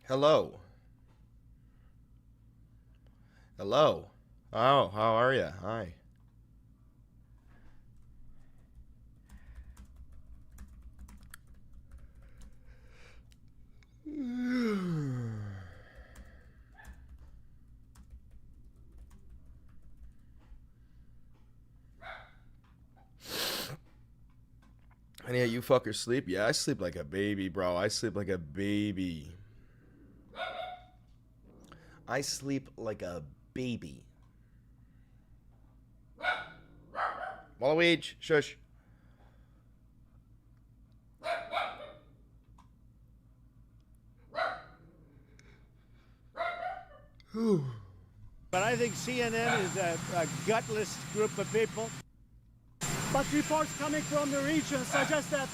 Hello. Hello. Oh, how are you? Hi. And yeah, you fuckers sleep? Yeah, I sleep like a baby, bro. I sleep like a baby. I sleep like a baby. Waluigi, shush. But I think CNN is a gutless group of people. But reports coming from the region suggest that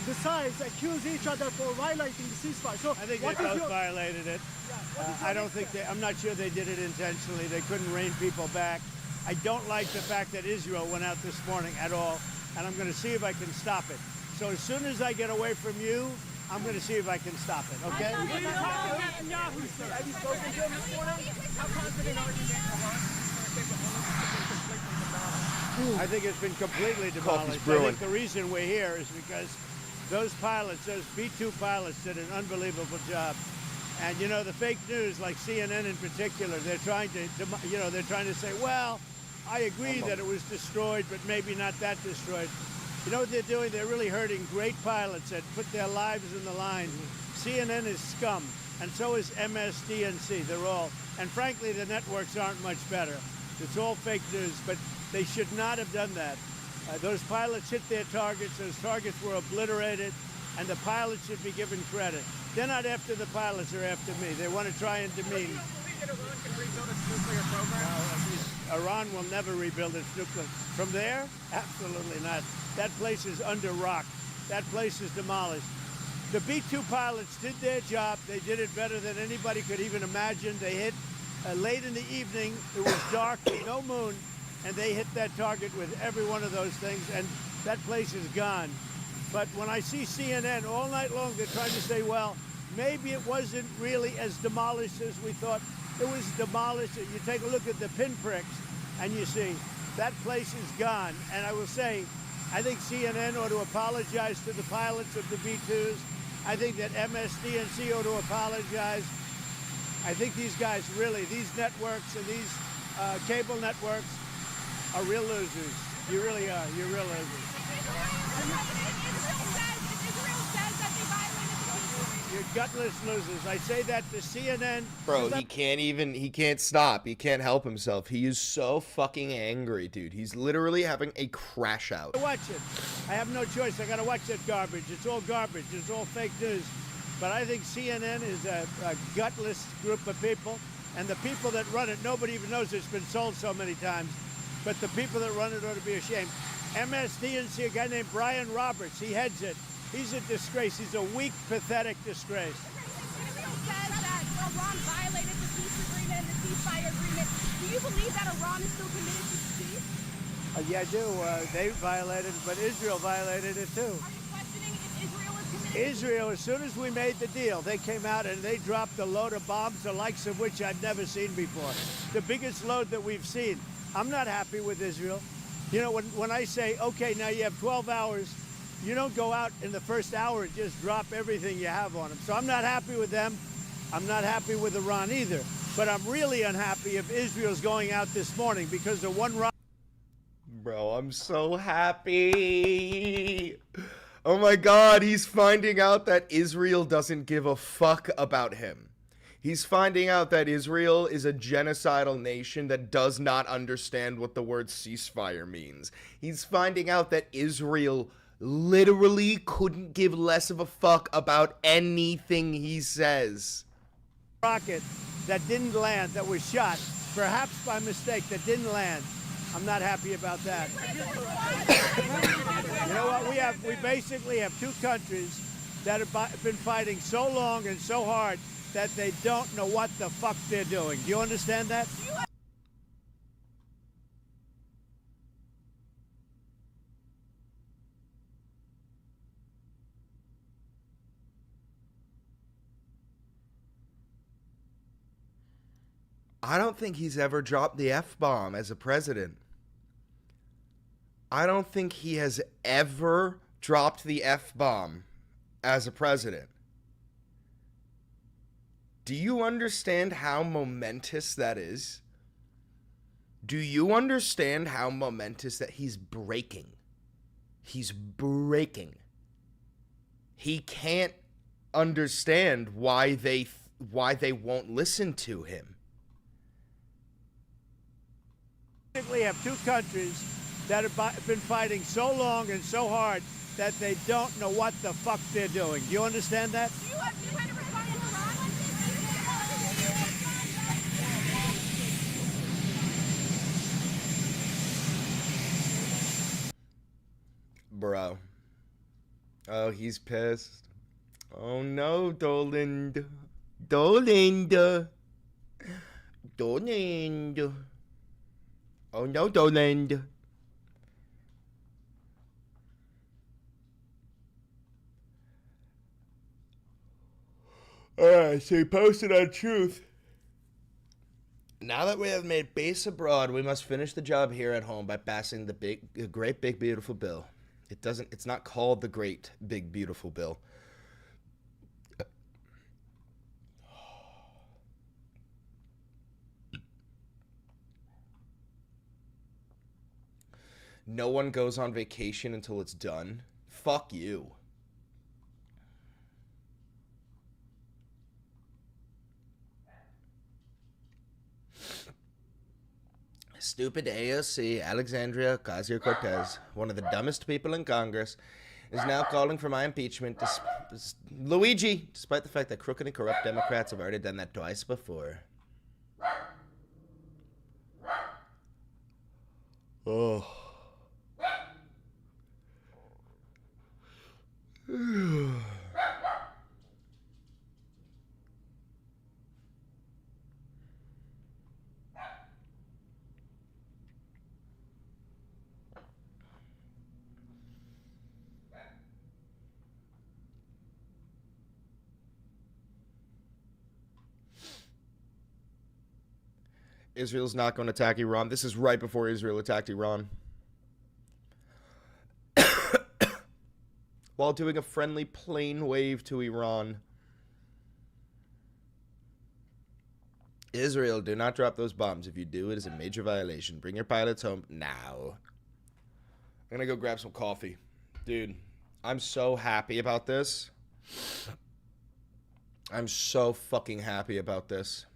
the sides accuse each other for violating the ceasefire. So I think they both violated it. I don't think I'm not sure they did it intentionally. They couldn't rein people back. I don't like the fact that Israel went out this morning at all, and I'm going to see if I can stop it. So as soon as I get away from you, I'm going to see if I can stop it, okay? Have you spoken to him this morning? How confident are you that Iran is completely I think it's been completely demolished. I think the reason we're here is because those pilots, those B-2 pilots, did an unbelievable job. And you know, the fake news, like CNN in particular, they're trying to they're trying to say, well, I agree that it was destroyed, but maybe not that destroyed. You know what they're doing? They're really hurting great pilots that put their lives in the line. CNN is scum, and so is MSDNC. They're all, and frankly, the networks aren't much better. It's all fake news, but they should not have done that. Those pilots hit their targets. Those targets were obliterated, and the pilots should be given credit. They're not after the pilots, they're after me. They want to try and demean. Do you believe that Iran can rebuild its nuclear program? No, Iran will never rebuild its nuclear. From there? Absolutely not. That place is under rock. That place is demolished. The B-2 pilots did their job. They did it better than anybody could even imagine. They hit late in the evening. It was dark with no moon, and they hit that target with every one of those things, and that place is gone. But when I see CNN all night long, they're trying to say, well, maybe it wasn't really as demolished as we thought. It was demolished. You take a look at the pinpricks, and you see that place is gone. And I will say, I think CNN ought to apologize to the pilots of the B-2s. I think that MSDNC ought to apologize. I think these guys really, these networks and these cable networks are real losers. You really are. You're real losers. You're gutless losers. I say that to CNN. Bro, he can't stop. He can't help himself. He is so fucking angry, dude. He's literally having a crash out. Watch it. I have no choice. I gotta watch that garbage. It's all garbage. It's all fake news. But I think CNN is a gutless group of people. And the people that run it, nobody even knows it's been sold so many times. But the people that run it ought to be ashamed. MSDNC, a guy named Brian Roberts, he heads it. He's a disgrace. He's a weak, pathetic disgrace. Israel says that Iran violated the peace agreement, the ceasefire agreement. Do you believe that Iran is still committed to peace? Yeah, I do. They violated it, but Israel violated it too. Are you questioning if Israel is committed? Israel, as soon as we made the deal, they came out and they dropped a load of bombs, the likes of which I've never seen before. The biggest load that we've seen. I'm not happy with Israel. You know, when I say, okay, now you have 12 hours, you don't go out in the first hour and just drop everything you have on them. So I'm not happy with them. I'm not happy with Iran either. But I'm really unhappy if Israel's going out this morning because the one rocket. Bro, I'm so happy. Oh my god, he's finding out that Israel doesn't give a fuck about him. He's finding out that Israel is a genocidal nation that does not understand what the word ceasefire means. He's finding out that Israel literally couldn't give less of a fuck about anything he says. Rocket that didn't land, that was shot, perhaps by mistake, that didn't land. I'm not happy about that. You know what? We basically have two countries that have been fighting so long and so hard that they don't know what the fuck they're doing. Do you understand that? I don't think he's ever dropped the F-bomb as a president. I don't think he has ever dropped the F-bomb as a president. Do you understand how momentous that is? Do you understand how momentous that he's breaking? He's breaking. He can't understand why they won't listen to him. We have two countries that have been fighting so long and so hard that they don't know what the fuck they're doing. Do you understand that? Do you have to respond to Iran? Bro. Oh, he's pissed. Oh no, Doland. Doland. Doland. Oh no, Doland. Alright, so he posted on Truth. Now that we have made base abroad, we must finish the job here at home by passing the great big beautiful bill. It's not called the great big beautiful bill. No one goes on vacation until it's done. Fuck you. Stupid AOC Alexandria Ocasio-Cortez, one of the dumbest people in Congress, is now calling for my impeachment. Luigi, despite the fact that crooked and corrupt Democrats have already done that twice before. Oh. Israel's not going to attack Iran. This is right before Israel attacked Iran. While doing a friendly plane wave to Iran. Israel, do not drop those bombs. If you do, it is a major violation. Bring your pilots home now. I'm going to go grab some coffee. Dude, I'm so happy about this. I'm so fucking happy about this.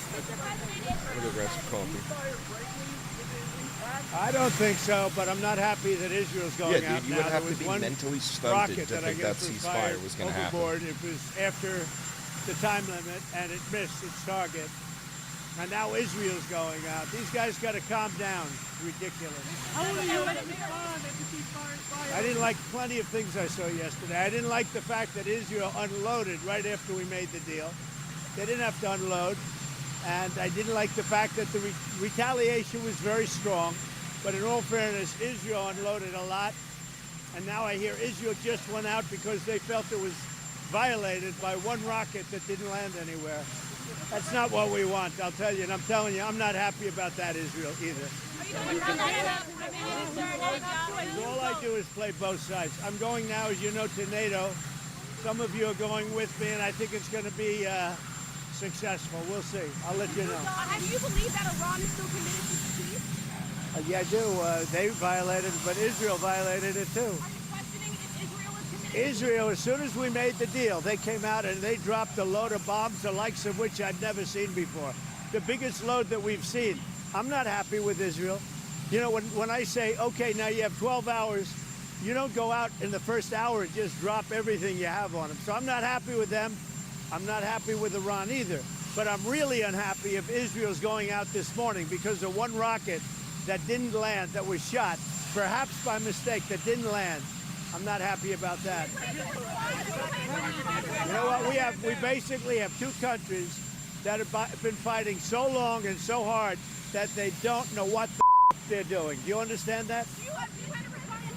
I'm gonna go grab some coffee. I don't think so, but I'm not happy that Israel's going out dude, you now. would have There to be was one mentally stunted rocket to that I think that guess was ceasefire fired was going to happen. overboard. It was after the time limit, and it missed its target. And now Israel's going out. These guys got to calm down. It's ridiculous. How will you respond if the ceasefire is fired? I didn't like plenty of things I saw yesterday. I didn't like the fact that Israel unloaded right after we made the deal. They didn't have to unload. And I didn't like the fact that the retaliation was very strong. But in all fairness, Israel unloaded a lot. And now I hear Israel just went out because they felt it was violated by one rocket that didn't land anywhere. That's not what we want, I'll tell you. And I'm telling you, I'm not happy about that, Israel, either. All I do is play both sides. I'm going now, as you know, to NATO. Some of you are going with me, and I think it's going to be successful. We'll see. I'll let you know. Do you believe that Iran is still committed to peace? Yeah, I do. They violated it, but Israel violated it too. Are you questioning if Israel is committed? Israel, as soon as we made the deal, they came out and they dropped a load of bombs, the likes of which I'd never seen before. The biggest load that we've seen. I'm not happy with Israel. You know, when I say, okay, now you have 12 hours, you don't go out in the first hour and just drop everything you have on them. So I'm not happy with them. I'm not happy with Iran either. But I'm really unhappy if Israel's going out this morning because of one rocket that didn't land, that was shot, perhaps by mistake, that didn't land. I'm not happy about that. You know what? We basically have two countries that have been fighting so long and so hard that they don't know what the they're doing. Do you understand that? Do you have to respond to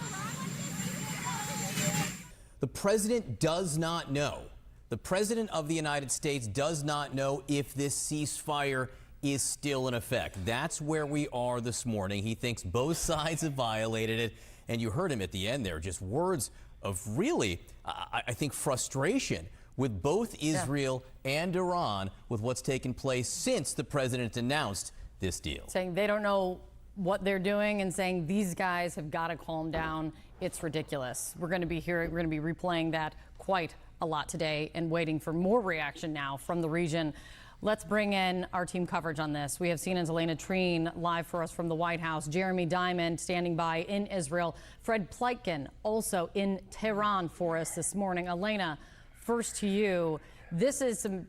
Iran? The president does not know. The president of the United States does not know if this ceasefire is still in effect. That's where we are this morning. He thinks both sides have violated it. And you heard him at the end there, just words of really, I think, frustration with both Israel and Iran with what's taken place since the president announced this deal. Saying they don't know what they're doing and saying these guys have got to calm down. It's ridiculous. We're going to be replaying that quite a lot today and waiting for more reaction now from the region. Let's bring in our team coverage on this. We have CNN's Elena Treen live for us from the White House. Jeremy Diamond standing by in Israel. Fred Pleitgen also in Tehran for us this morning. Elena, first to you. This is some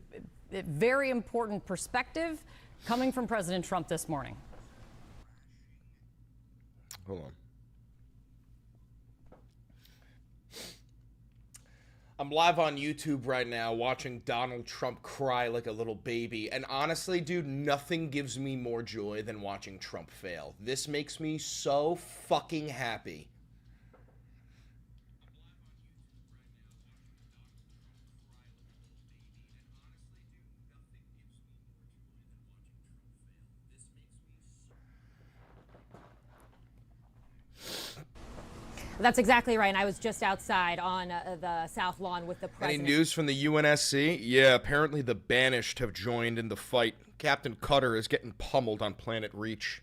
very important perspective coming from President Trump this morning. Hold on. I'm live on YouTube right now watching Donald Trump cry like a little baby. And honestly, dude, nothing gives me more joy than watching Trump fail. This makes me so fucking happy. That's exactly right. And I was just outside on the South Lawn with the president. Any news from the UNSC? Yeah, apparently the banished have joined in the fight. Captain Cutter is getting pummeled on Planet Reach.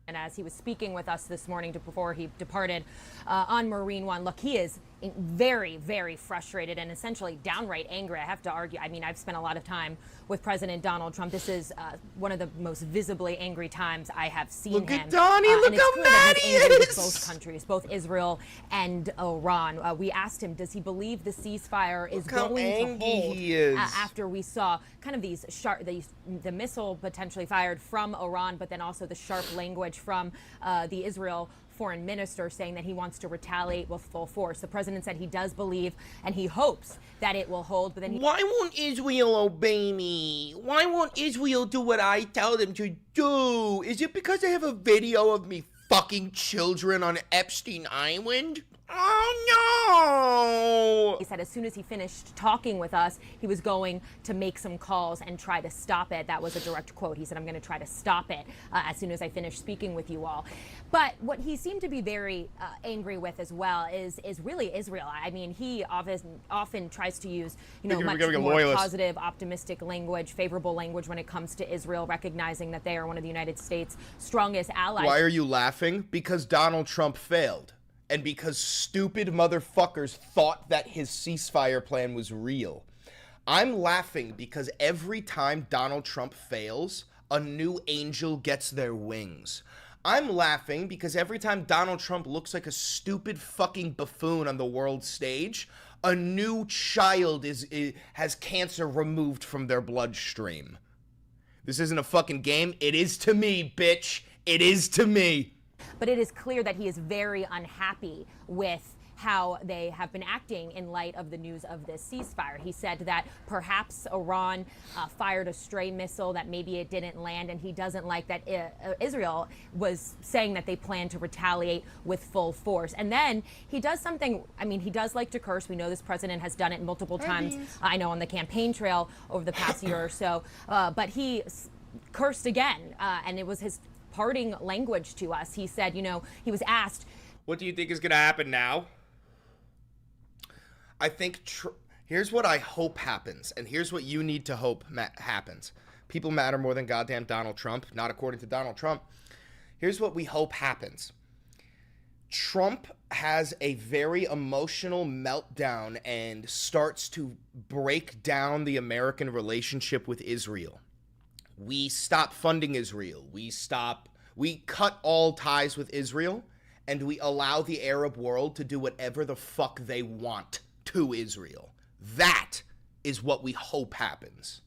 And as he was speaking with us this morning before he departed on Marine One, look, he is very, very frustrated and essentially downright angry. I have to argue. I mean, I've spent a lot of time with President Donald Trump. This is one of the most visibly angry times I have seen him. Look at Donnie. Look how mad he is. With both countries, both Israel and Iran. We asked him, does he believe the ceasefire is going to hold? He is. After we saw kind of these sharp, the missile potentially fired from Iran, but then also the sharp language from the Israel foreign minister saying that he wants to retaliate with full force. The president said he does believe and he hopes that it will hold, but then why won't Israel obey me? Why won't Israel do what I tell them to do? Is it because they have a video of me fucking children on Epstein Island? Oh no! He said as soon as he finished talking with us, he was going to make some calls and try to stop it. That was a direct quote. He said, I'm going to try to stop it as soon as I finish speaking with you all. But what he seemed to be very angry with as well is really Israel. I mean, he often tries to use, much more positive, optimistic language, favorable language when it comes to Israel, recognizing that they are one of the United States' strongest allies. Why are you laughing? Because Donald Trump failed. And because stupid motherfuckers thought that his ceasefire plan was real. I'm laughing because every time Donald Trump fails, a new angel gets their wings. I'm laughing because every time Donald Trump looks like a stupid fucking buffoon on the world stage, a new child has cancer removed from their bloodstream. This isn't a fucking game. It is to me, bitch. It is to me. But it is clear that he is very unhappy with how they have been acting in light of the news of this ceasefire. He said that perhaps Iran fired a stray missile, that maybe it didn't land, and he doesn't like that Israel was saying that they plan to retaliate with full force. And then he does something, I mean, he does like to curse. We know this president has done it multiple times, I know, on the campaign trail over the past year or so, but he cursed again, and it was his parting language to us. He said, he was asked, what do you think is going to happen now? I think, here's what I hope happens, and here's what you need to hope happens. People matter more than goddamn Donald Trump, not according to Donald Trump. Here's what we hope happens. Trump has a very emotional meltdown and starts to break down the American relationship with Israel. We stop funding Israel. We cut all ties with Israel, and we allow the Arab world to do whatever the fuck they want to Israel. That is what we hope happens.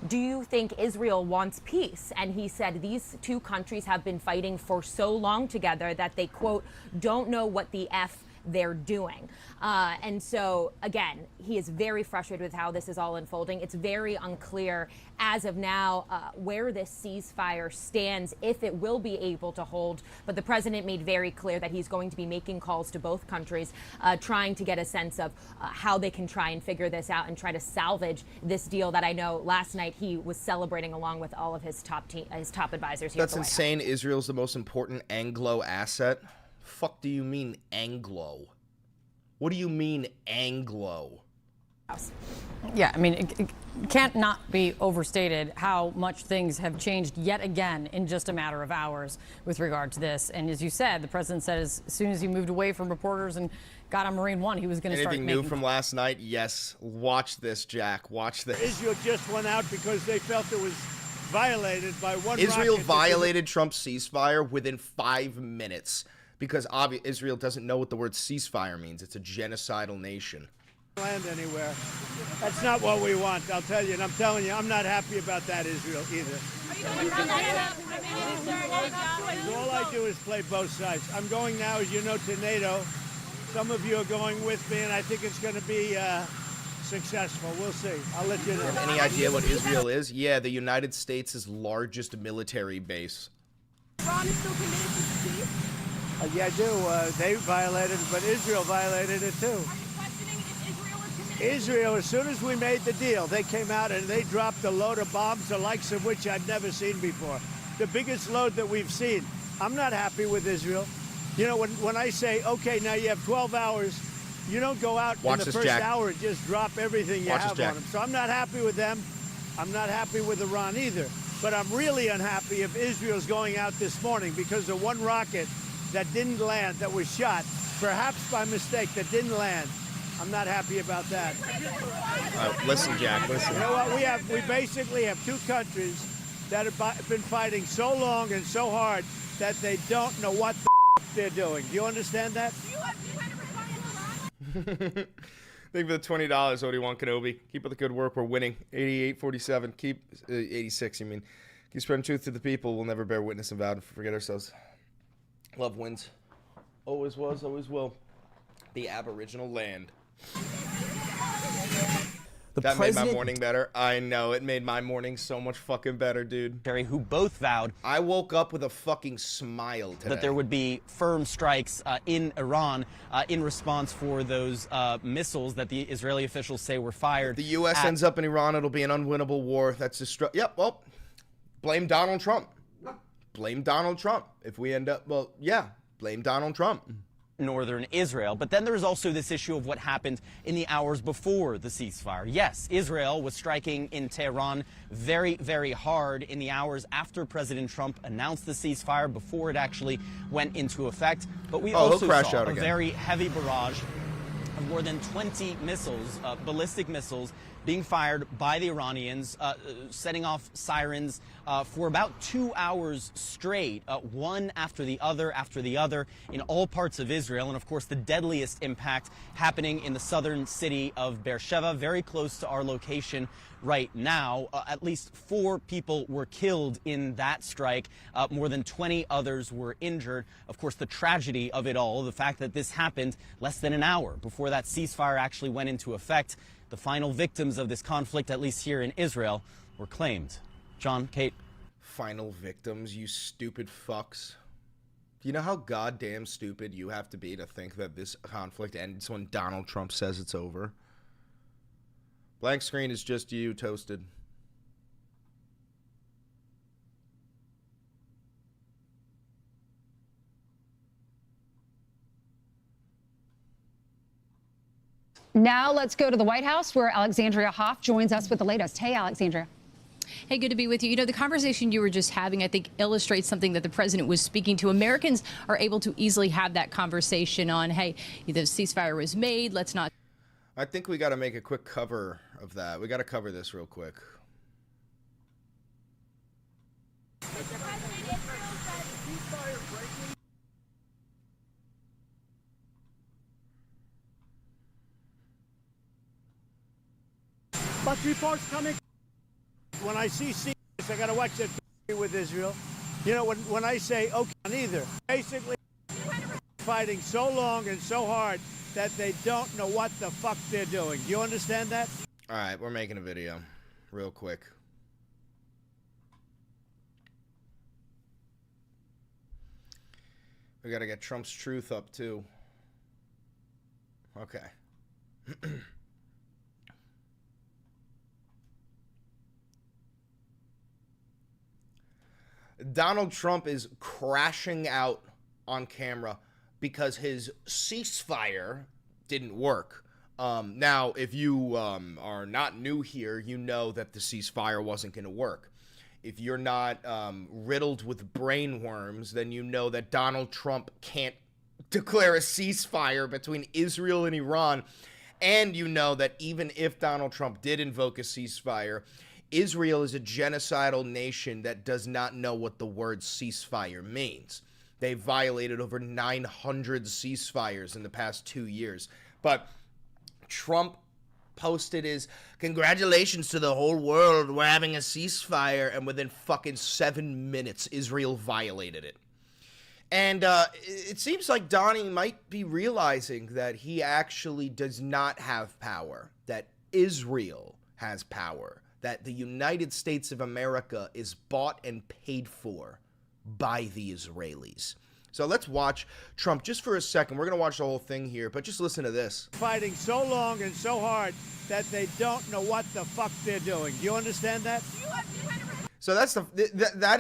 Do you think Israel wants peace? And he said these two countries have been fighting for so long together that they, quote, don't know what the F they're doing. And so, again, he is very frustrated with how this is all unfolding. It's very unclear as of now where this ceasefire stands, if it will be able to hold. But the president made very clear that he's going to be making calls to both countries, trying to get a sense of how they can try and figure this out and try to salvage this deal that I know last night he was celebrating along with all of his top advisors here. That's insane. Israel's the most important Anglo asset. Fuck do you mean Anglo? What do you mean Anglo? Yeah, I mean, it can't not be overstated how much things have changed yet again in just a matter of hours with regard to this. And as you said, the president said as soon as he moved away from reporters and got on Marine One, he was going to start making... Anything new from last night? Yes. Watch this, Jack. Watch this. Israel just went out because they felt it was violated by one Israel rocket. violated Trump's ceasefire within 5 minutes because Israel doesn't know what the word ceasefire means. It's a genocidal nation. Land anywhere. That's not what we want, I'll tell you. And I'm telling you, I'm not happy about that, Israel, either. All I do is play both sides. I'm going now, as you know, to NATO. Some of you are going with me, and I think it's going to be successful. We'll see. I'll let you know. Have any idea what Israel is? Yeah, the United States' largest military base. Iran is still committed to peace? Yeah, I do. They violated it, but Israel violated it too. Are you questioning if Israel is committed? Israel, as soon as we made the deal, they came out and they dropped a load of bombs, the likes of which I've never seen before. The biggest load that we've seen. I'm not happy with Israel. You know, when I say, okay, now you have 12 hours, you don't go out in the first hour and just drop everything you have on them. So I'm not happy with them. I'm not happy with Iran either. But I'm really unhappy if Israel's going out this morning because of one rocket that didn't land, that was shot, perhaps by mistake, that didn't land. I'm not happy about that. Listen, Jack, listen. You know what? We basically have two countries that have been fighting so long and so hard that they don't know what the they're doing. Do you understand that? Do you have a response to Iran? Thank you for the $20, Obi-Wan Kenobi. Keep up the good work. We're winning. 88-47. Keep 86. You mean? Keep spreading truth to the people. We'll never bear witness and vow to forget ourselves. Love wins. Always was. Always will. The Aboriginal land. That made my morning better. I know. It made my morning so much fucking better, dude. Who both vowed I woke up with a fucking smile today. that there would be firm strikes in Iran in response for those missiles that the Israeli officials say were fired. The U.S. ends up in Iran, it'll be an unwinnable war. That's yep, well, blame Donald Trump. Blame Donald Trump. If we end up, well, yeah, blame Donald Trump. Northern Israel. But then there's also this issue of what happened in the hours before the ceasefire. Yes, Israel was striking in Tehran very, very hard in the hours after President Trump announced the ceasefire, before it actually went into effect. But we also saw a very heavy barrage of more than 20 missiles, ballistic missiles, being fired by the Iranians, setting off sirens for about 2 hours straight, one after the other, in all parts of Israel. And of course, the deadliest impact happening in the southern city of Beersheba, very close to our location right now. At least 4 people were killed in that strike. More than 20 others were injured. Of course, the tragedy of it all, the fact that this happened less than an hour before that ceasefire actually went into effect. The final victims of this conflict, at least here in Israel, were claimed. John, Kate. Final victims, you stupid fucks. Do you know how goddamn stupid you have to be to think that this conflict ends when Donald Trump says it's over? Blank screen is just you, toasted. Now let's go to the White House, where Alexandria Hoff joins us with the latest. Hey, Alexandria. Hey, good to be with you. You know, the conversation you were just having, I think, illustrates something that the president was speaking to. Americans are able to easily have that conversation on, hey, the ceasefire was made, let's not. I think we got to make a quick cover of that. We got to cover this real quick. But reports coming. When I see I got to watch that with Israel. You know, when I say, okay, either, basically, fighting so long and so hard that they don't know what the fuck they're doing. Do you understand that? All right, we're making a video real quick. We got to get Trump's truth up, too. Okay. Donald Trump is crashing out on camera because his ceasefire didn't work. Now, if you are not new here, you know that the ceasefire wasn't going to work. If you're not riddled with brain worms, then you know that Donald Trump can't declare a ceasefire between Israel and Iran. And you know that even if Donald Trump did invoke a ceasefire, Israel is a genocidal nation that does not know what the word ceasefire means. They violated over 900 ceasefires in the past 2 years. But Trump posted his congratulations to the whole world, we're having a ceasefire, and within fucking 7 minutes, Israel violated it. And it seems like Donnie might be realizing that he actually does not have power, that Israel has power, that the United States of America is bought and paid for by the Israelis. So let's watch Trump just for a second. We're going to watch the whole thing here, but just listen to this. Fighting so long and so hard that they don't know what the fuck they're doing. Do you understand that? So that's that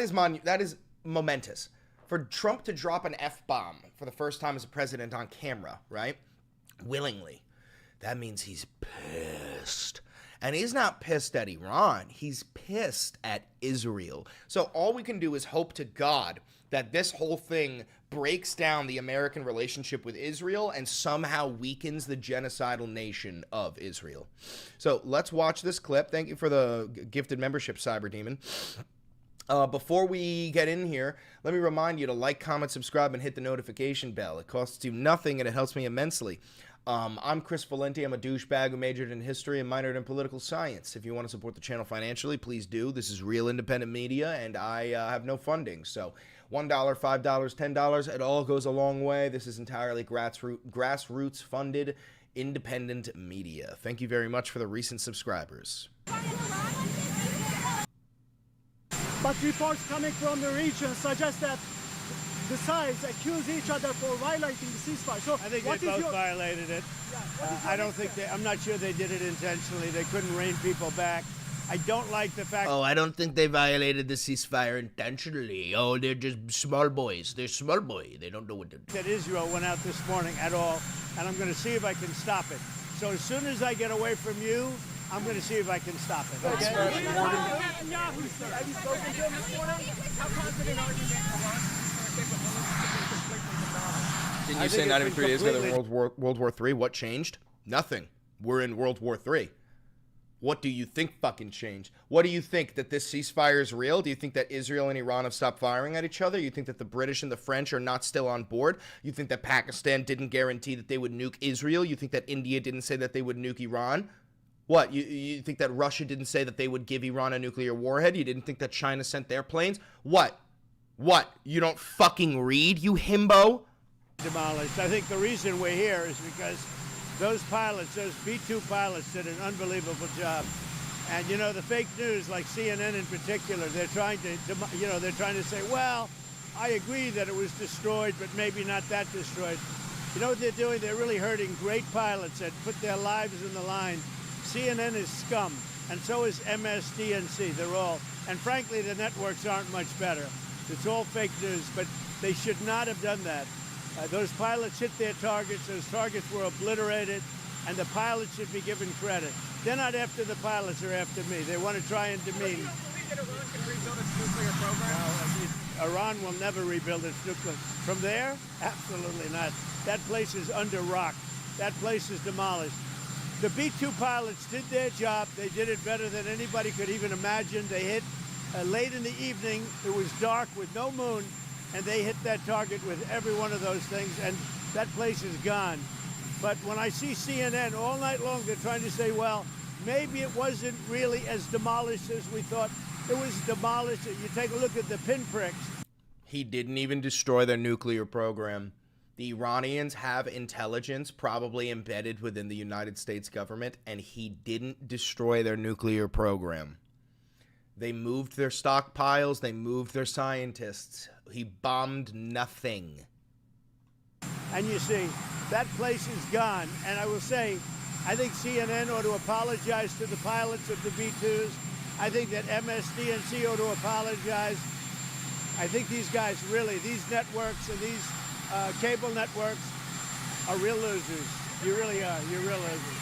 is momentous. For Trump to drop an F-bomb for the first time as a president on camera, right? Willingly. That means he's pissed. And he's not pissed at Iran. He's pissed at Israel. So all we can do is hope to God that this whole thing breaks down the American relationship with Israel and somehow weakens the genocidal nation of Israel. So let's watch this clip. Thank you for the gifted membership, Cyber Demon. Before we get in here, let me remind you to like, comment, subscribe, and hit the notification bell. It costs you nothing, and it helps me immensely. I'm Chris Valenti. I'm a douchebag who majored in history and minored in political science. If you want to support the channel financially, please do. This is real independent media, and I have no funding. So $1, $5, $10, it all goes a long way. This is entirely grassroots funded independent media. Thank you very much for the recent subscribers. But reports coming from the region suggest that the sides accuse each other for violating the ceasefire. So I think they both violated it. I don't think I'm not sure they did it intentionally. They couldn't rein people back. I don't like the fact. Oh, I don't think they violated the ceasefire intentionally. Oh, they're just small boys. They're small boy. They don't know what to do. That Israel went out this morning at all, and I'm going to see if I can stop it. So as soon as I get away from you, I'm going to see if I can stop it. Okay? Have you spoken to him this morning? How confident are you that Didn't you say not even 3 days ago that World War III? What changed? Nothing. We're in World War III. What do you think fucking changed? What do you think, that this ceasefire is real? Do you think that Israel and Iran have stopped firing at each other? You think that the British and the French are not still on board? You think that Pakistan didn't guarantee that they would nuke Israel? You think that India didn't say that they would nuke Iran? What, you think that Russia didn't say that they would give Iran a nuclear warhead? You didn't think that China sent their planes? What? You don't fucking read, you himbo? Demolished. I think the reason we're here is because those pilots, those B-2 pilots, did an unbelievable job. And you know, the fake news, like CNN in particular, they're trying to say, well, I agree that it was destroyed, but maybe not that destroyed. You know what they're doing? They're really hurting great pilots that put their lives in the line. CNN is scum, and so is MSDNC. They're all, and frankly, the networks aren't much better. It's all fake news, but they should not have done that. Those pilots hit their targets. Those targets were obliterated, and the pilots should be given credit. They're not after the pilots, they're after me. They want to try and demean. You don't believe that Iran can rebuild its nuclear program? No, Iran will never rebuild its nuclear. From there? Absolutely not. That place is under rock. That place is demolished. The B-2 pilots did their job. They did it better than anybody could even imagine. They hit late in the evening. It was dark with no moon, and they hit that target with every one of those things, and that place is gone. But when I see CNN all night long, they're trying to say, well, maybe it wasn't really as demolished as we thought. It was demolished. You take a look at the pinpricks. He didn't even destroy their nuclear program. The Iranians have intelligence probably embedded within the United States government, and he didn't destroy their nuclear program. They moved their stockpiles. They moved their scientists. He bombed nothing. And you see, that place is gone. And I will say, I think CNN ought to apologize to the pilots of the B-2s. I think that MSDNC ought to apologize. I think these guys really, these networks and these cable networks are real losers. You really are. You're real losers.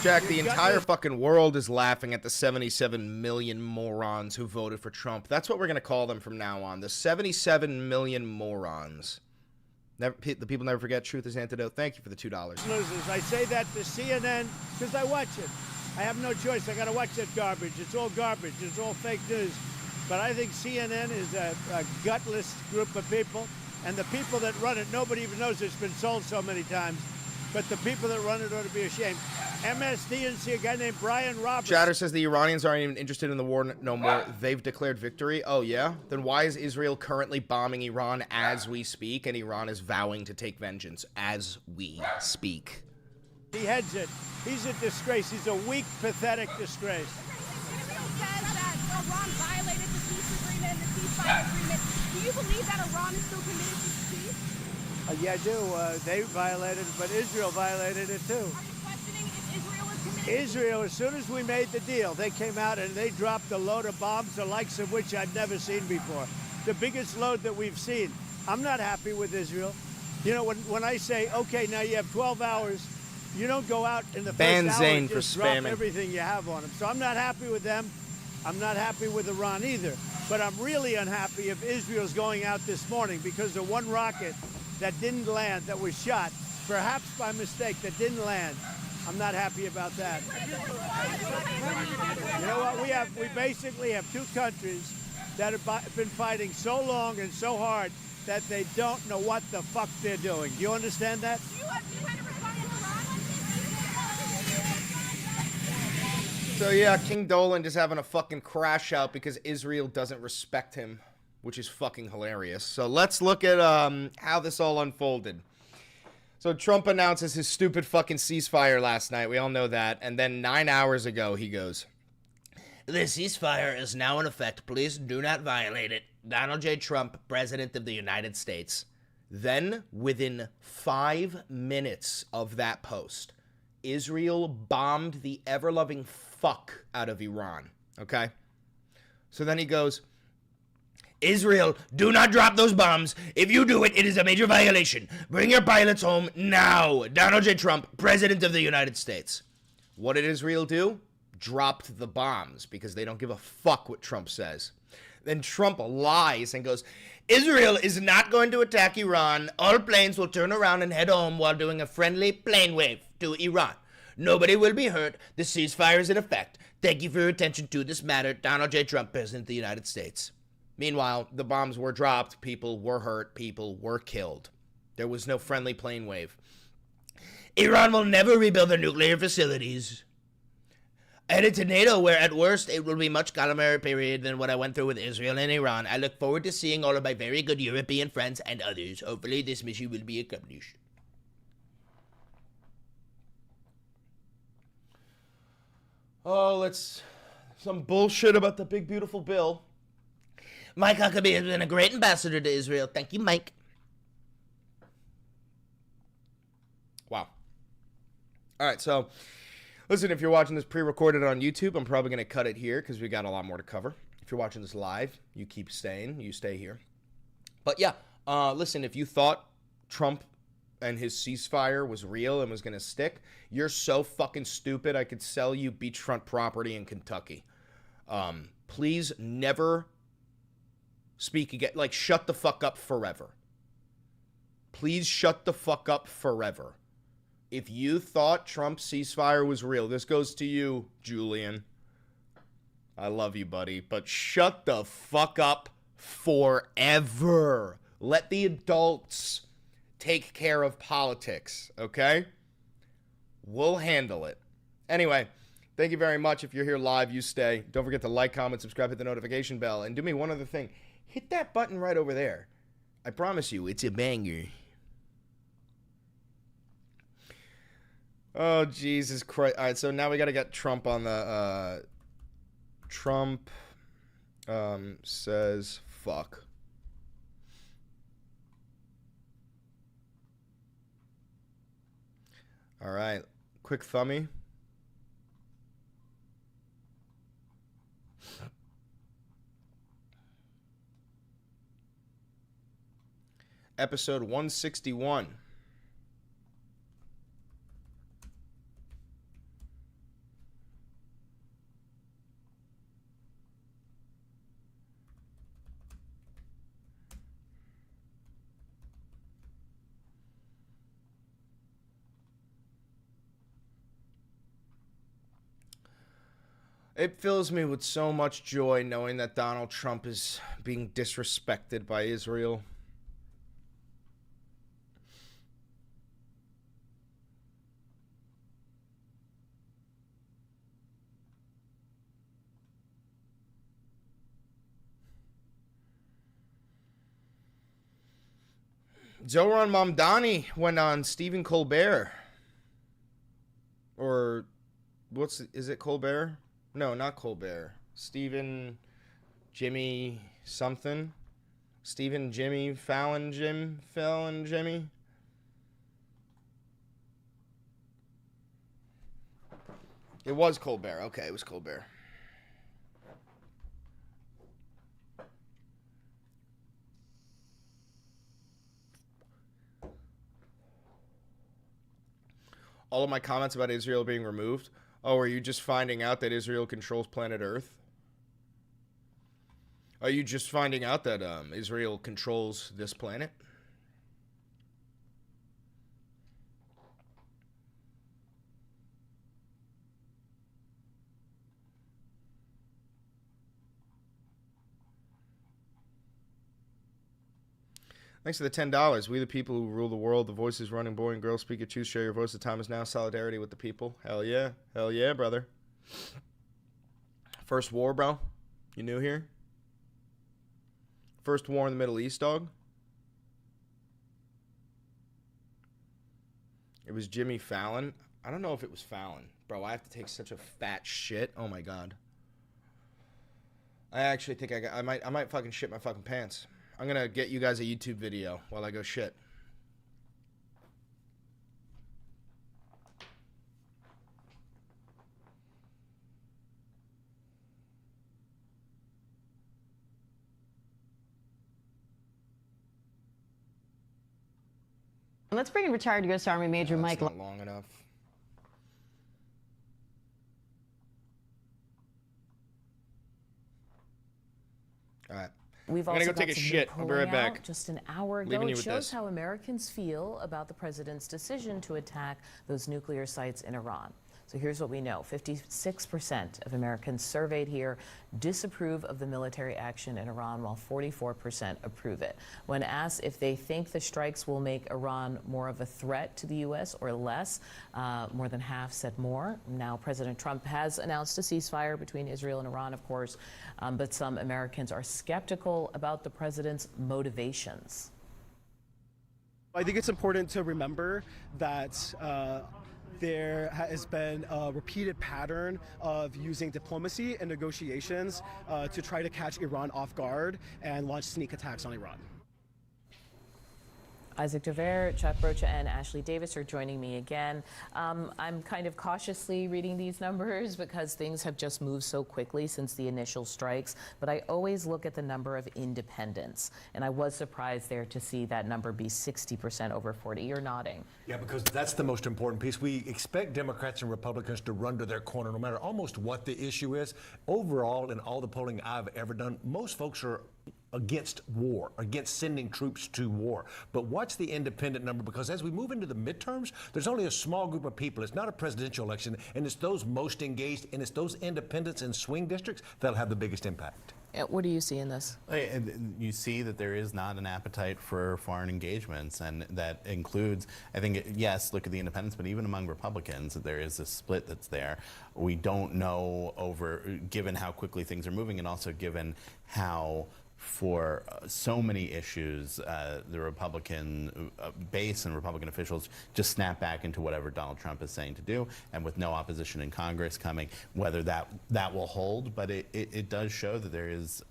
Jack, the entire fucking world is laughing at the 77 million morons who voted for Trump. That's what we're going to call them from now on. The 77 million morons. The people never forget. Truth is antidote. Thank you for the $2. Losers. I say that to CNN because I watch it. I have no choice. I got to watch that garbage. It's all garbage. It's all fake news. But I think CNN is a gutless group of people. And the people that run it, nobody even knows it's been sold so many times. But the people that run it ought to be ashamed. MSDNC, a guy named Brian Roberts. Chatter says the Iranians aren't even interested in the war no more. They've declared victory. Oh, yeah? Then why is Israel currently bombing Iran as we speak, and Iran is vowing to take vengeance as we speak? He heads it. He's a disgrace. He's a weak, pathetic disgrace. Israel says that Iran violated the peace agreement, the ceasefire agreement. Do you believe that Iran is still committed to peace? Yeah, I do. They violated it, but Israel violated it too. Are you questioning if Israel is committed? Israel, as soon as we made the deal, they came out and they dropped a load of bombs, the likes of which I'd never seen before. The biggest load that we've seen. I'm not happy with Israel. You know, when I say, okay, now you have 12 hours, you don't go out in the first hour and just drop everything you have on them. So I'm not happy with them. I'm not happy with Iran either. But I'm really unhappy if Israel's going out this morning because of one rocket that didn't land, that was shot, perhaps by mistake, that didn't land. I'm not happy about that. You know what? We basically have two countries that have been fighting so long and so hard that they don't know what the fuck they're doing. Do you understand that? So yeah, King Dolan just having a fucking crash out because Israel doesn't respect him, which is fucking hilarious. So let's look at how this all unfolded. So Trump announces his stupid fucking ceasefire last night. We all know that. And then 9 hours ago, he goes, "The ceasefire is now in effect. Please do not violate it. Donald J. Trump, President of the United States." Then, within 5 minutes of that post, Israel bombed the ever-loving fuck out of Iran. Okay? So then he goes, "Israel, do not drop those bombs. If you do it, it is a major violation. Bring your pilots home now. Donald J. Trump, President of the United States." What did Israel do? Dropped the bombs because they don't give a fuck what Trump says. Then Trump lies and goes, "Israel is not going to attack Iran. All planes will turn around and head home while doing a friendly plane wave to Iran. Nobody will be hurt. The ceasefire is in effect. Thank you for your attention to this matter. Donald J. Trump, President of the United States." Meanwhile, the bombs were dropped, people were hurt, people were killed. There was no friendly plane wave. "Iran will never rebuild their nuclear facilities. Headed to NATO, where at worst it will be much calmer period than what I went through with Israel and Iran. I look forward to seeing all of my very good European friends and others. Hopefully this mission will be accomplished." Oh, some bullshit about the big beautiful bill. "Mike Huckabee has been a great ambassador to Israel. Thank you, Mike." Wow. All right, so listen, if you're watching this pre-recorded on YouTube, I'm probably going to cut it here because we got a lot more to cover. If you're watching this live, you keep staying. You stay here. But yeah, listen, if you thought Trump and his ceasefire was real and was going to stick, you're so fucking stupid I could sell you beachfront property in Kentucky. Please never speak again. Like, shut the fuck up forever. Please shut the fuck up forever. If you thought Trump's ceasefire was real, this goes to you, Julian. I love you, buddy, but shut the fuck up forever. Let the adults take care of politics, okay? We'll handle it. Anyway, thank you very much. If you're here live, you stay. Don't forget to like, comment, subscribe, hit the notification bell, and do me one other thing. hit that button right over there. I promise you, it's a banger. Oh, Jesus Christ. All right, so now we got to get Trump on the... Trump says fuck. All right, quick thummy. Episode 161. It fills me with so much joy knowing that Donald Trump is being disrespected by Israel. Zoran Mamdani went on Stephen Colbert. Or, is it Colbert? No, not Colbert. Stephen Jimmy something. Stephen Jimmy Fallon Jimmy. It was Colbert. Okay, it was Colbert. All of my comments about Israel being removed. Oh, are you just finding out that Israel controls planet Earth? Are you just finding out that Israel controls this planet? Thanks for the $10. We the people who rule the world. The voices running, boy and girl, speak your truth, share your voice. The time is now. Solidarity with the people. Hell yeah. Hell yeah, brother. First war, bro. You new here? First war in the Middle East, dog. It was Jimmy Fallon. I don't know if it was Fallon. Bro, I have to take such a fat shit. Oh my God. I actually think I might fucking shit my fucking pants. I'm gonna get you guys a YouTube video while I go shit. Let's bring in retired U.S. Army Major Mike. Not long enough. All right. We've I'm also gonna go take a shit. I'll be right back. Just an hour ago, Leaving you it with shows this. how Americans feel about the president's decision to attack those nuclear sites in Iran. So here's what we know. 56% of Americans surveyed here disapprove of the military action in Iran, while 44% approve it. When asked if they think the strikes will make Iran more of a threat to the U.S. or less, more than half said more. Now, President Trump has announced a ceasefire between Israel and Iran, of course, but some Americans are skeptical about the president's motivations. I think it's important to remember that there has been a repeated pattern of using diplomacy and negotiations to try to catch Iran off guard and launch sneak attacks on Iran. Isaac Dever, Chuck Brocha, and Ashley Davis are joining me again. I'm kind of cautiously reading these numbers because things have just moved so quickly since the initial strikes, but I always look at the number of independents, and I was surprised there to see that number be 60% over 40. You're nodding. Yeah, because that's the most important piece. We expect Democrats and Republicans to run to their corner no matter almost what the issue is. Overall, in all the polling I've ever done, most folks are against war, against sending troops to war. But watch the independent number, because as we move into the midterms, there's only a small group of people. It's not a presidential election, and it's those most engaged, and it's those independents in swing districts that'll have the biggest impact. What do you see in this? You see that there is not an appetite for foreign engagements, and that includes, I think, yes, look at the independents, but even among Republicans, there is a split that's there. We don't know, given how quickly things are moving, and also given how for so many issues, the Republican base and Republican officials just snap back into whatever Donald Trump is saying to do, and with no opposition in Congress coming, whether that will hold. But it does show that there is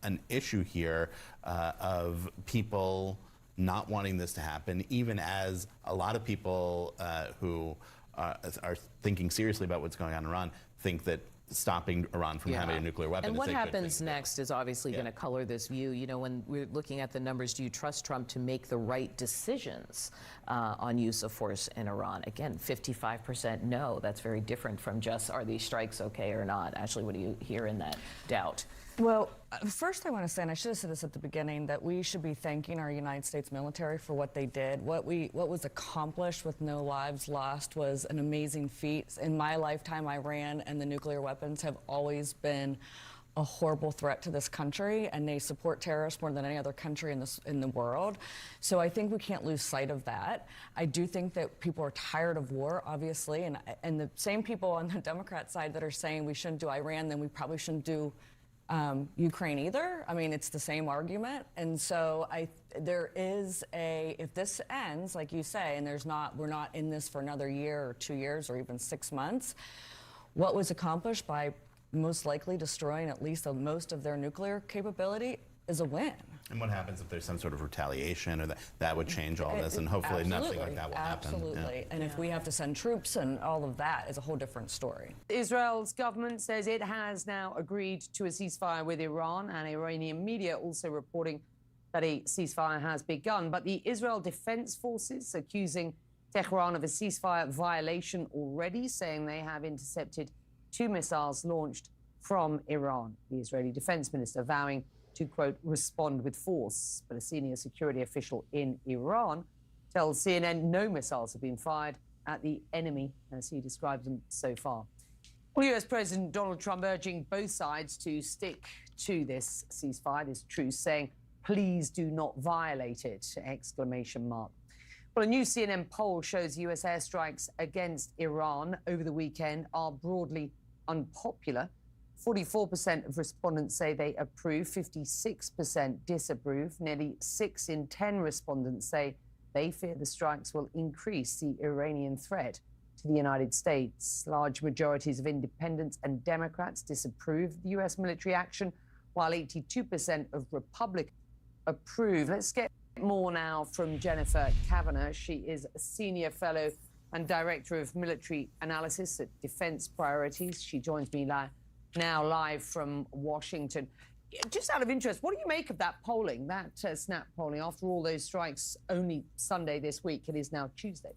an issue here of people not wanting this to happen, even as a lot of people who are thinking seriously about what's going on in Iran think that stopping Iran from having a nuclear weapon. And what is a good happens thing. next is obviously going to color this view. You know, when we're looking at the numbers, do you trust Trump to make the right decisions on use of force in Iran? Again, 55% no. That's very different from just, are these strikes okay or not? Ashley, what do you hear in that doubt? Well, first I want to say, and I should have said this at the beginning, that we should be thanking our United States military for what they did. What was accomplished with no lives lost was an amazing feat. In my lifetime, Iran and the nuclear weapons have always been a horrible threat to this country, and they support terrorists more than any other country in the world. So I think we can't lose sight of that. I do think that people are tired of war, obviously, and the same people on the Democrat side that are saying we shouldn't do Iran, then we probably shouldn't do Ukraine either. I mean, it's the same argument. And so there is if this ends, like you say, and we're not in this for another year or 2 years or even 6 months, what was accomplished by most likely destroying at least most of their nuclear capability is a win. And what happens if there's some sort of retaliation, or that would change all this, and hopefully nothing like that will happen. Absolutely. Yeah. And if we have to send troops and all of that is a whole different story. Israel's government says it has now agreed to a ceasefire with Iran, and Iranian media also reporting that a ceasefire has begun. But the Israel Defense Forces accusing Tehran of a ceasefire violation already, saying they have intercepted 2 missiles launched from Iran. The Israeli defense minister vowing to, quote, respond with force. But a senior security official in Iran tells CNN no missiles have been fired at the enemy, as he describes them so far. Well, US President Donald Trump urging both sides to stick to this ceasefire, this truce, saying, please do not violate it, exclamation mark. Well, a new CNN poll shows US airstrikes against Iran over the weekend are broadly unpopular. 44% of respondents say they approve, 56% disapprove. Nearly 6 in 10 respondents say they fear the strikes will increase the Iranian threat to the United States. Large majorities of independents and Democrats disapprove the U.S. military action, while 82% of Republicans approve. Let's get more now from Jennifer Kavanagh. She is a senior fellow and director of military analysis at Defense Priorities. She joins me now live from Washington. Just out of interest, what do you make of that polling, that snap polling, after all those strikes only Sunday this week? It is now Tuesday.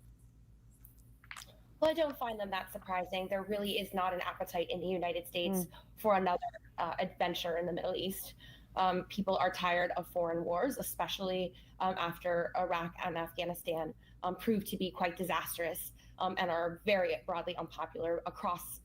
Well, I don't find them that surprising. There really is not an appetite in the United States for another adventure in the Middle East. People are tired of foreign wars, especially after Iraq and Afghanistan proved to be quite disastrous and are very broadly unpopular across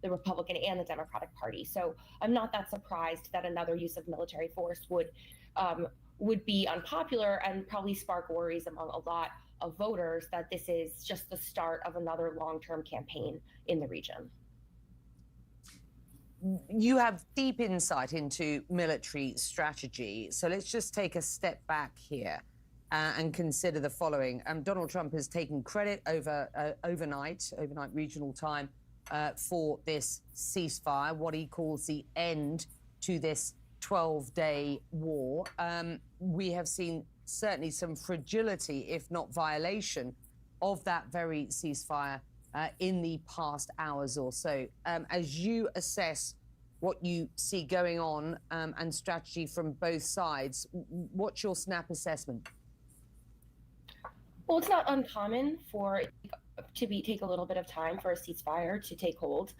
the Republican and the Democratic Party. So I'm not that surprised that another use of military force would be unpopular and probably spark worries among a lot of voters that this is just the start of another long-term campaign in the region. You have deep insight into military strategy. So let's just take a step back here and consider the following. Donald Trump has taken credit overnight regional time, for this ceasefire, what he calls the end to this 12-day war. We have seen certainly some fragility, if not violation, of that very ceasefire in the past hours or so. As you assess what you see going on and strategy from both sides, what's your snap assessment? Well, it's not uncommon for take a little bit of time for a ceasefire to take hold,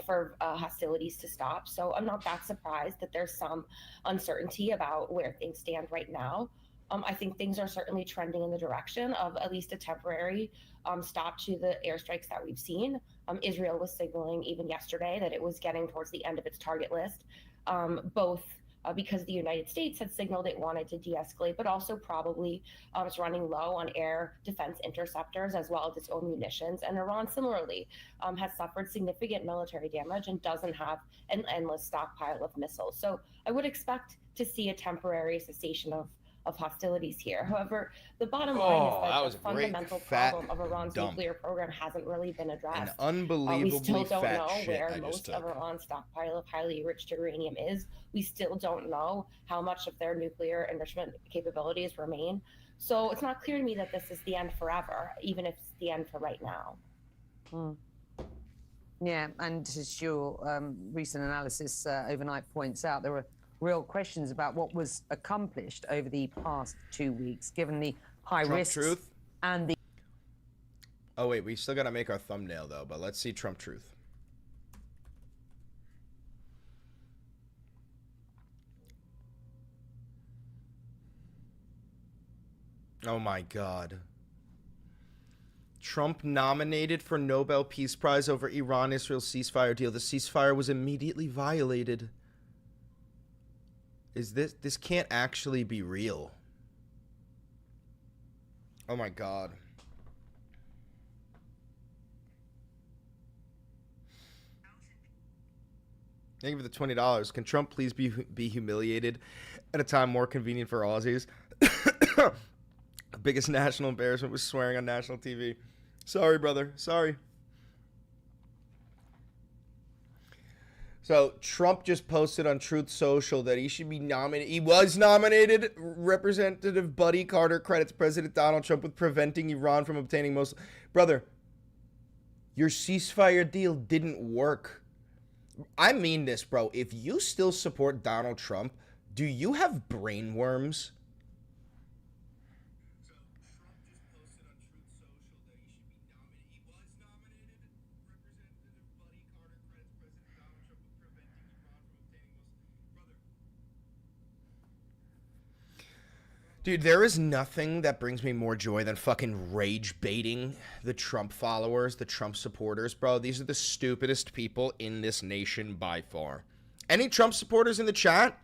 for hostilities to stop. So I'm not that surprised that there's some uncertainty about where things stand right now. I think things are certainly trending in the direction of at least a temporary stop to the airstrikes that we've seen. Israel was signaling even yesterday that it was getting towards the end of its target list, both because the United States had signaled it wanted to de-escalate, but also probably it's running low on air defense interceptors as well as its own munitions. And Iran similarly has suffered significant military damage and doesn't have an endless stockpile of missiles. So I would expect to see a temporary cessation of hostilities here. However, the bottom line is that the fundamental problem of Iran's nuclear program hasn't really been addressed. An unbelievably we still don't fat know shit where I just most took. of Iran's stockpile of highly enriched uranium is. We still don't know how much of their nuclear enrichment capabilities remain. So it's not clear to me that this is the end forever, even if it's the end for right now. Yeah, and as your recent analysis overnight points out, there were real questions about what was accomplished over the past 2 weeks, given the high Trump risks truth? and the... Oh, wait, we still got to make our thumbnail, though, but let's see Trump truth. Oh, my God. Trump nominated for Nobel Peace Prize over Iran-Israel ceasefire deal. The ceasefire was immediately violated. This can't actually be real. Oh my God. Thank you for the $20. Can Trump please be humiliated at a time more convenient for Aussies? Biggest national embarrassment was swearing on national TV. Sorry, brother. Sorry. So Trump just posted on Truth Social that he should be nominated. He was nominated. Representative Buddy Carter credits President Donald Trump with preventing Iran from obtaining most. Brother, your ceasefire deal didn't work. I mean this, bro. If you still support Donald Trump, do you have brain worms? Dude, there is nothing that brings me more joy than fucking rage baiting the Trump followers, the Trump supporters, bro. These are the stupidest people in this nation by far. Any Trump supporters in the chat?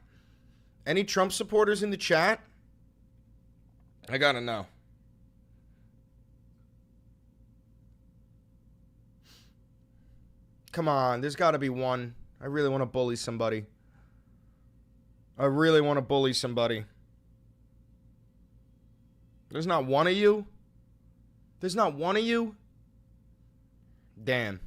Any Trump supporters in the chat? I gotta know. Come on, there's gotta be one. I really want to bully somebody. I really want to bully somebody. There's not one of you? There's not one of you? Damn.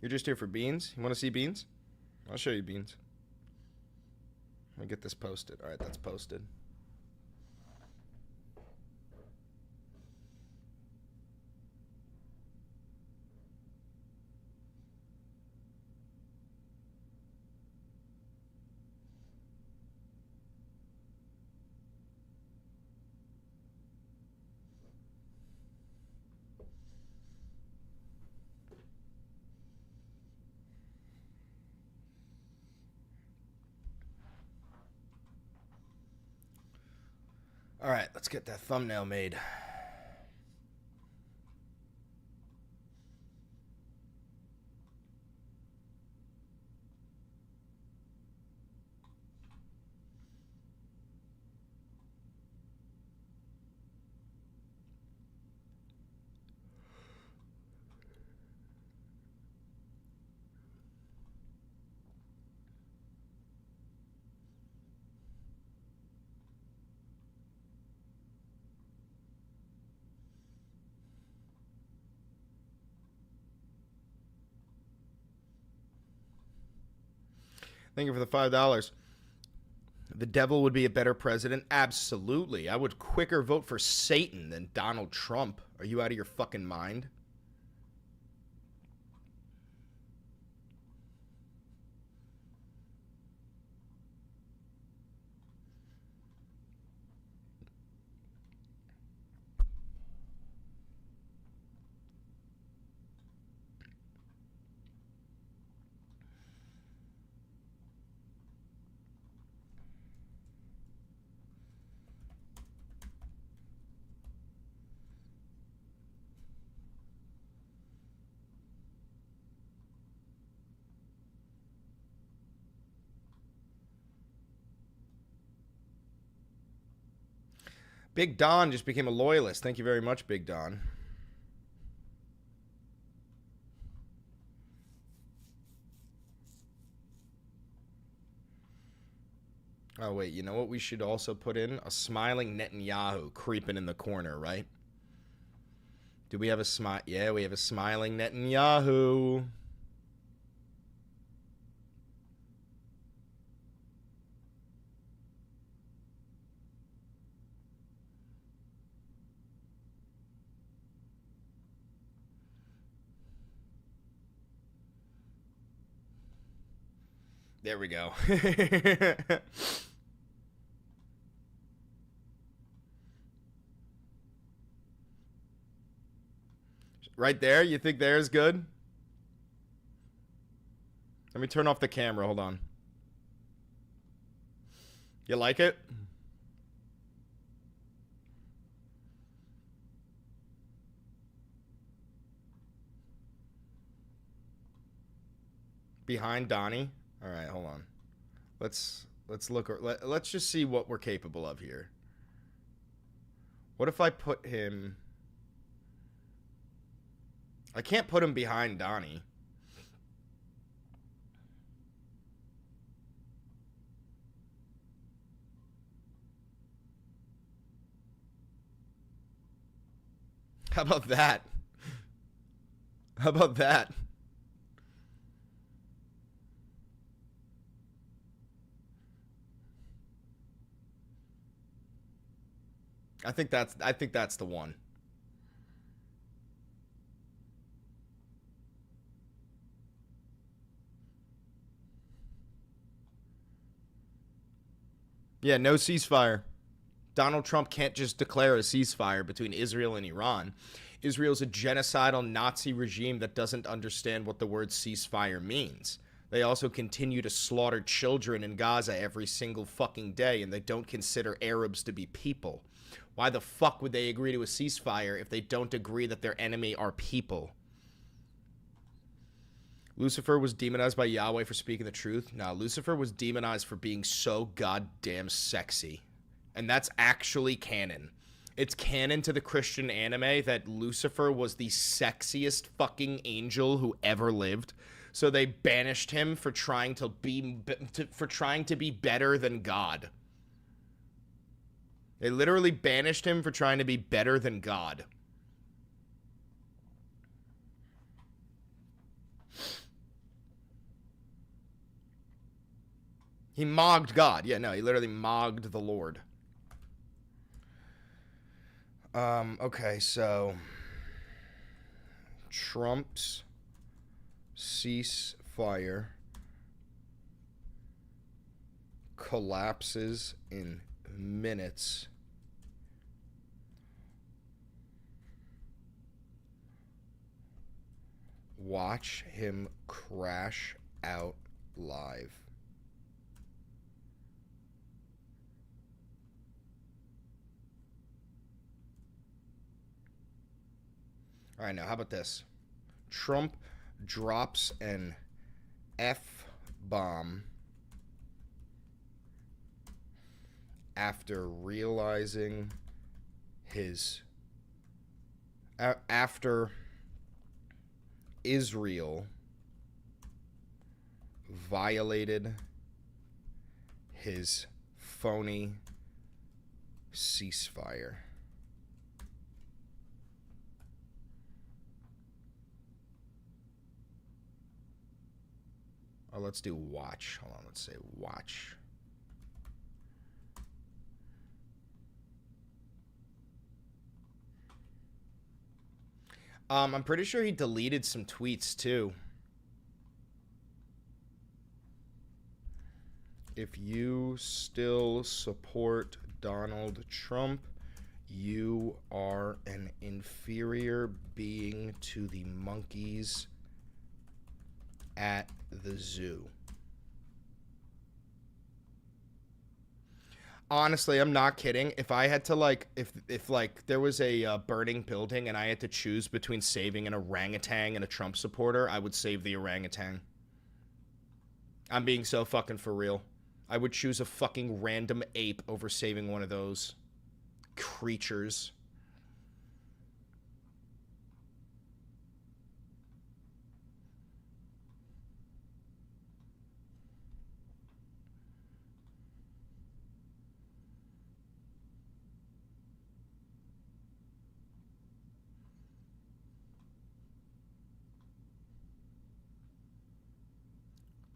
You're just here for beans? You want to see beans? I'll show you beans. Let me get this posted. All right, that's posted. All right, let's get that thumbnail made. Thank you for the $5. The devil would be a better president? Absolutely. I would quicker vote for Satan than Donald Trump. Are you out of your fucking mind? Big Don just became a loyalist. Thank you very much, Big Don. Oh, wait, you know what we should also put in? A smiling Netanyahu creeping in the corner, right? Do we have a smile? Yeah, we have a smiling Netanyahu. There we go. Right there? You think there's good? Let me turn off the camera. Hold on. You like it? Behind Donnie? All right, hold on. Let's look. Let's just see what we're capable of here. What if I put him... I can't put him behind Donnie. How about that? How about that? I think that's the one. Yeah, no ceasefire. Donald Trump can't just declare a ceasefire between Israel and Iran. Israel's a genocidal Nazi regime that doesn't understand what the word ceasefire means. They also continue to slaughter children in Gaza every single fucking day, and they don't consider Arabs to be people. Why the fuck would they agree to a ceasefire if they don't agree that their enemy are people? Lucifer was demonized by Yahweh for speaking the truth. No, Lucifer was demonized for being so goddamn sexy. And that's actually canon. It's canon to the Christian anime that Lucifer was the sexiest fucking angel who ever lived. So they banished him for trying to be better than God. They literally banished him for trying to be better than God. He mogged God. Yeah, no, he literally mogged the Lord. Okay, so Trump's ceasefire collapses in minutes. Watch him crash out live. All right, now how about this? Trump drops an F-bomb after realizing after Israel violated his phony ceasefire. Oh, let's do watch. Hold on, let's say watch. I'm pretty sure he deleted some tweets too. If you still support Donald Trump, you are an inferior being to the monkeys at the zoo. Honestly, I'm not kidding. If I had to if there was a burning building and I had to choose between saving an orangutan and a Trump supporter, I would save the orangutan. I'm being so fucking for real. I would choose a fucking random ape over saving one of those creatures.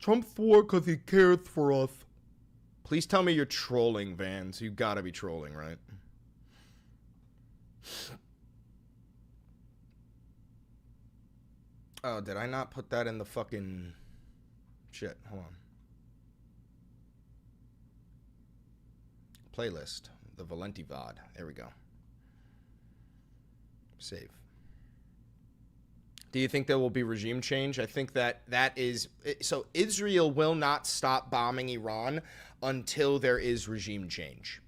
Trump for because he cares for us. Please tell me you're trolling, Vans. You gotta be trolling, right? Oh, did I not put that in the fucking... Shit, hold on. Playlist. The Valenti VOD. There we go. Save. Do you think there will be regime change? I think that is... So Israel will not stop bombing Iran until there is regime change.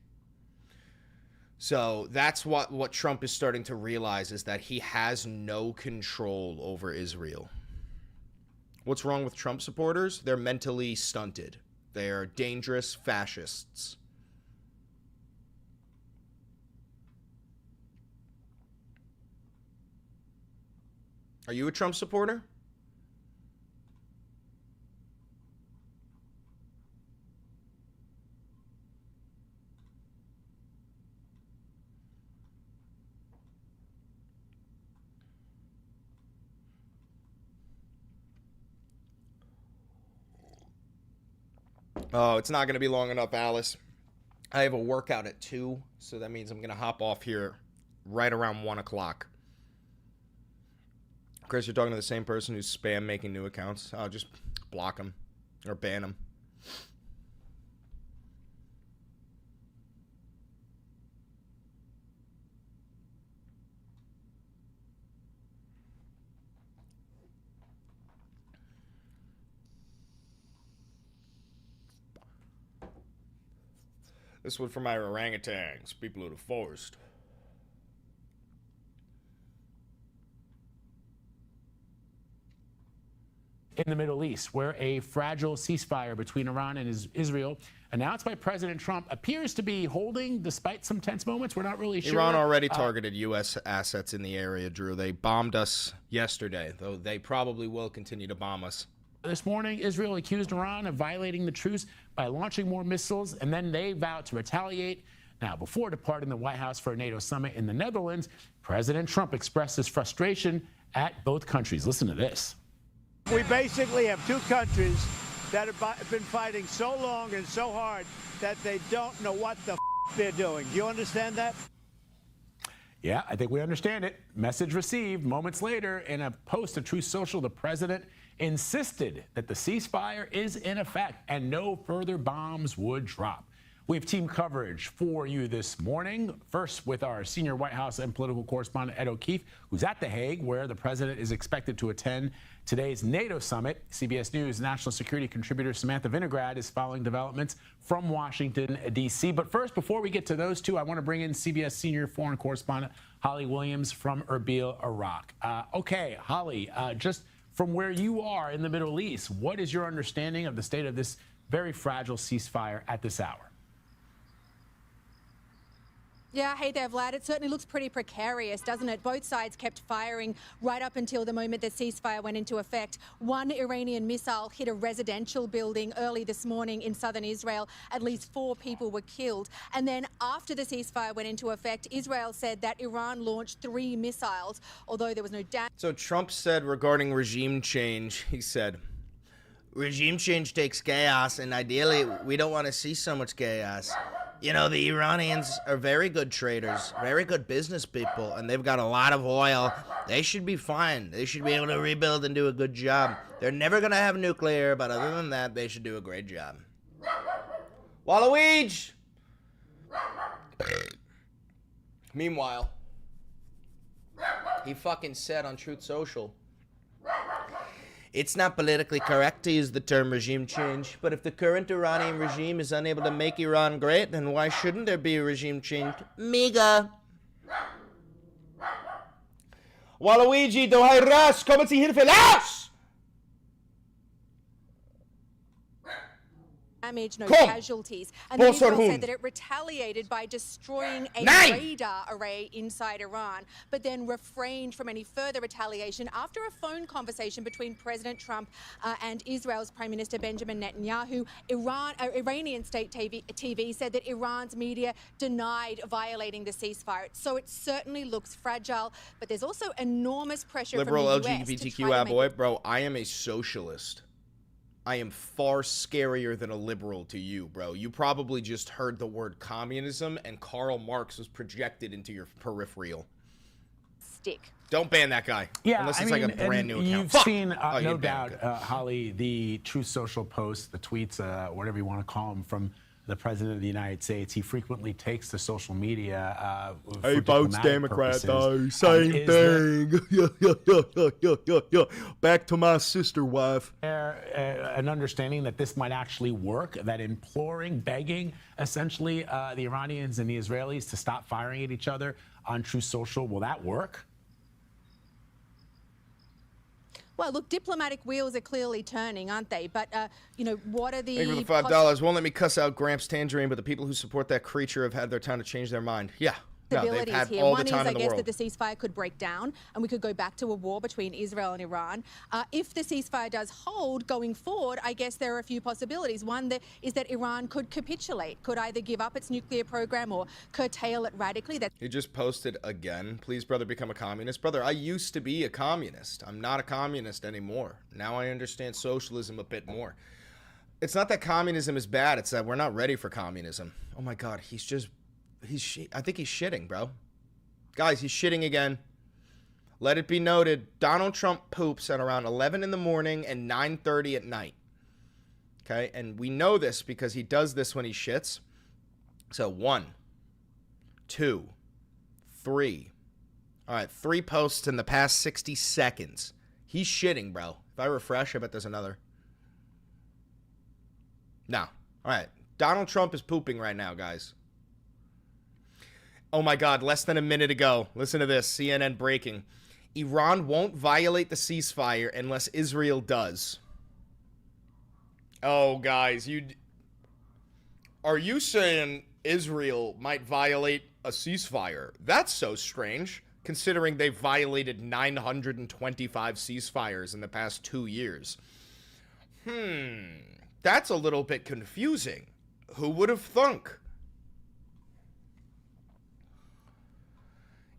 So that's what Trump is starting to realize, is that he has no control over Israel. What's wrong with Trump supporters? They're mentally stunted. They're dangerous fascists. Are you a Trump supporter? Oh, it's not going to be long enough, Alice. I have a workout at 2, so that means I'm going to hop off here right around 1 o'clock. Chris, you're talking to the same person who's spam making new accounts. I'll just block them or ban them. This one for my orangutans, people of the forest. In the Middle East, where a fragile ceasefire between Iran and Israel, announced by President Trump, appears to be holding despite some tense moments. We're not really sure. Iran already targeted U.S. assets in the area, Drew. They bombed us yesterday, though they probably will continue to bomb us. This morning, Israel accused Iran of violating the truce by launching more missiles, and then they vowed to retaliate. Now, before departing the White House for a NATO summit in the Netherlands, President Trump expressed his frustration at both countries. Listen to this. We basically have two countries that have been fighting so long and so hard that they don't know what the they're doing. Do you understand that? Yeah, I think we understand it. Message received. Moments later, in a post to Truth Social, the president insisted that the ceasefire is in effect and no further bombs would drop. We have team coverage for you this morning. First, with our senior White House and political correspondent, Ed O'Keefe, who's at The Hague, where the president is expected to attend today's NATO summit. CBS News national security contributor Samantha Vinograd is following developments from Washington, D.C. But first, before we get to those two, I want to bring in CBS senior foreign correspondent Holly Williams from Erbil, Iraq. Okay, Holly, just from where you are in the Middle East, what is your understanding of the state of this very fragile ceasefire at this hour? Yeah, hey there, Vlad. It certainly looks pretty precarious, doesn't it? Both sides kept firing right up until the moment the ceasefire went into effect. One Iranian missile hit a residential building early this morning in southern Israel. At least 4 people were killed. And then after the ceasefire went into effect, Israel said that Iran launched 3 missiles, although there was no damage. So Trump said regarding regime change, he said, regime change takes chaos, and ideally we don't want to see so much chaos. You know, the Iranians are very good traders, very good business people, and they've got a lot of oil. They should be fine. They should be able to rebuild and do a good job. They're never going to have nuclear, but other than that, they should do a great job. Waluigi! Meanwhile, he fucking said on Truth Social, it's not politically correct to use the term regime change, but if the current Iranian regime is unable to make Iran great, then why shouldn't there be a regime change? Miga. Waluigi, do hai ras, come si hirfe las! Damage, no casualties. And then Israel said that it retaliated by destroying a radar array inside Iran, but then refrained from any further retaliation after a phone conversation between President Trump and Israel's Prime Minister Benjamin Netanyahu. Iranian state TV said that Iran's media denied violating the ceasefire. So it certainly looks fragile, but there's also enormous pressure Liberal from the US LGBTQ boy, bro, I am a socialist. I am far scarier than a liberal to you, bro. You probably just heard the word communism and Karl Marx was projected into your peripheral. Stick. Don't ban that guy. Yeah, unless it's I mean, like a brand new account. You've Fuck! seen, Oh, no you banned doubt, it. Holly, the Truth Social posts, the tweets, whatever you want to call them, from the President of the United States. He frequently takes to social media for Hey, votes diplomatic Democrat, purposes. though. Same Is there- thing. Back to my sister wife. An understanding that this might actually work, that imploring, begging, essentially, the Iranians and the Israelis to stop firing at each other on Truth Social, will that work? Well, look, diplomatic wheels are clearly turning, aren't they? But, you know, what are the... Thank you for the $5. Won't let me cuss out Gramps Tangerine, but the people who support that creature have had their time to change their mind. Yeah. No, they've possibilities had here. all One the is, time I in the guess, world. that the ceasefire could break down and we could go back to a war between Israel and Iran. If the ceasefire does hold going forward, I guess there are a few possibilities. One is that Iran could capitulate, could either give up its nuclear program or curtail it radically. He just posted again. Please, brother, become a communist. Brother, I used to be a communist. I'm not a communist anymore. Now I understand socialism a bit more. It's not that communism is bad. It's that we're not ready for communism. Oh, my God. I think he's shitting, bro. Guys, he's shitting again. Let it be noted, Donald Trump poops at around 11 in the morning and 9:30 at night. Okay? And we know this because he does this when he shits. So 1, 2, 3. All right, 3 posts in the past 60 seconds. He's shitting, bro. If I refresh, I bet there's another. No. All right. Donald Trump is pooping right now, guys. Oh my God, less than a minute ago. Listen to this, CNN breaking. Iran won't violate the ceasefire unless Israel does. Oh, guys, are you saying Israel might violate a ceasefire? That's so strange, considering they've violated 925 ceasefires in the past 2 years. That's a little bit confusing. Who would have thunk?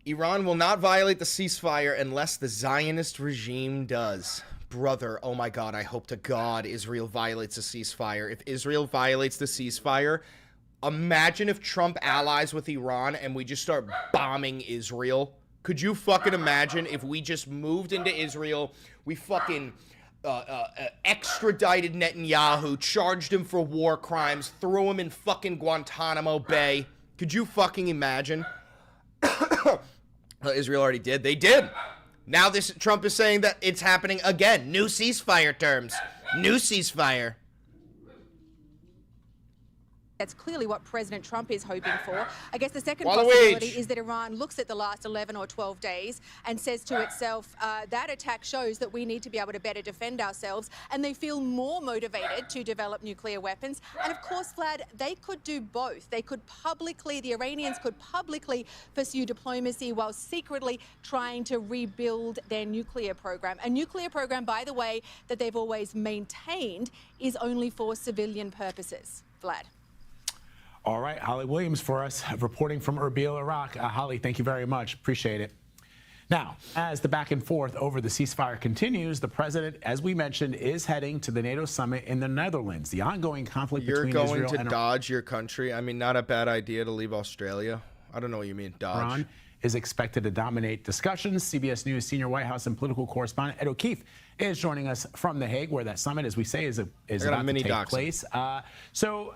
Iran will not violate the ceasefire unless the Zionist regime does. Brother, oh my God, I hope to God Israel violates the ceasefire. If Israel violates the ceasefire, imagine if Trump allies with Iran and we just start bombing Israel. Could you fucking imagine if we just moved into Israel, we fucking extradited Netanyahu, charged him for war crimes, threw him in fucking Guantanamo Bay? Could you fucking imagine? Israel already did. They did. Now Trump is saying that it's happening again. New ceasefire terms. New ceasefire. That's clearly what President Trump is hoping for. I guess the second Waluigi. possibility is that Iran looks at the last 11 or 12 days and says to itself, that attack shows that we need to be able to better defend ourselves, and they feel more motivated to develop nuclear weapons. And of course, Vlad, they could do both. They could publicly, the Iranians could publicly pursue diplomacy while secretly trying to rebuild their nuclear program. A nuclear program, by the way, that they've always maintained is only for civilian purposes. Vlad. All right, Holly Williams for us, reporting from Erbil, Iraq. Holly, thank you very much. Appreciate it. Now, as the back and forth over the ceasefire continues, the president, as we mentioned, is heading to the NATO summit in the Netherlands. The ongoing conflict between Israel and You're going to dodge your country? I mean, not a bad idea to leave Australia. I don't know what you mean, dodge. Iran is expected to dominate discussions. CBS News senior White House and political correspondent Ed O'Keefe is joining us from The Hague, where that summit, as we say, is about to take place. So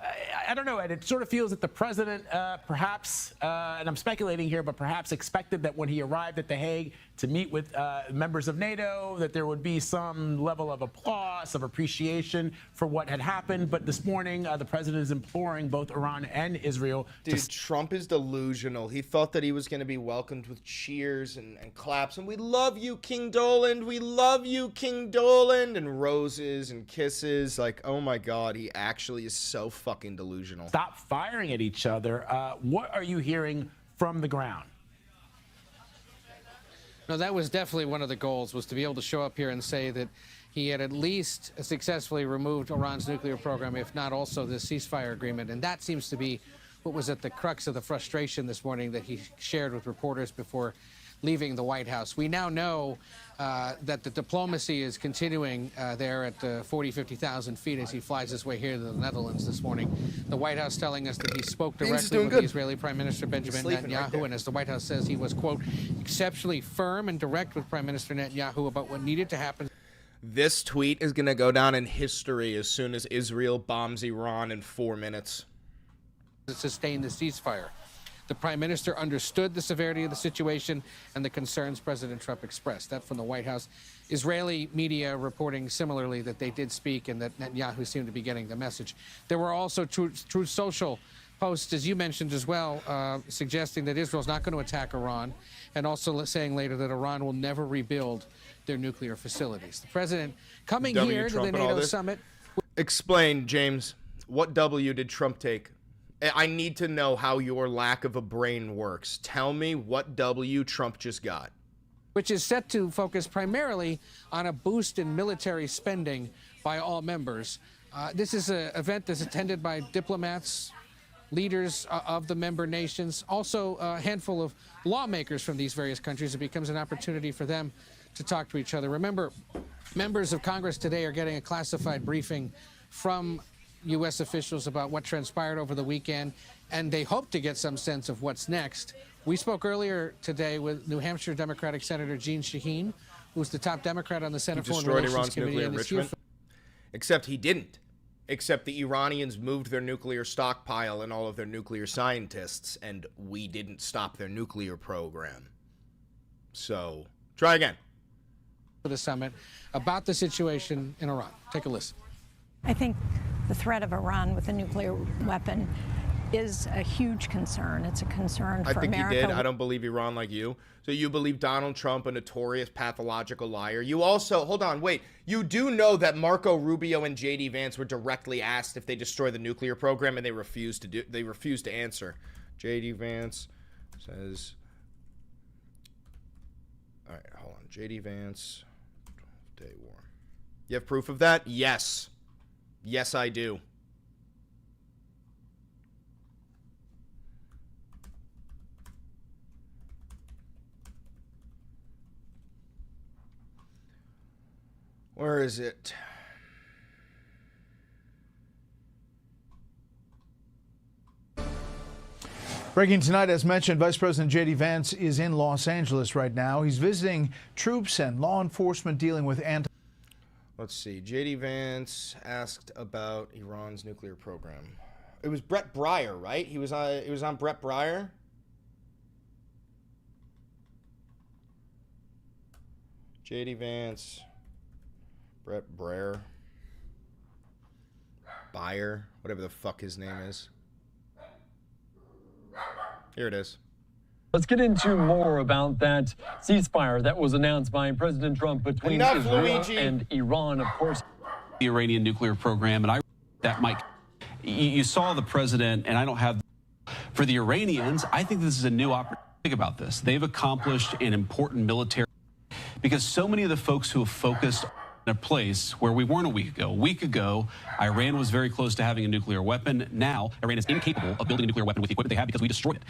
I don't know, Ed, it sort of feels that the president perhaps, and I'm speculating here, but perhaps expected that when he arrived at The Hague to meet with members of NATO, that there would be some level of applause, of appreciation for what had happened. But this morning, the president is imploring both Iran and Israel. Dude, Trump is delusional. He thought that he was going to be welcomed with cheers and claps. And we love you, King Doland. We love you, King Doland. And roses and kisses. Like, oh my God, he actually is so fucking delusional. Stop firing at each other. What are you hearing from the ground? No, that was definitely one of the goals, was to be able to show up here and say that he had at least successfully removed Iran's nuclear program, if not also the ceasefire agreement. And that seems to be what was at the crux of the frustration this morning that he shared with reporters before leaving the White House. We now know that the diplomacy is continuing there at 40, 50,000 feet as he flies his way here to the Netherlands this morning. The White House telling us that he spoke directly with the Israeli Prime Minister Benjamin Netanyahu, and as the White House says, he was, quote, exceptionally firm and direct with Prime Minister Netanyahu about what needed to happen. This tweet is going to go down in history as soon as Israel bombs Iran in 4 minutes. To sustain the ceasefire. The Prime Minister understood the severity of the situation and the concerns President Trump expressed. That from the White House. Israeli media reporting similarly that they did speak and that Netanyahu seemed to be getting the message. There were also Truth Social posts, as you mentioned as well, suggesting that Israel's not going to attack Iran, and also saying later that Iran will never rebuild their nuclear facilities. The president coming here to the NATO summit. Explain, James. What W did Trump take? I need to know how your lack of a brain works. Tell me what W Trump just got. Which is set to focus primarily on a boost in military spending by all members. This is an event that's attended by diplomats, leaders of the member nations, also a handful of lawmakers from these various countries. It becomes an opportunity for them to talk to each other. Remember, members of Congress today are getting a classified briefing from U.S. officials about what transpired over the weekend, and they hope to get some sense of what's next. We spoke earlier today with New Hampshire Democratic Senator Jeanne Shaheen, who's the top Democrat on the Senate Foreign Relations Committee. Except he didn't. Except the Iranians moved their nuclear stockpile and all of their nuclear scientists, and we didn't stop their nuclear program. So, try again. For the summit about the situation in Iran. Take a listen. I think the threat of Iran with a nuclear weapon is a huge concern. It's a concern for America. I think you did. I don't believe Iran like you. So you believe Donald Trump, a notorious pathological liar. You also, hold on, wait. You do know that Marco Rubio and J.D. Vance were directly asked if they destroy the nuclear program, and they refused to answer. J.D. Vance says, all right, hold on. J.D. Vance, 12-day war. You have proof of that? Yes. Yes, I do. Where is it? Breaking tonight, as mentioned, Vice President J.D. Vance is in Los Angeles right now. He's visiting troops and law enforcement dealing with Let's see. J.D. Vance asked about Iran's nuclear program. It was Brett Breyer, right? He was on Brett Breyer. J.D. Vance, Brett Breyer, Breyer, whatever the fuck his name is. Here it is. Let's get into more about that ceasefire that was announced by President Trump between Israel and Iran, of course. The Iranian nuclear program, and that might. You saw the president, and I don't have. For the Iranians, I think this is a new opportunity. Think about this. They've accomplished an important military, because so many of the folks who have focused in a place where we weren't a week ago. A week ago, Iran was very close to having a nuclear weapon. Now, Iran is incapable of building a nuclear weapon with the equipment they have because we destroyed it.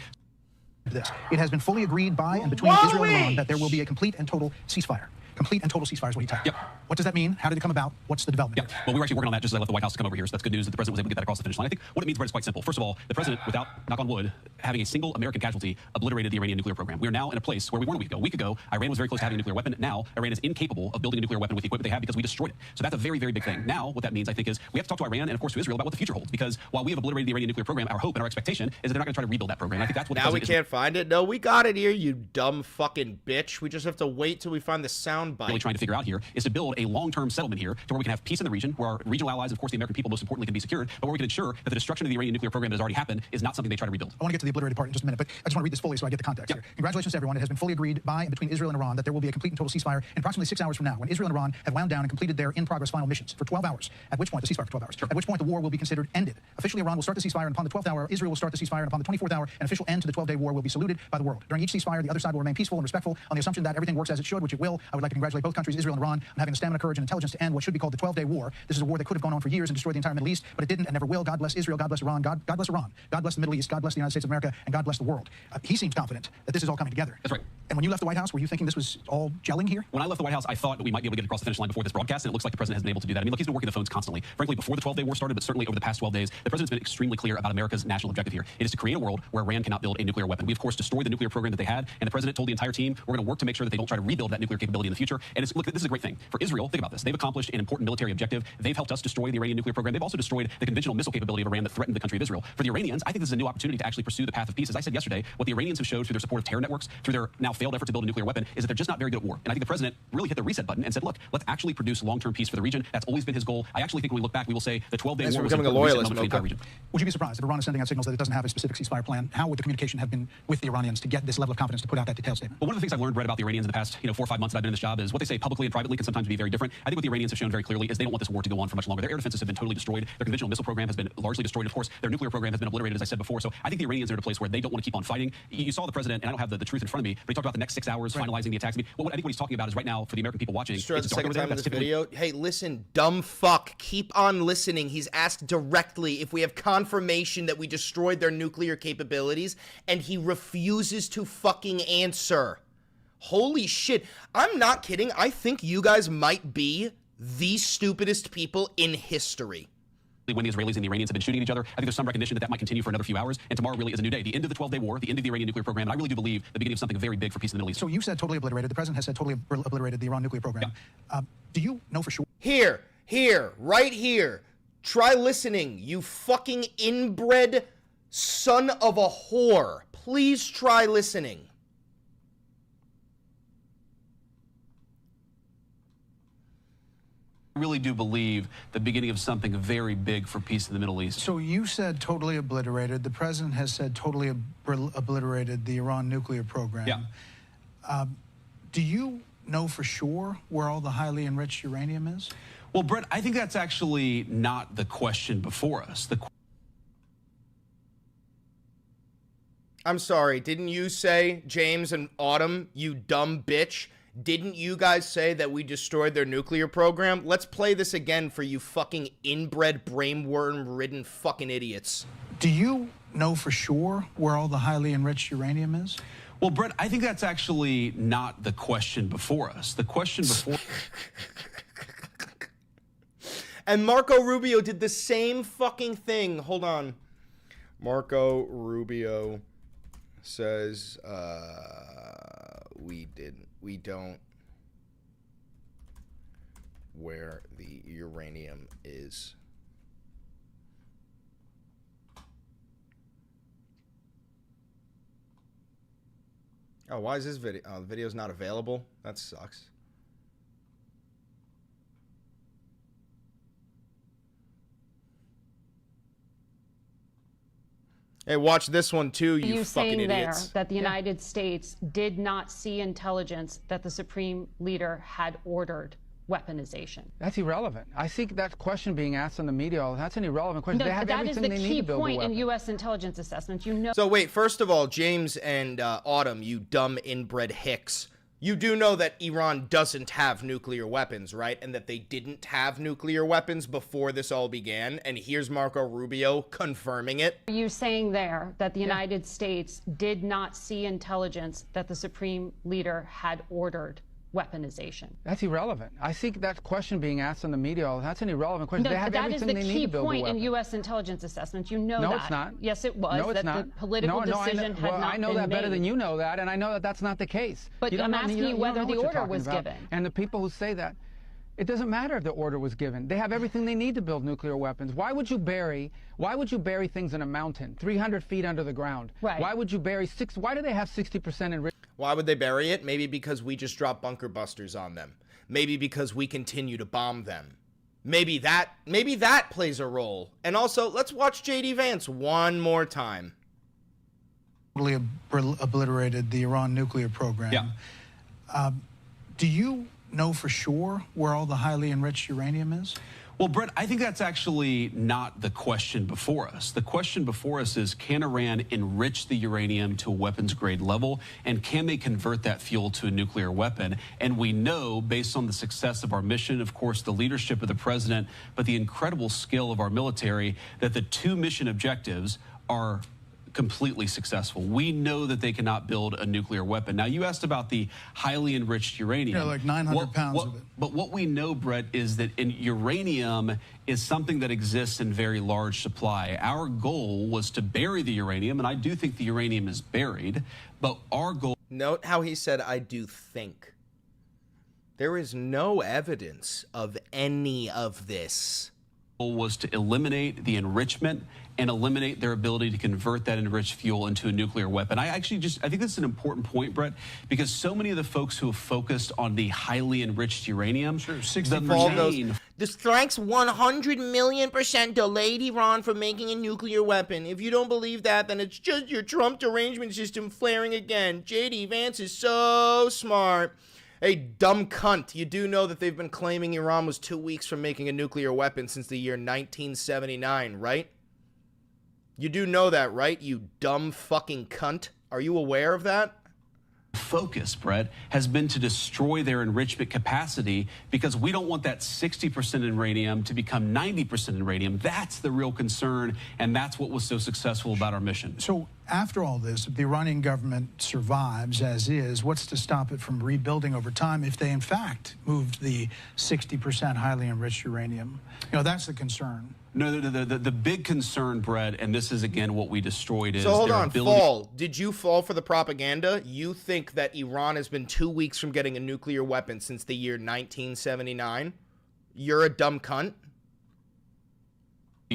It has been fully agreed by and between Israel and Iran that there will be a complete and total ceasefire. Complete and total ceasefire is what he typed. Yep. What does that mean? How did it come about? What's the development? Yep. Well, we were actually working on that just as I left the White House to come over here, so that's good news that the president was able to get that across the finish line. I think what it means, Brett, is quite simple. First of all, the president, without, knock on wood, having a single American casualty, obliterated the Iranian nuclear program. We are now in a place where we weren't a week ago. A week ago, Iran was very close to having a nuclear weapon. Now, Iran is incapable of building a nuclear weapon with the equipment they have because we destroyed it. So that's a very, very big thing. Now, what that means, I think, is we have to talk to Iran and, of course, to Israel about what the future holds. Because while we have obliterated the Iranian nuclear program, our hope and our expectation is that they're not going to try to rebuild that program. I think that's what. Now we can't find it. No, we got it here, you dumb fucking bitch. We just have to wait till we find the sound bite. Really trying to figure out here is to build a long-term settlement here to where we can have peace in the region, where our regional allies, of course, the American people, most importantly, can be secured, but where we can ensure that the destruction of the Iranian nuclear program that has already happened is not something they try to rebuild. I want to get to the obliterated part in just a minute, but I just want to read this fully so I get the context here. Congratulations to everyone. It has been fully agreed by and between Israel and Iran that there will be a complete and total ceasefire in approximately 6 hours from now, when Israel and Iran have wound down and completed their in-progress final missions for 12 hours, at which point, the ceasefire for 12 hours, at which point the war will be considered ended. Officially, Iran will start the ceasefire, and upon the 12th hour, Israel will start the ceasefire, and upon the 24th hour, an official end to the 12-day war will be saluted by the world. During each ceasefire, the other side will remain peaceful and respectful on the assumption that everything works as it should, which it will. I would like to congratulate both countries, Israel and Iran, on having the stamina, courage, and intelligence to end what should be called the 12-day war. This is a war that could have gone on for years and destroyed the entire Middle East, but it didn't and never will. God bless Israel, God bless Iran, God bless Iran, God bless the Middle East, God bless the United States of America, and God bless the world. He seems confident that this is all coming together. That's right. And when you left the White House, were you thinking this was all gelling here? When I left the White House, I thought that we might be able to get across the finish line before this broadcast, and it looks like the president has been able to do that. I mean, look, he's been working the phones constantly. Frankly, before the 12-day war started, but certainly over the past 12 days, the president's been extremely clear about America's national objective here. It is to create a world where Iran cannot build a nuclear weapon. We, of course, destroyed the nuclear program that they had, and the president told the entire team, we're going to work to make sure that they don't try to rebuild that nuclear capability in the future. And look, this is a great thing. For Israel, think about this. They've accomplished an important military objective. They've helped us destroy the Iranian nuclear program. They've also destroyed the conventional missile capability of Iran that threatened the country of Israel. For the Iranians, I think this is a new opportunity to actually pursue the path of peace. As I said yesterday, what the Iranians have showed through their support of terror networks, through their now failed effort to build a nuclear weapon, is that they're just not very good at war. And I think the president really hit the reset button and said, look, let's actually produce long-term peace for the region. That's always been his goal. I actually think when we look back, we will say the 12-day war was a loyalist for the entire region. Would you be surprised if Iran is sending out signals that it doesn't have a specific ceasefire plan? How would the communication have been with the Iranians to get this level of confidence to put out that detailed statement? Well, one of the things I've learned, Brett, about the Iranians in the past 4 or 5 months that I've been in this job is what they say publicly and privately can sometimes be very different. I think what the Iranians have shown very clearly is they don't want this war to go on for much longer. Their air defenses have been totally destroyed. Their conventional missile program has been largely destroyed. Of course, their nuclear program has been obliterated, as I said before. So I think the Iranians are at a place where they don't want to keep on fighting. You saw the president, and I don't have the truth in front of me, but he talked about the next 6 hours finalizing the attacks. I mean, I think what he's talking about is right now for the American people watching. Sure, the second time in this video. Hey, listen, dumb fuck. Keep on listening. He's asked directly if we have confirmation that we destroyed their nuclear capabilities, and he refuses to fucking answer. Holy shit. I'm not kidding. I think you guys might be the stupidest people in history. When the Israelis and the Iranians have been shooting at each other, I think there's some recognition that that might continue for another few hours, and tomorrow really is a new day. The end of the 12-day war, the end of the Iranian nuclear program, and I really do believe the beginning of something very big for peace in the Middle East. So you said totally obliterated. The president has said totally obliterated the Iran nuclear program. Yeah. Do you know for sure? Here, right here. Try listening, you fucking inbred son of a whore. Please try listening. I really do believe the beginning of something very big for peace in the Middle East. So you said totally obliterated. The president has said totally obliterated the Iran nuclear program. Yeah. Do you know for sure where all the highly enriched uranium is? Well, Brett, I think that's actually not the question before us. I'm sorry, didn't you say, James and Autumn, you dumb bitch? Didn't you guys say that we destroyed their nuclear program? Let's play this again for you fucking inbred, brainworm-ridden fucking idiots. Do you know for sure where all the highly enriched uranium is? Well, Brett, I think that's actually not the question before us. The question before... And Marco Rubio did the same fucking thing. Hold on. Marco Rubio says, we don't where the uranium is. Oh, why is this video? Oh, the video's not available? That sucks. Hey, watch this one too, you fucking idiots. There that the United States did not see intelligence that the Supreme Leader had ordered weaponization? That's irrelevant. I think that question being asked on the media, that's an irrelevant question. No, they have that is everything the they key need to build a point weapon. in U.S. intelligence assessments. You know. So wait, first of all, James and Autumn, you dumb inbred hicks. You do know that Iran doesn't have nuclear weapons, right? And that they didn't have nuclear weapons before this all began. And here's Marco Rubio confirming it. Are you saying there that the United States did not see intelligence that the Supreme Leader had ordered weaponization? That's irrelevant. I think that question being asked on the media, that's an irrelevant question. No, they have that is everything the they need key to build a point weapon. in U.S. intelligence assessments. You know that. No, it's not. Yes, it was. No, it's that not. the political decision had not I know been that better made. than you know that, and I know that that's not the case. But I'm asking you whether the order was given. And the people who say that, it doesn't matter if the order was given. They have everything they need to build nuclear weapons. Why would you bury things in a mountain, 300 feet under the ground? Right. Why would you bury why do they have 60% enriched? Why would they bury it? Maybe because we just dropped bunker busters on them. Maybe because we continue to bomb them. Maybe that plays a role. And also, let's watch JD Vance one more time. Totally obliterated the Iran nuclear program. Yeah. Do you know for sure where all the highly enriched uranium is? Well, Brett, I think that's actually not the question before us. The question before us is, can Iran enrich the uranium to a weapons-grade level, and can they convert that fuel to a nuclear weapon? And we know, based on the success of our mission, of course, the leadership of the president, but the incredible skill of our military, that the two mission objectives are completely successful. We know that they cannot build a nuclear weapon. Now, you asked about the highly enriched uranium. Yeah, like 900 pounds of it. But what we know, Brett, is that uranium is something that exists in very large supply. Our goal was to bury the uranium, and I do think the uranium is buried, but our goal... Note how he said, I do think. There is no evidence of any of this. Was to eliminate the enrichment and eliminate their ability to convert that enriched fuel into a nuclear weapon. I think that's an important point, Brett, because so many of the folks who have focused on the highly enriched uranium, This strikes 100,000,000% delayed Iran from making a nuclear weapon. If you don't believe that, then it's just your Trump derangement system flaring again. J.D. Vance is so smart. Hey, dumb cunt. You do know that they've been claiming Iran was 2 weeks from making a nuclear weapon since the year 1979, right? You do know that, right, you dumb fucking cunt? Are you aware of that? Focus, Brett, has been to destroy their enrichment capacity, because we don't want that 60% uranium to become 90% uranium. That's the real concern, and that's what was so successful about our mission. So after all this, if the Iranian government survives as is, what's to stop it from rebuilding over time if they in fact moved the 60% highly enriched uranium? You know, that's the concern. No, the big concern, Brett, and this is again what we destroyed, is so hold their on, ability... fall. Did you fall for the propaganda? You think that Iran has been 2 weeks from getting a nuclear weapon since the year 1979? You're a dumb cunt.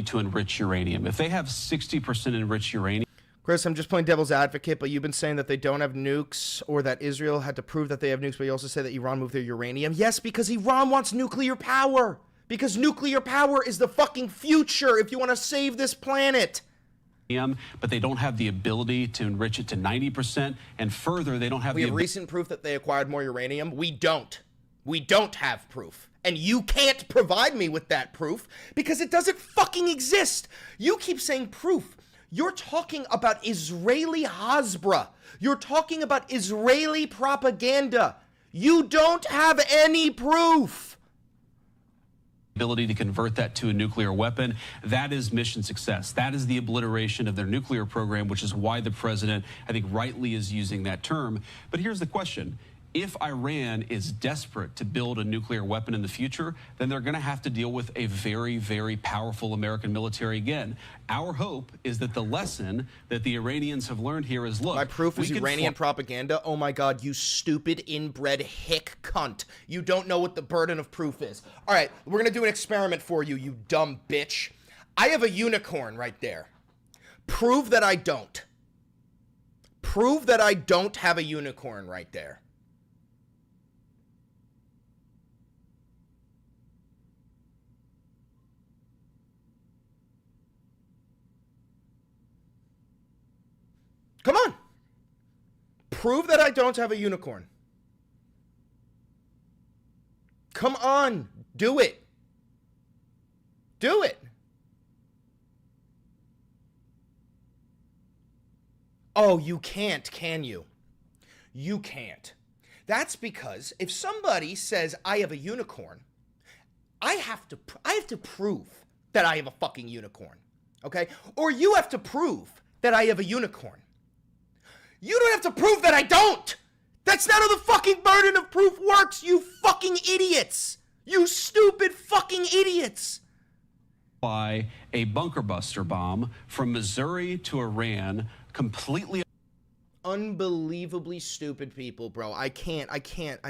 To enrich uranium. If they have 60% enriched uranium... Chris, I'm just playing devil's advocate, but you've been saying that they don't have nukes, or that Israel had to prove that they have nukes, but you also say that Iran moved their uranium. Yes, because Iran wants nuclear power. Because nuclear power is the fucking future if you want to save this planet. But they don't have the ability to enrich it to 90%, and further, they don't have We have recent proof that they acquired more uranium. We don't. We don't have proof. And you can't provide me with that proof because it doesn't fucking exist. You keep saying proof. You're talking about Israeli Hasbra. You're talking about Israeli propaganda. You don't have any proof. Ability to convert that to a nuclear weapon. That is mission success. That is the obliteration of their nuclear program, which is why the president, I think, rightly is using that term. But here's the question. If Iran is desperate to build a nuclear weapon in the future, then they're going to have to deal with a very, very powerful American military again. Our hope is that the lesson that the Iranians have learned here is, look... My proof is Iranian propaganda? Oh my god, you stupid inbred hick cunt. You don't know what the burden of proof is. All right, we're going to do an experiment for you, you dumb bitch. I have a unicorn right there. Prove that I don't. Prove that I don't have a unicorn right there. Come on. Prove that I don't have a unicorn. Come on. Do it. Do it. Oh, you can't, can you? You can't. That's because if somebody says I have a unicorn, I have to prove that I have a fucking unicorn. Okay? Or you have to prove that I have a unicorn. You don't have to prove that I don't. That's not how the fucking burden of proof works, you fucking idiots. You stupid fucking idiots. By a bunker buster bomb from Missouri to Iran, completely... Unbelievably stupid people, bro. I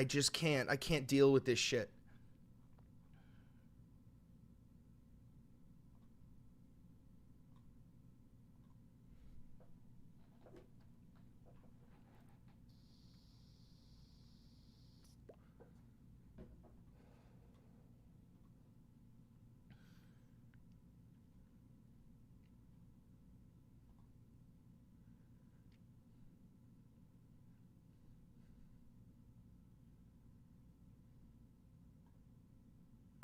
just can't. I can't deal with this shit.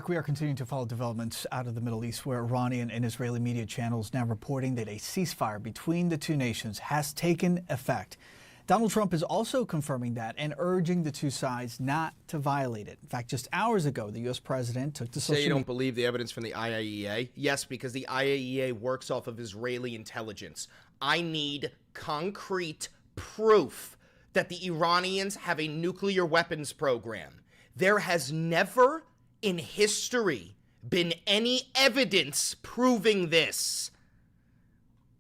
We are continuing to follow developments out of the Middle East, where Iranian and Israeli media channels now reporting that a ceasefire between the two nations has taken effect. Donald Trump is also confirming that and urging the two sides not to violate it. In fact, just hours ago, the U.S. president took to social media. Say you don't believe the evidence from the IAEA? Yes, because the IAEA works off of Israeli intelligence. I need concrete proof that the Iranians have a nuclear weapons program. There has never in history been any evidence proving this.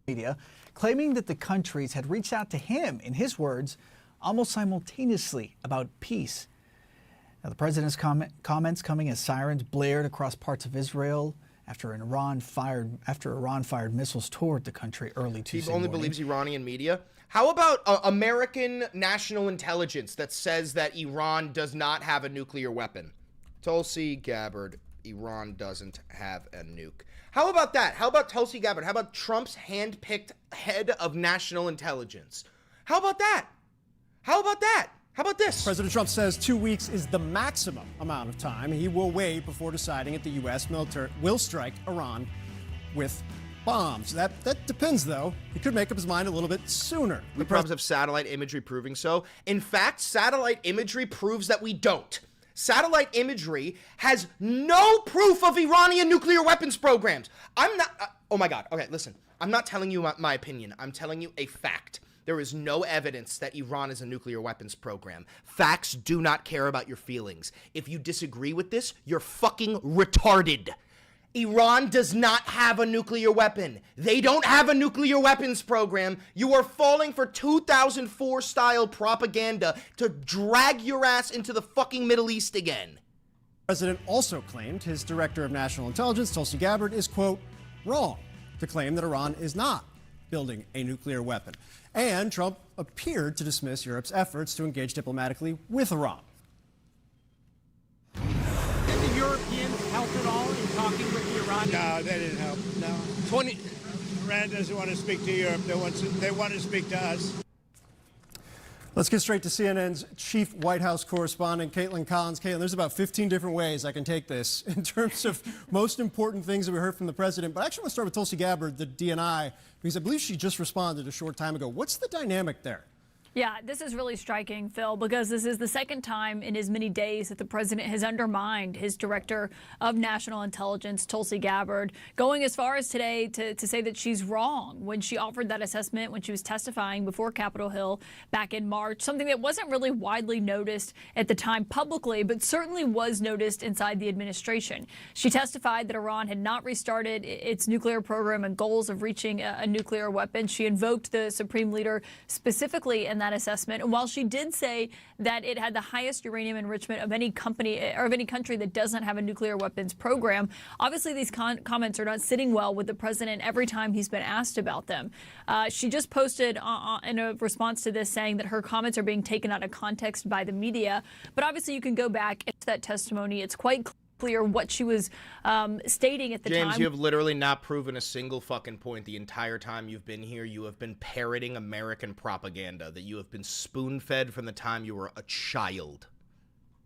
Media claiming that the countries had reached out to him, in his words, almost simultaneously about peace. Now, the president's comments coming as sirens blared across parts of Israel after Iran fired missiles toward the country early Tuesday He only believes Iranian media. How about American national intelligence that says that Iran does not have a nuclear weapon? Tulsi Gabbard, Iran doesn't have a nuke. How about that? How about Tulsi Gabbard? How about Trump's hand-picked head of national intelligence? How about that? How about that? How about this? President Trump says 2 weeks is the maximum amount of time he will wait before deciding if the U.S. military will strike Iran with bombs. That depends, though. He could make up his mind a little bit sooner. We probably have satellite imagery proving so. In fact, satellite imagery proves that we don't. Satellite imagery has no proof of Iranian nuclear weapons programs. I'm not... oh my God. Okay, listen. I'm not telling you my opinion. I'm telling you a fact. There is no evidence that Iran is a nuclear weapons program. Facts do not care about your feelings. If you disagree with this, you're fucking retarded. Iran does not have a nuclear weapon. They don't have a nuclear weapons program. You are falling for 2004 style propaganda to drag your ass into the fucking Middle East again. The president also claimed his director of national intelligence, Tulsi Gabbard, is, quote, wrong to claim that Iran is not building a nuclear weapon. And Trump appeared to dismiss Europe's efforts to engage diplomatically with Iran. Did the Europeans help at all in talking with the Iranians? No, they didn't help. No. Iran doesn't want to speak to Europe. They want to speak to us. Let's get straight to CNN's chief White House correspondent, Caitlin Collins. Caitlin, there's about 15 different ways I can take this in terms of most important things that we heard from the president. But I actually want to start with Tulsi Gabbard, the DNI, because I believe she just responded a short time ago. What's the dynamic there? Yeah, this is really striking, Phil, because this is the second time in as many days that the president has undermined his director of national intelligence, Tulsi Gabbard, going as far as today to say that she's wrong when she offered that assessment when she was testifying before Capitol Hill back in March, something that wasn't really widely noticed at the time publicly, but certainly was noticed inside the administration. She testified that Iran had not restarted its nuclear program and goals of reaching a nuclear weapon. She invoked the supreme leader specifically in that assessment. And while she did say that it had the highest uranium enrichment of any company or of any country that doesn't have a nuclear weapons program, obviously these comments are not sitting well with the president every time he's been asked about them. She just posted in a response to this saying that her comments are being taken out of context by the media. But obviously you can go back into that testimony. It's quite clear what she was stating at the time. James, you have literally not proven a single fucking point the entire time you've been here. You have been parroting American propaganda that you have been spoon-fed from the time you were a child.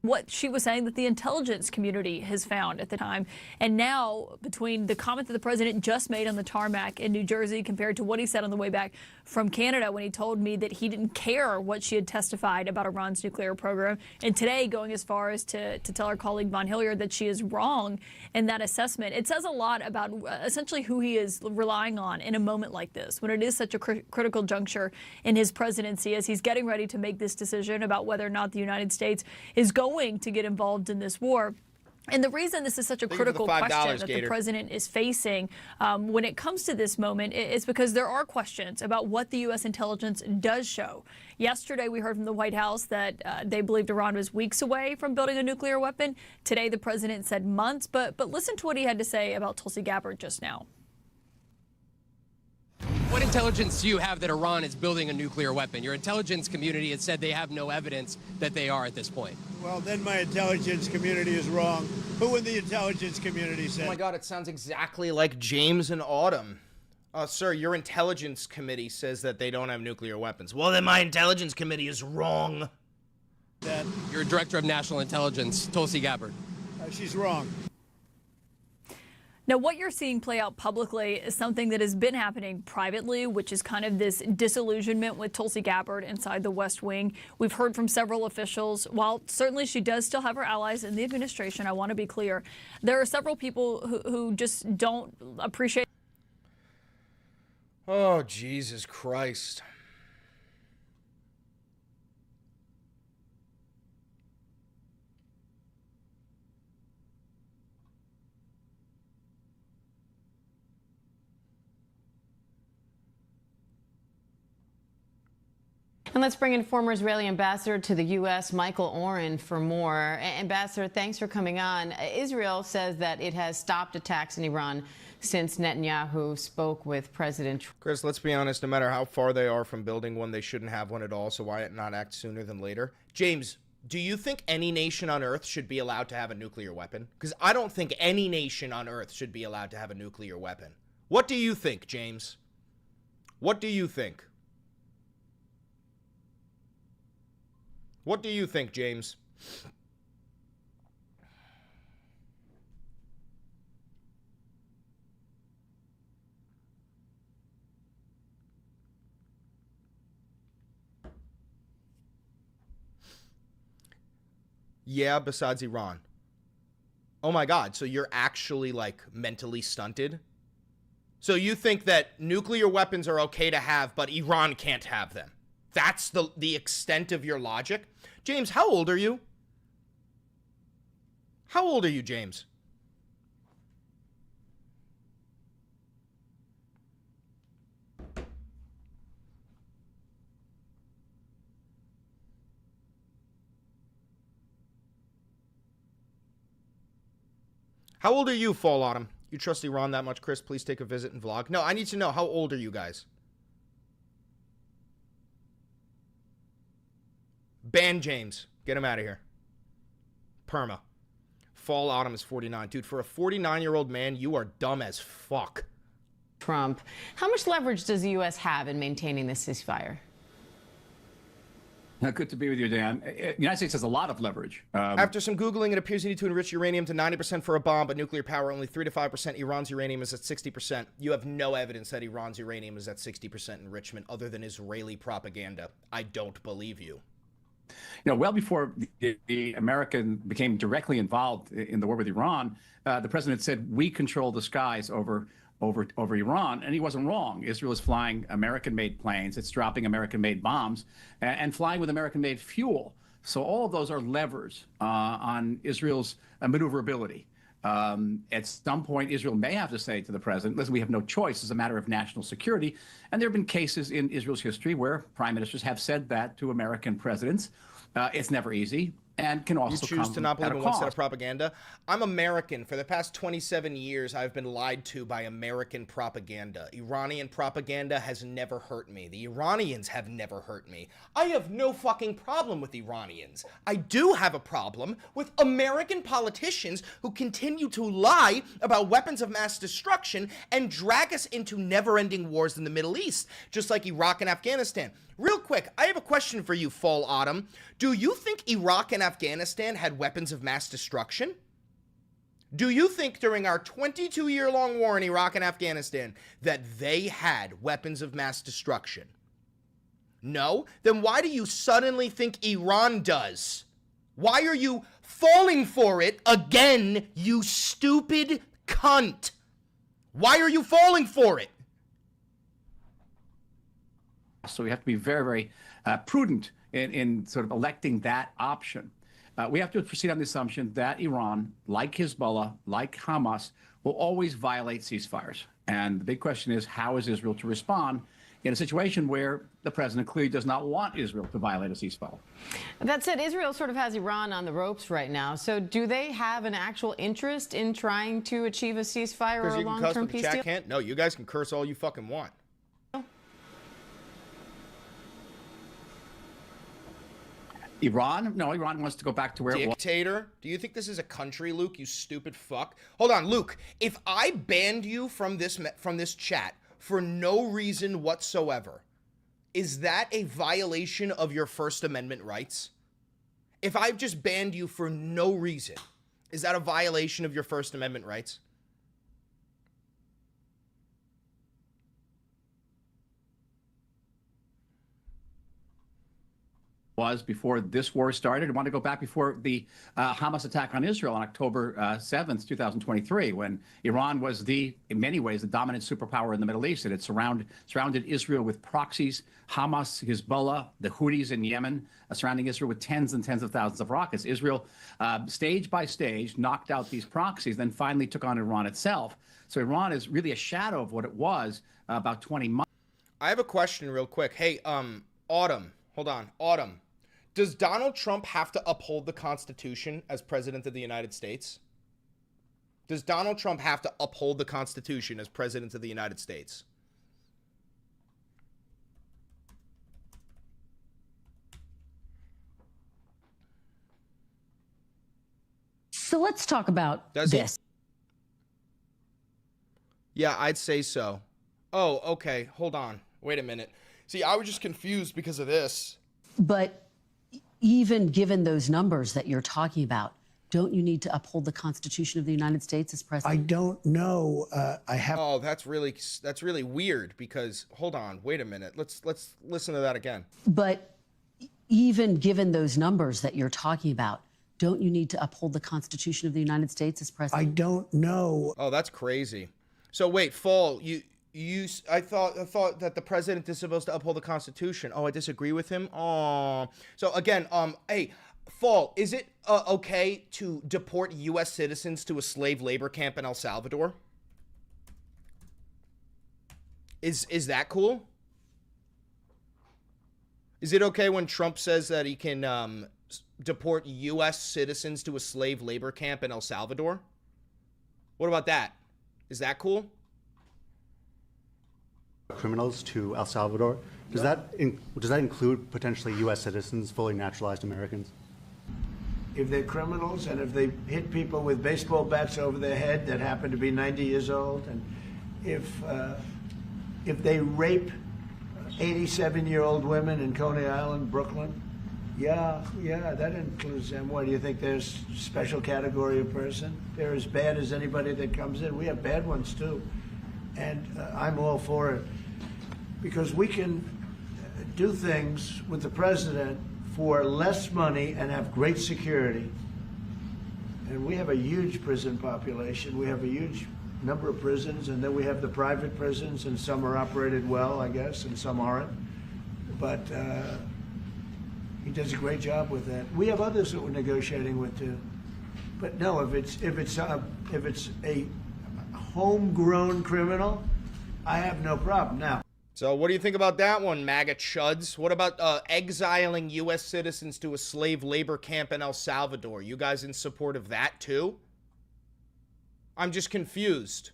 What she was saying that the intelligence community has found at the time. And now, between the comment that the president just made on the tarmac in New Jersey compared to what he said on the way back from Canada when he told me that he didn't care what she had testified about Iran's nuclear program, and today going as far as to tell our colleague Von Hilliard that she is wrong in that assessment, it says a lot about essentially who he is relying on in a moment like this, when it is such a critical juncture in his presidency as he's getting ready to make this decision about whether or not the United States is going to get involved in this war. And the reason this is such a critical question that the president is facing when it comes to this moment is because there are questions about what the U.S. intelligence does show. Yesterday, we heard from the White House that they believed Iran was weeks away from building a nuclear weapon. Today, the president said months. But listen to what he had to say about Tulsi Gabbard just now. What intelligence do you have that Iran is building a nuclear weapon? Your intelligence community has said they have no evidence that they are at this point. Well, then my intelligence community is wrong. Who in the intelligence community said? Oh my God, it sounds exactly like James and Autumn. Sir, your intelligence committee says that they don't have nuclear weapons. Well, then my intelligence committee is wrong. Your director of national intelligence, Tulsi Gabbard. She's wrong. Now, what you're seeing play out publicly is something that has been happening privately, which is kind of this disillusionment with Tulsi Gabbard inside the West Wing. We've heard from several officials. While certainly she does still have her allies in the administration, I want to be clear, there are several people who just don't appreciate. Oh, Jesus Christ. And let's bring in former Israeli ambassador to the U.S., Michael Oren, for more. Ambassador, thanks for coming on. Israel says that it has stopped attacks in Iran since Netanyahu spoke with President Trump. Chris, let's be honest, no matter how far they are from building one, they shouldn't have one at all, so why not act sooner than later? James, do you think any nation on Earth should be allowed to have a nuclear weapon? Because I don't think any nation on Earth should be allowed to have a nuclear weapon. What do you think, James? What do you think? What do you think, James? Yeah, besides Iran. Oh my God, so you're actually, like, mentally stunted? So you think that nuclear weapons are okay to have, but Iran can't have them? That's the extent of your logic? James, how old are you? How old are you, James? How old are you, Fall Autumn? You trust Iran that much, Chris? Please take a visit and vlog. No, I need to know, how old are you guys? Ban James. Get him out of here. Perma. Fall Autumn is 49. Dude, for a 49-year-old man, you are dumb as fuck. Trump. How much leverage does the U.S. have in maintaining this ceasefire? Good to be with you, Dan. The United States has a lot of leverage. After some Googling, it appears you need to enrich uranium to 90% for a bomb, but nuclear power only 3 to 5%. Iran's uranium is at 60%. You have no evidence that Iran's uranium is at 60% enrichment other than Israeli propaganda. I don't believe you. You know, well before the American became directly involved in the war with Iran, the president said, we control the skies over Iran, and he wasn't wrong. Israel is flying American-made planes, it's dropping American-made bombs, and flying with American-made fuel. So all of those are levers on Israel's maneuverability. At some point, Israel may have to say to the president, listen, we have no choice as a matter of national security. And there have been cases in Israel's history where prime ministers have said that to American presidents. It's never easy. And can also you choose to not believe in one set of propaganda. I'm American. For the past 27 years, I've been lied to by American propaganda. Iranian propaganda has never hurt me. The Iranians have never hurt me. I have no fucking problem with Iranians. I do have a problem with American politicians who continue to lie about weapons of mass destruction and drag us into never-ending wars in the Middle East, just like Iraq and Afghanistan. Real quick, I have a question for you, Fall Autumn. Do you think Iraq and Afghanistan had weapons of mass destruction? Do you think during our 22-year-long war in Iraq and Afghanistan that they had weapons of mass destruction? No? Then why do you suddenly think Iran does? Why are you falling for it again, you stupid cunt? Why are you falling for it? So we have to be very, very prudent in sort of electing that option. We have to proceed on the assumption that Iran, like Hezbollah, like Hamas, will always violate ceasefires. And the big question is, how is Israel to respond in a situation where the president clearly does not want Israel to violate a ceasefire? That said, Israel sort of has Iran on the ropes right now. So do they have an actual interest in trying to achieve a ceasefire or a long-term peace deal? Can't? No, you guys can curse all you fucking want. Iran? No, Iran wants to go back to where it was. Dictator? Do you think this is a country, Luke, you stupid fuck? Hold on, Luke. If I banned you from this chat for no reason whatsoever, is that a violation of your First Amendment rights? If I've just banned you for no reason, is that a violation of your First Amendment rights? was before this war started. I want to go back before the Hamas attack on Israel on October 7th, 2023, when Iran was in many ways, the dominant superpower in the Middle East. And it surrounded Israel with proxies, Hamas, Hezbollah, the Houthis in Yemen, surrounding Israel with tens and tens of thousands of rockets. Israel, stage by stage, knocked out these proxies, then finally took on Iran itself. So Iran is really a shadow of what it was about 20 months. I have a question real quick. Hey, Autumn, hold on. Autumn, does Donald Trump have to uphold the Constitution as President of the United States? Does Donald Trump have to uphold the Constitution as President of the United States? So let's talk about this. Yeah, I'd say so. Oh, okay. Hold on. Wait a minute. See, I was just confused because of this. But even given those numbers that you're talking about, don't you need to uphold the Constitution of the United States as president? I don't know. Oh, that's really weird because hold on. Wait a minute. Let's listen to that again. But even given those numbers that you're talking about, don't you need to uphold the Constitution of the United States as president? I don't know. Oh, that's crazy. So wait, Fall, I thought that the president is supposed to uphold the Constitution. Oh, I disagree with him. Oh, so again, hey, Fall, is it okay to deport U.S. citizens to a slave labor camp in El Salvador? Is that cool? Is it okay when Trump says that he can deport U.S. citizens to a slave labor camp in El Salvador? What about that? Is that cool? Criminals to El Salvador. Does that include potentially U.S. citizens, fully naturalized Americans? If they're criminals and if they hit people with baseball bats over their head that happen to be 90 years old, and if they rape 87-year-old women in Coney Island, Brooklyn, yeah, that includes them. What do you think? There's a special category of person? They're as bad as anybody that comes in. We have bad ones too, and I'm all for it because we can do things with the president for less money and have great security. And we have a huge prison population. We have a huge number of prisons, and then we have the private prisons, and some are operated well, I guess, and some aren't. But he does a great job with that. We have others that we're negotiating with too. But no, if it's a homegrown criminal, I have no problem. Now, so what do you think about that one, MAGA chuds? What about exiling U.S. citizens to a slave labor camp in El Salvador? You guys in support of that too? I'm just confused.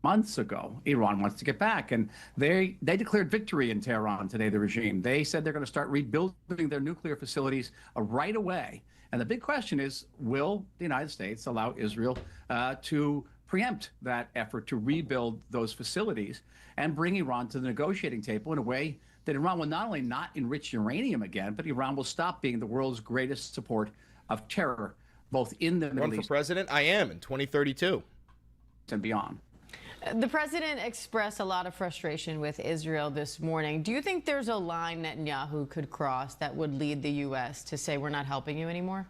Months ago, Iran wants to get back, and they declared victory in Tehran today, the regime. They said they're going to start rebuilding their nuclear facilities right away. And the big question is, will the United States allow Israel to preempt that effort to rebuild those facilities and bring Iran to the negotiating table in a way that Iran will not only not enrich uranium again, but Iran will stop being the world's greatest support of terror, both in the Middle East. Run for president? I am in 2032. And beyond. The president expressed a lot of frustration with Israel this morning. Do you think there's a line Netanyahu could cross that would lead the U.S. to say we're not helping you anymore?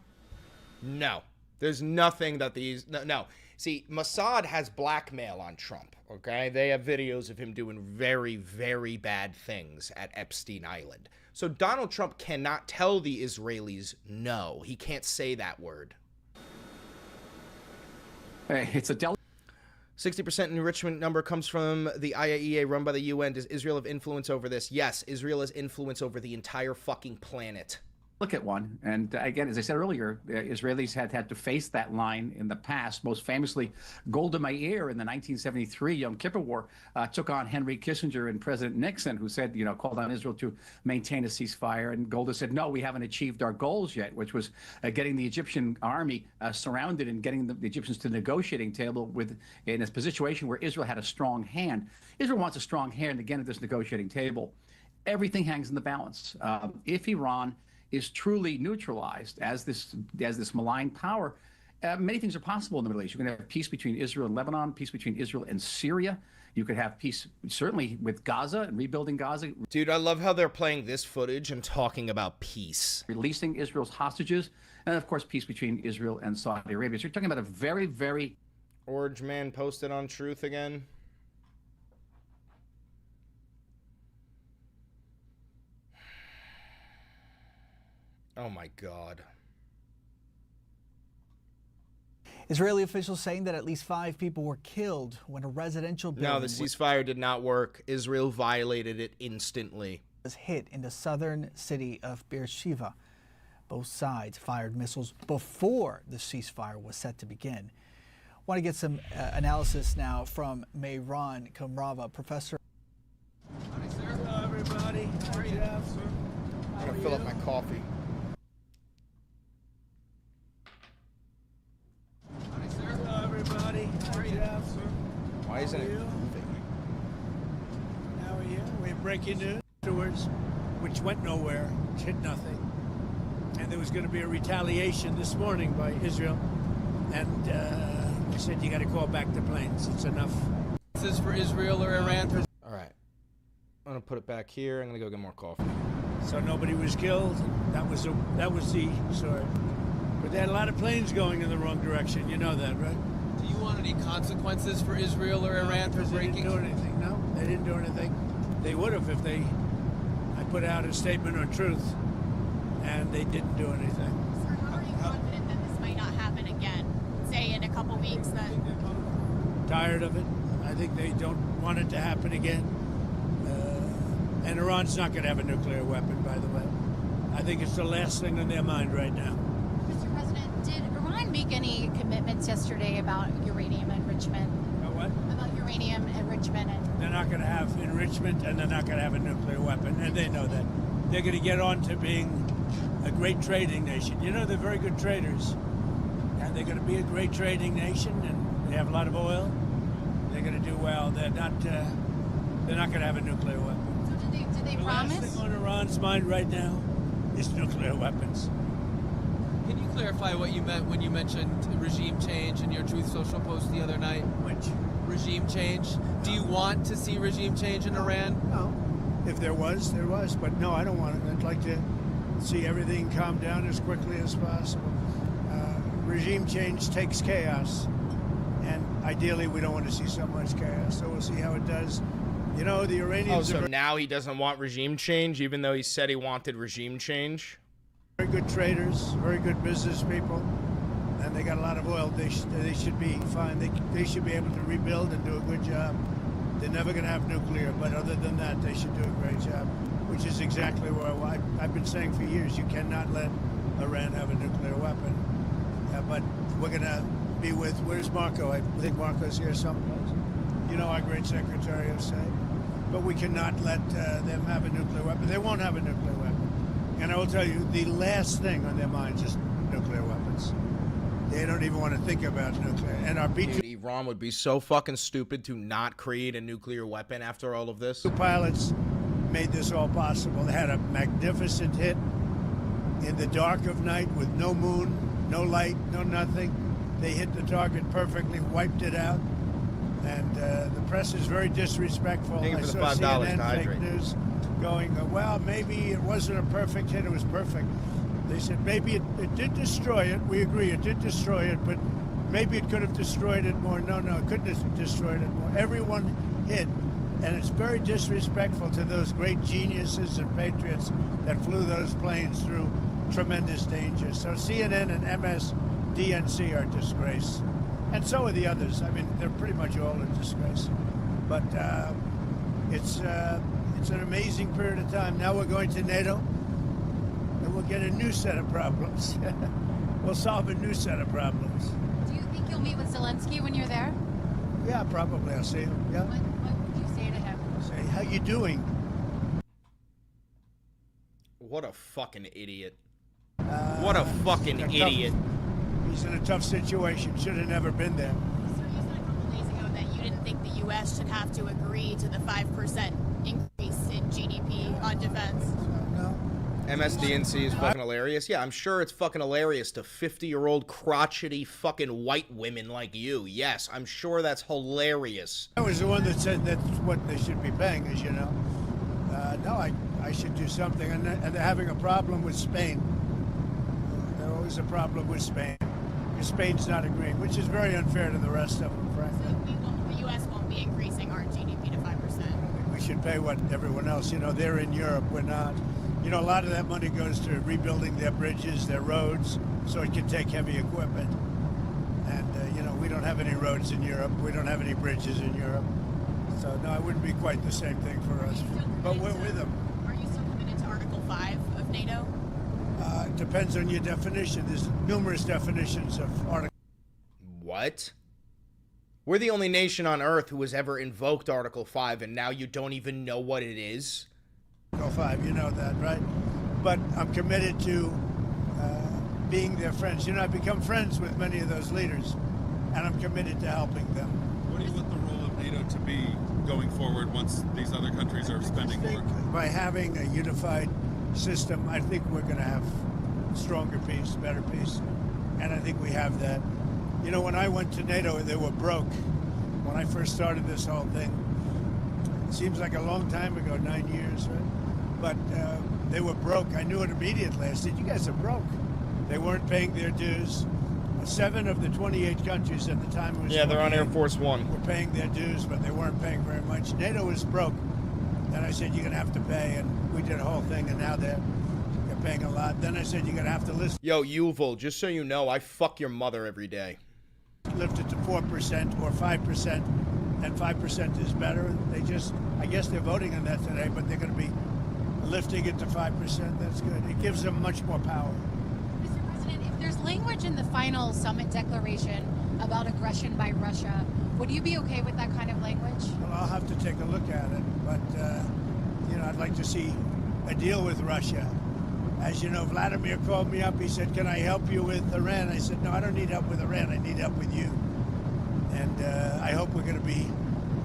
No. There's nothing that no. See, Mossad has blackmail on Trump, okay? They have videos of him doing very, very bad things at Epstein Island. So Donald Trump cannot tell the Israelis no. He can't say that word. Hey, it's a 60% enrichment number comes from the IAEA run by the UN. Does Israel have influence over this? Yes, Israel has influence over the entire fucking planet. Look at one. And again, as I said earlier, Israelis had to face that line in the past. Most famously, Golda Meir in the 1973 Yom Kippur War took on Henry Kissinger and President Nixon, who said, called on Israel to maintain a ceasefire. And Golda said, no, we haven't achieved our goals yet, which was getting the Egyptian army surrounded and getting the Egyptians to the negotiating table in a situation where Israel had a strong hand. Israel wants a strong hand again at this negotiating table. Everything hangs in the balance. If Iran is truly neutralized as this malign power, Many things are possible in the Middle East. You can have peace between Israel and Lebanon, peace between Israel and Syria. You could have peace, certainly, with Gaza and rebuilding Gaza. Dude, I love how they're playing this footage and talking about peace. Releasing Israel's hostages, and of course, peace between Israel and Saudi Arabia. So you're talking about a very, very... Orange Man posted on Truth again. Oh my God. Israeli officials saying that at least 5 people were killed when a residential building... No, the ceasefire did not work. Israel violated it instantly. ...was hit in the southern city of Beersheba. Both sides fired missiles before the ceasefire was set to begin. I want to get some analysis now from Mehran Kamrava, professor. Hello, everybody. How are you? I'm going to fill up my coffee. Hello, everybody. How are you? Why isn't it moving? How are you? We have breaking news afterwards, which went nowhere, which hit nothing. And there was going to be a retaliation this morning by Israel. And we said, you got to call back the planes. It's enough. This is for Israel or Iran? All right. I'm going to put it back here. I'm going to go get more coffee. So nobody was killed. That was the story. But they had a lot of planes going in the wrong direction. You know that, right? Do you want any consequences for Israel or Iran for breaking? They didn't do anything. No, they didn't do anything. They would have if I put out a statement on Truth, and they didn't do anything. Sir, how are you confident that this might not happen again? Say in a couple weeks that... Tired of it. I think they don't want it to happen again. And Iran's not going to have a nuclear weapon, by the way. I think it's the last thing on their mind right now. Mr. President, did Iran make any commitments yesterday about uranium enrichment? About what? About uranium enrichment. They're not going to have enrichment, and they're not going to have a nuclear weapon, and they know that. They're going to get on to being a great trading nation. You know, they're very good traders. And they're going to be a great trading nation, and they have a lot of oil. They're going to do well. They're not going to have a nuclear weapon. So did they promise? The last thing on Iran's mind right now is nuclear weapons. Can you clarify what you meant when you mentioned regime change in your Truth Social post the other night? Which? Regime change. Do you want to see regime change in Iran? No. If there was, there was. But no, I don't want it. I'd like to see everything calm down as quickly as possible. Regime change takes chaos. And ideally, we don't want to see so much chaos. So we'll see how it does. You know, the Iranians... Oh, so now he doesn't want regime change, even though he said he wanted regime change? Very good traders, very good business people, and they got a lot of oil. They should be fine. They should be able to rebuild and do a good job. They're never going to have nuclear, but other than that, they should do a great job, which is exactly what I've been saying for years. You cannot let Iran have a nuclear weapon. But we're going to be with... Where's Marco? I think Marco's here someplace. You know, our great Secretary of State. But we cannot let them have a nuclear weapon. They won't have a nuclear weapon. And I will tell you, the last thing on their minds is nuclear weapons. They don't even want to think about nuclear. And our Dude, Iran would be so fucking stupid to not create a nuclear weapon after all of this. B-2 pilots made this all possible. They had a magnificent hit in the dark of night with no moon, no light, no nothing. They hit the target perfectly, wiped it out. And the press is very disrespectful. I saw CNN fake news going, well, maybe it wasn't a perfect hit, it was perfect. They said maybe it did destroy it. We agree, it did destroy it, but maybe it could have destroyed it more. No, it couldn't have destroyed it more. Everyone hit, and it's very disrespectful to those great geniuses and patriots that flew those planes through tremendous danger. So CNN and MSDNC are a disgrace. And so are the others. I mean, they're pretty much all in disgrace. But it's an amazing period of time. Now we're going to NATO, and we'll get a new set of problems. We'll solve a new set of problems. Do you think you'll meet with Zelensky when you're there? Yeah, probably. I'll see him. Yeah. What would you say to him? Say, how you doing? What a fucking idiot. What a fucking idiot. He's in a tough situation. Should have never been there. Sir, you said a couple days ago that you didn't think the U.S. should have to agree to the 5% increase in GDP on defense. No. MSDNC is fucking hilarious. Yeah, I'm sure it's fucking hilarious to 50-year-old crotchety fucking white women like you. Yes, I'm sure that's hilarious. I was the one that said that's what they should be paying, as you know. No, I should do something. And they're having a problem with Spain. There's always a problem with Spain. Because Spain's not agreeing, which is very unfair to the rest of them, frankly. So the U.S. won't be increasing our GDP to 5%. We should pay what everyone else, you know, they're in Europe, we're not. You know, a lot of that money goes to rebuilding their bridges, their roads, so it can take heavy equipment. And, you know, we don't have any roads in Europe. We don't have any bridges in Europe. So, no, it wouldn't be quite the same thing for us. But we're with them. Are you still committed to Article 5 of NATO? Depends on your definition. There's numerous definitions of Article. What? We're the only nation on Earth who has ever invoked Article 5, and now you don't even know what it is? Article 5, you know that, right? But I'm committed to being their friends. You know, I've become friends with many of those leaders, and I'm committed to helping them. What do you want the role of NATO to be going forward once these other countries are spending more? By having a unified system, I think we're going to have stronger peace, better peace, and I think we have that. You know, when I went to NATO, they were broke. When I first started this whole thing, it seems like a long time ago, 9 years, right? But they were broke. I knew it immediately. I said, you guys are broke. They weren't paying their dues. 7 of the 28 countries at the time was they're on Air Force One. Were paying their dues, but they weren't paying very much. NATO was broke. Then I said, you're going to have to pay, and we did a whole thing, and now they're paying a lot. Then I said, you're going to have to listen. Yo, Yuval, just so you know, I fuck your mother every day. Lift it to 4% or 5%, and 5% is better. And they just, I guess they're voting on that today, but they're going to be lifting it to 5%. That's good. It gives them much more power. Mr. President, if there's language in the final summit declaration about aggression by Russia, would you be okay with that kind of language? Well, I'll have to take a look at it, but, you know, I'd like to see a deal with Russia. As you know, Vladimir called me up. He said, can I help you with Iran? I said, no, I don't need help with Iran. I need help with you. And I hope we're going to be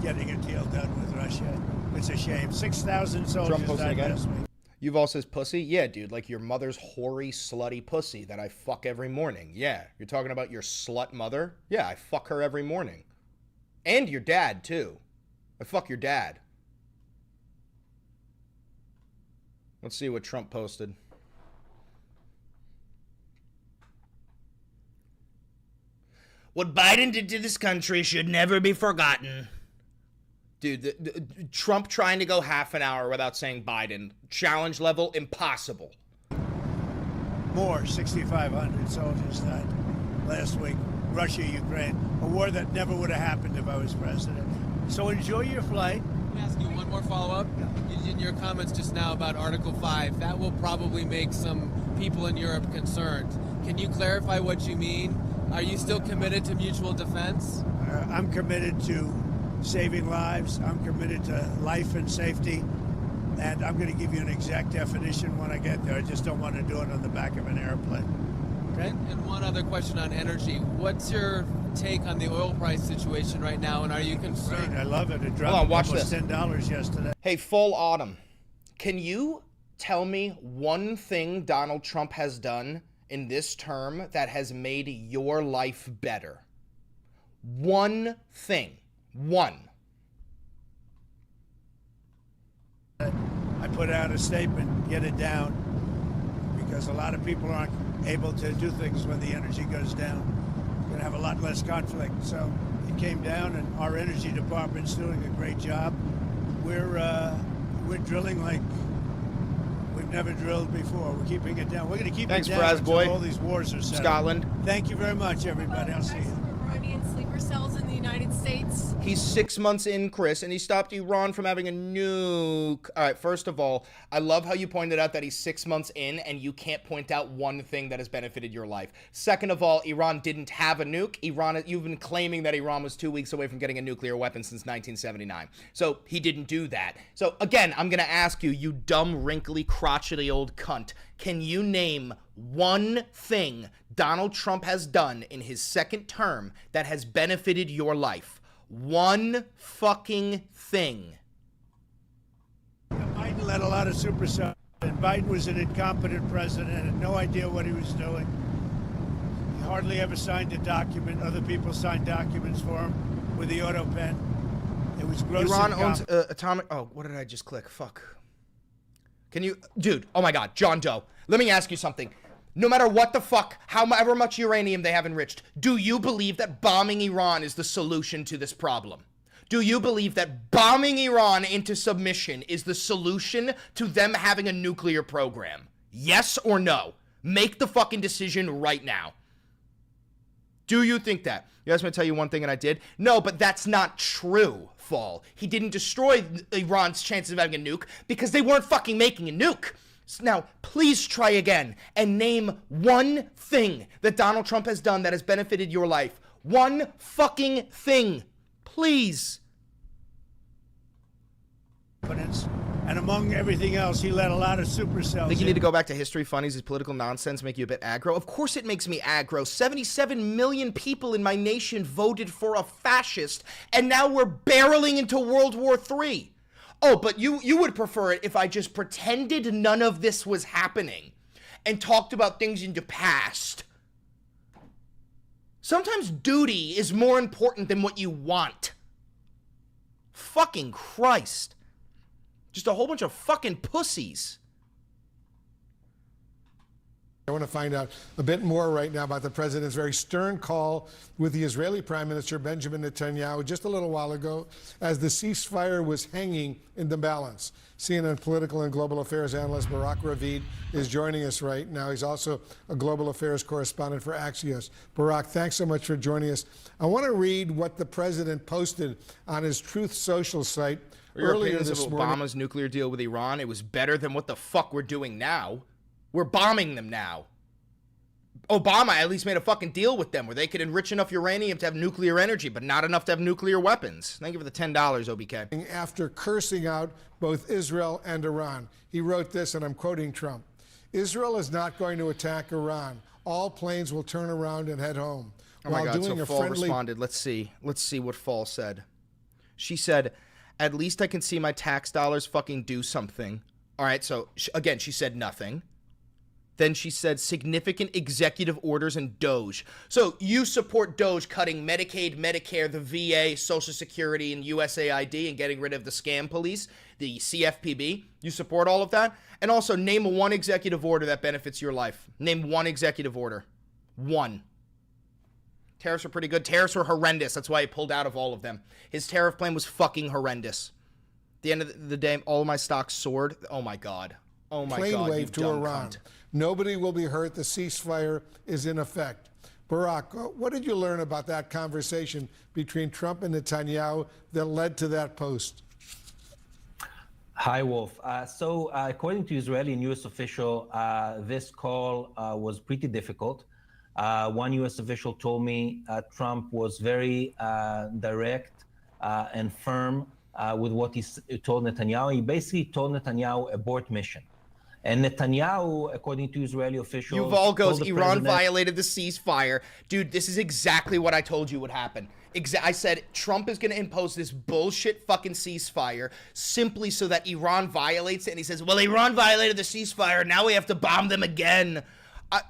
getting a deal done with Russia. It's a shame. 6,000 soldiers died last week. Yuval says pussy? Yeah, dude, like your mother's hoary, slutty pussy that I fuck every morning. Yeah, you're talking about your slut mother? Yeah, I fuck her every morning. And your dad, too. I fuck your dad. Let's see what Trump posted. What Biden did to this country should never be forgotten. Dude, Trump trying to go half an hour without saying Biden. Challenge level, impossible. More, 6,500 soldiers died last week. Russia, Ukraine, a war that never would have happened if I was president. So enjoy your flight. Let me ask you one more follow-up. In your comments just now about Article 5, that will probably make some people in Europe concerned. Can you clarify what you mean? Are you still committed to mutual defense? I'm committed to saving lives. I'm committed to life and safety. And I'm going to give you an exact definition when I get there. I just don't want to do it on the back of an airplane. Okay? And one other question on energy. What's your take on the oil price situation right now, and are you concerned? Great. I love it. It dropped almost $10 yesterday. Hey, Full Autumn, can you tell me one thing Donald Trump has done in this term that has made your life better? One thing. One. I put out a statement, get it down, because a lot of people aren't able to do things when the energy goes down. We're going to have a lot less conflict. So it came down, and our energy department's doing a great job. We're drilling like we've never drilled before. We're keeping it down. We're going to keep it down until all these wars are settled. Scotland. Thank you very much, everybody. I'll see you. Iranian sleeper cells in the United States. He's 6 months in, Chris, and he stopped Iran from having a nuke. All right, first of all, I love how you pointed out that he's 6 months in and you can't point out one thing that has benefited your life. Second of all, Iran didn't have a nuke. You've been claiming that Iran was 2 weeks away from getting a nuclear weapon since 1979. So he didn't do that. So again, I'm going to ask you, you dumb, wrinkly, crotchety old cunt, can you name one thing Donald Trump has done in his second term that has benefited your life? One fucking thing. Biden let a lot of supercell And Biden was an incompetent president, had no idea what he was doing. He hardly ever signed a document. Other people signed documents for him with the auto pen. It was gross. Iran owns atomic. Oh, what did I just click? Fuck. Can you, dude? Oh my God, John Doe. Let me ask you something. No matter what the fuck, however much uranium they have enriched, do you believe that bombing Iran is the solution to this problem? Do you believe that bombing Iran into submission is the solution to them having a nuclear program? Yes or no? Make the fucking decision right now. Do you think that? You asked me to tell you one thing and I did? No, but that's not true, Fall. He didn't destroy Iran's chances of having a nuke because they weren't fucking making a nuke. So now, please try again and name one thing that Donald Trump has done that has benefited your life. One fucking thing. Please. And among everything else, he let a lot of supercells I think you need to go back to history funnies. His political nonsense make you a bit aggro. Of course it makes me aggro. 77 million people in my nation voted for a fascist, and now we're barreling into World War III. Oh, but you would prefer it if I just pretended none of this was happening and talked about things in the past. Sometimes duty is more important than what you want. Fucking Christ. Just a whole bunch of fucking pussies. I want to find out a bit more right now about the president's very stern call with the Israeli Prime Minister Benjamin Netanyahu just a little while ago as the ceasefire was hanging in the balance. CNN political and global affairs analyst Barak Ravid is joining us right now. He's also a global affairs correspondent for Axios. Barak, thanks so much for joining us. I want to read what the president posted on his Truth Social site earlier this morning. Obama's nuclear deal with Iran, it was better than what the fuck we're doing now. We're bombing them now. Obama at least made a fucking deal with them where they could enrich enough uranium to have nuclear energy, but not enough to have nuclear weapons. Thank you for the $10, OBK. After cursing out both Israel and Iran, he wrote this, and I'm quoting Trump. Israel is not going to attack Iran. All planes will turn around and head home. Oh my God, so Fall responded. Let's see what Fall said. She said, at least I can see my tax dollars fucking do something. All right, so again, she said nothing. Then she said significant executive orders and Doge. So you support Doge cutting Medicaid, Medicare, the VA, Social Security, and USAID and getting rid of the scam police, the CFPB. You support all of that? And also name one executive order that benefits your life. Name one executive order. One. Tariffs were pretty good. Tariffs were horrendous. That's why he pulled out of all of them. His tariff plan was fucking horrendous. At the end of the day, all of my stocks soared. Oh my God. Oh my God. Plane wave to Iran. Cunt. Nobody will be hurt. The ceasefire is in effect. Barak, what did you learn about that conversation between Trump and Netanyahu that led to that post? Hi, Wolf. So according to Israeli news official, this call was pretty difficult. One U.S. official told me Trump was very direct and firm with what he told Netanyahu. He basically told Netanyahu abort mission. And Netanyahu, according to Israeli officials... Yuval goes, Iran violated the ceasefire. Dude, this is exactly what I told you would happen. I said Trump is going to impose this bullshit fucking ceasefire simply so that Iran violates it. And he says, well, Iran violated the ceasefire. Now we have to bomb them again.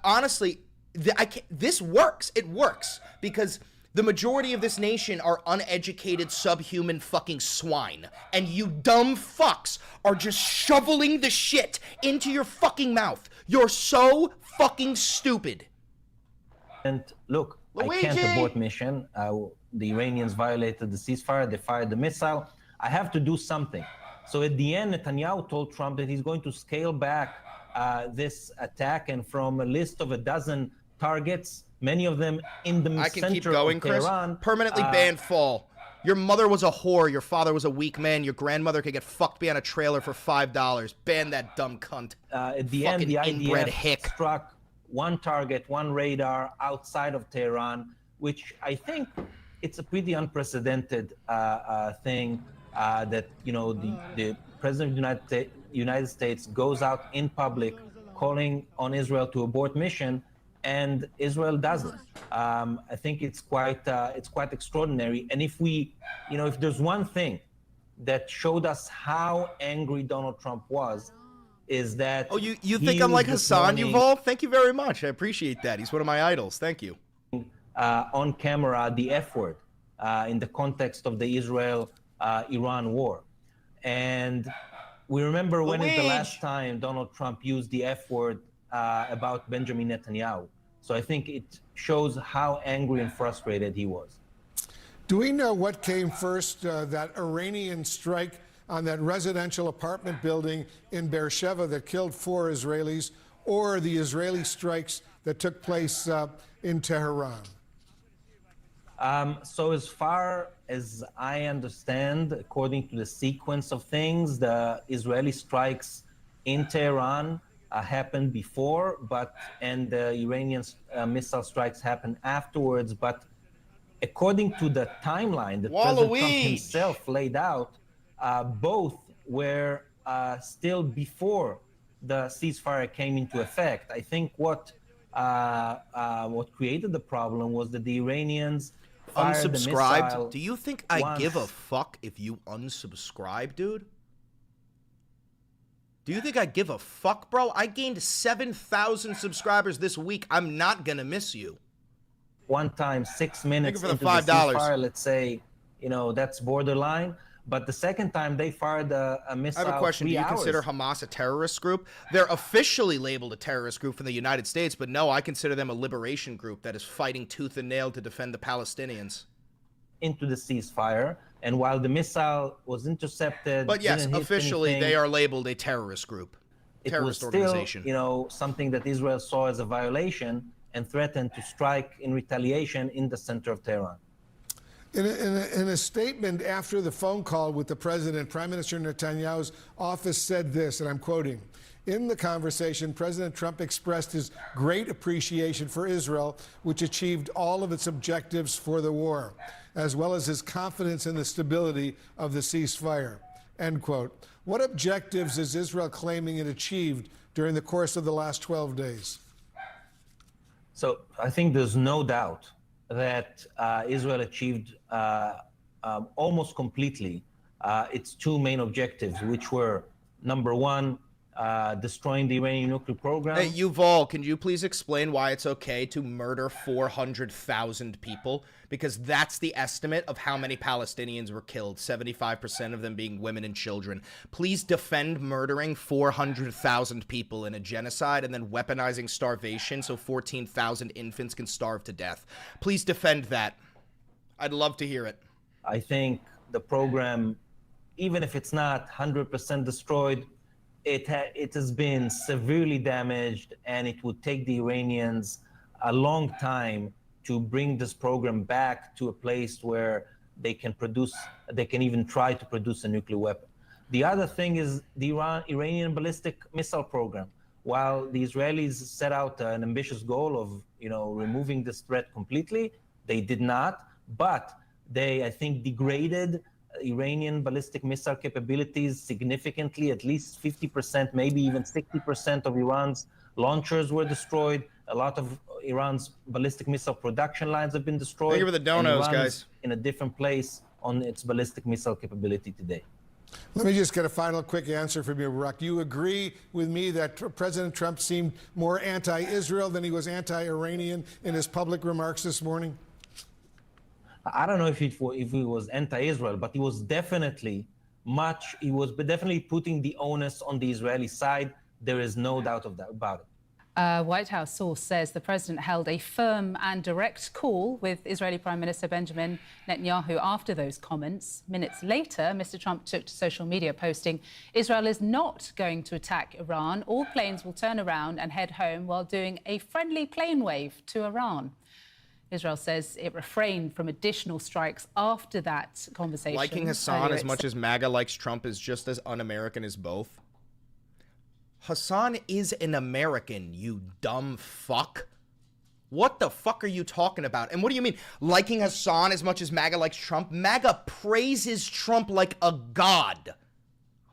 Honestly, this works. It works because... the majority of this nation are uneducated, subhuman fucking swine. And you dumb fucks are just shoveling the shit into your fucking mouth. You're so fucking stupid. And look, Luigi! I can't abort mission. The Iranians violated the ceasefire. They fired the missile. I have to do something. So at the end, Netanyahu told Trump that he's going to scale back this attack. And from a list of 12 targets, many of them in the I can keep going, Chris. Tehran, permanently banned Fall. Your mother was a whore. Your father was a weak man. Your grandmother could get fucked behind a trailer for $5. Ban that dumb cunt. At the end, the IDF struck one target, one radar outside of Tehran, which I think it's a pretty unprecedented thing that, you know, the president of the United States goes out in public calling on Israel to abort mission, and Israel doesn't. I think it's quite extraordinary. And if we, you know, if there's one thing that showed us how angry Donald Trump was, is that you think I'm like Hassan Yuval? Thank you very much. I appreciate that. He's one of my idols. Thank you. On camera the F word in the context of the Israel-Iran war. And we remember when is the last time Donald Trump used the F word about Benjamin Netanyahu. So I think it shows how angry and frustrated he was. Do we know what came first, that Iranian strike on that residential apartment building in Beersheba that killed 4 Israelis, or the Israeli strikes that took place in Tehran? So as far as I understand, according to the sequence of things, the Israeli strikes in Tehran happened before, and the Iranian missile strikes happened afterwards. But according to the timeline that President Trump himself laid out, both were still before the ceasefire came into effect. I think what created the problem was that the Iranians fired the unsubscribed. missile. Do you think I give a fuck if you unsubscribe, dude? Do you think I give a fuck, bro? I gained 7,000 subscribers this week. I'm not gonna miss you. One time, 6 minutes for the into $5. the ceasefire, let's say, that's borderline. But the second time they fired a missile. I have a question. Do you 3 hours. consider Hamas a terrorist group? They're officially labeled a terrorist group from the United States, but no, I consider them a liberation group that is fighting tooth and nail to defend the Palestinians. Into the ceasefire, and while the missile was intercepted, but yes, didn't hit officially anything, they are labeled a terrorist group, terrorist organization. Still, something that Israel saw as a violation and threatened to strike in retaliation in the center of Tehran. In a statement after the phone call with the president, Prime Minister Netanyahu's office said this, and I'm quoting, "In the conversation, President Trump expressed his great appreciation for Israel, which achieved all of its objectives for the war, as well as his confidence in the stability of the ceasefire." End quote. What objectives is Israel claiming it achieved during the course of the last 12 days? So I think there's no doubt that Israel achieved almost completely its 2 main objectives, which were, number one, destroying the Iranian nuclear program. Hey, Yuval, can you please explain why it's okay to murder 400,000 people? Because that's the estimate of how many Palestinians were killed, 75% of them being women and children. Please defend murdering 400,000 people in a genocide and then weaponizing starvation so 14,000 infants can starve to death. Please defend that. I'd love to hear it. I think the program, even if it's not 100% destroyed, it has been severely damaged, and it would take the Iranians a long time to bring this program back to a place where they can even try to produce a nuclear weapon. The other thing is the Iranian ballistic missile program. While the Israelis set out an ambitious goal of, removing this threat completely, they did not, but they, I think, degraded Iranian ballistic missile capabilities significantly. At least 50%, maybe even 60% of Iran's launchers were destroyed. A lot of Iran's ballistic missile production lines have been destroyed. Thank you for the donos, guys. In a different place on its ballistic missile capability today. Let me just get a final quick answer from you, Barak. You agree with me that President Trump seemed more anti-Israel than he was anti-Iranian in his public remarks this morning? I don't know if he was anti-Israel, but he was definitely putting the onus on the Israeli side. There is no doubt about it. A White House source says the president held a firm and direct call with Israeli Prime Minister Benjamin Netanyahu after those comments. Minutes later, Mr. Trump took to social media posting, "Israel is not going to attack Iran. All planes will turn around and head home while doing a friendly plane wave to Iran." Israel says it refrained from additional strikes after that conversation. Liking Hassan as much as MAGA likes Trump is just as un-American as both. Hassan is an American, you dumb fuck. What the fuck are you talking about? And what do you mean, liking Hassan as much as MAGA likes Trump? MAGA praises Trump like a god.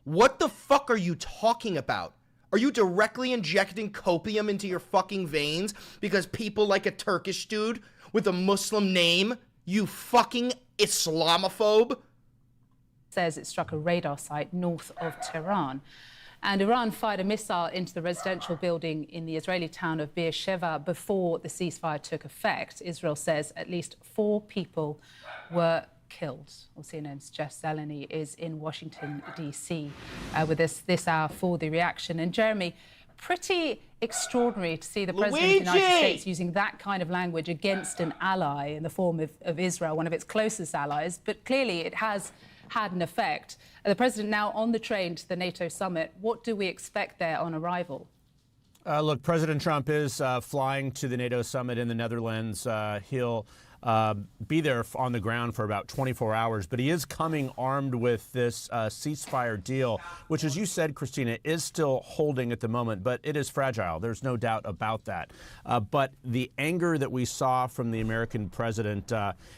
What the fuck are you talking about? Are you directly injecting copium into your fucking veins because people like a Turkish dude with a Muslim name, you fucking Islamophobe? Says it struck a radar site north of Tehran. And Iran fired a missile into the residential building in the Israeli town of Beersheva before the ceasefire took effect. Israel says at least 4 people were killed. Well, CNN's Jeff Zeleny is in Washington, D.C. With us this hour for the reaction. And Jeremy, pretty extraordinary to see the President of the United States using that kind of language against an ally in the form of Israel, one of its closest allies. But clearly it has had an effect. The President now on the train to the NATO summit. What do we expect there on arrival? Look, President Trump is flying to the NATO summit in the Netherlands. He'll be there on the ground for about 24 hours, but he is coming armed with this ceasefire deal, which, as you said, Christina, is still holding at the moment, but it is fragile. There's no doubt about that. But the anger that we saw from the American president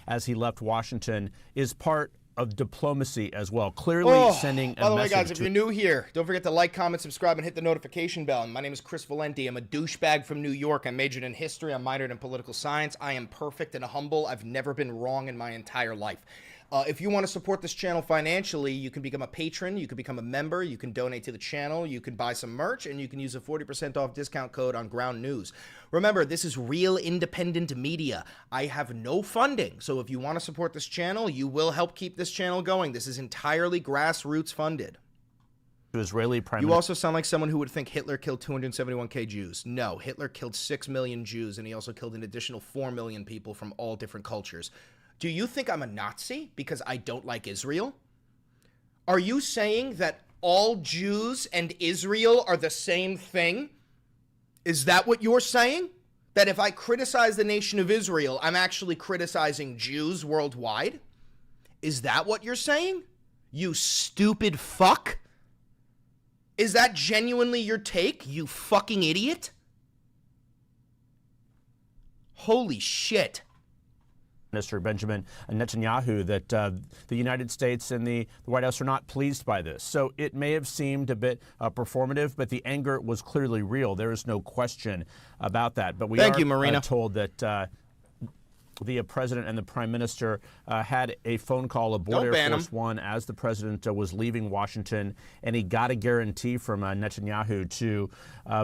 as he left Washington is part of diplomacy as well, clearly sending a message. By the way, guys, if you're new here, don't forget to like, comment, subscribe, and hit the notification bell. And my name is Chris Valenti. I'm a douchebag from New York. I majored in history. I'm minored in political science. I am perfect and humble. I've never been wrong in my entire life. If you want to support this channel financially, you can become a patron, you can become a member, you can donate to the channel, you can buy some merch, and you can use a 40% off discount code on Ground News. Remember, this is real independent media. I have no funding, so if you want to support this channel, you will help keep this channel going. This is entirely grassroots funded. Israeli Prime You Minister. also sound like someone who would think Hitler killed 271,000 Jews. No, Hitler killed 6 million Jews, and he also killed an additional 4 million people from all different cultures. Do you think I'm a Nazi because I don't like Israel? Are you saying that all Jews and Israel are the same thing? Is that what you're saying? That if I criticize the nation of Israel, I'm actually criticizing Jews worldwide? Is that what you're saying? You stupid fuck? Is that genuinely your take, you fucking idiot? Holy shit. Minister Benjamin Netanyahu that the United States and the White House are not pleased by this. So it may have seemed a bit performative, but the anger was clearly real. There is no question about that. But we are told that the president and the prime minister had a phone call aboard Air Force One as the president was leaving Washington, and he got a guarantee from Netanyahu to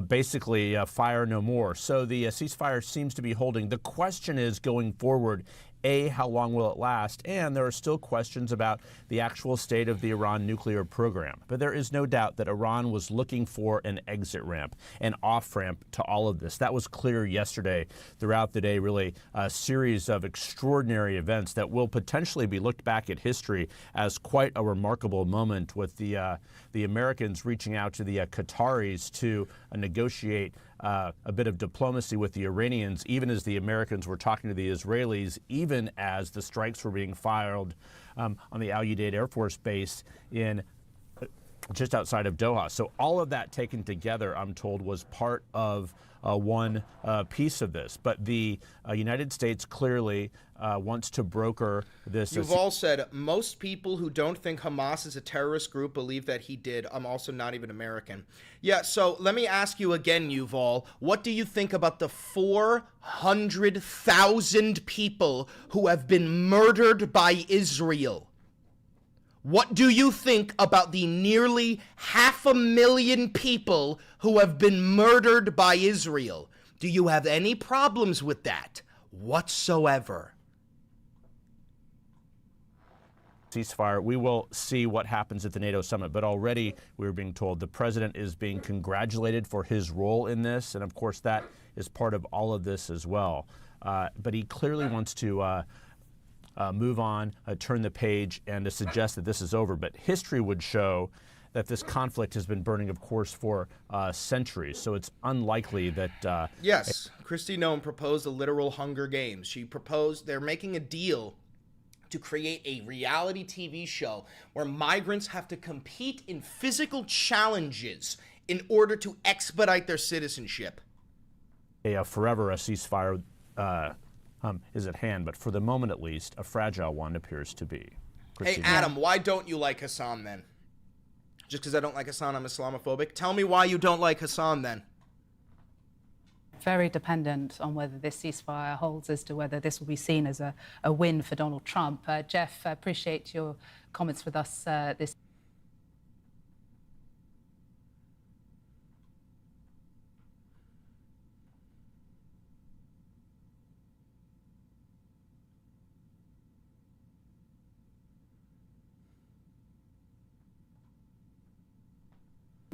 basically fire no more. So the ceasefire seems to be holding. The question is going forward, A, how long will it last? And there are still questions about the actual state of the Iran nuclear program. But there is no doubt that Iran was looking for an exit ramp, an off-ramp to all of this. That was clear yesterday, throughout the day, really a series of extraordinary events that will potentially be looked back at history as quite a remarkable moment, with the Americans reaching out to the Qataris to negotiate a bit of diplomacy with the Iranians, even as the Americans were talking to the Israelis, even as the strikes were being fired on the Al Udeid Air Force Base in just outside of Doha. So all of that taken together, I'm told, was part of one piece of this. But the United States clearly wants to broker this. You've all said most people who don't think Hamas is a terrorist group believe that he did. I'm also not even American. Yeah, so let me ask you again, Yuval, what do you think about the 400,000 people who have been murdered by Israel? What do you think about the nearly 500,000 people who have been murdered by Israel? Do you have any problems with that whatsoever? Ceasefire. We will see what happens at the NATO summit, but already we're being told the president is being congratulated for his role in this, and of course that is part of all of this as well. But he clearly wants to move on, turn the page, and to suggest that this is over. But history would show that this conflict has been burning, of course, for centuries. So it's unlikely that... Yes, Kristi Noem proposed a literal Hunger Games. She proposed they're making a deal to create a reality TV show where migrants have to compete in physical challenges in order to expedite their citizenship. Forever a ceasefire is at hand, but for the moment at least, a fragile one appears to be. Hey, Adam, why don't you like Hassan then? Just because I don't like Hassan, I'm Islamophobic? Tell me why you don't like Hassan then. Very dependent on whether this ceasefire holds as to whether this will be seen as a win for Donald Trump. Jeff, I appreciate your comments with us this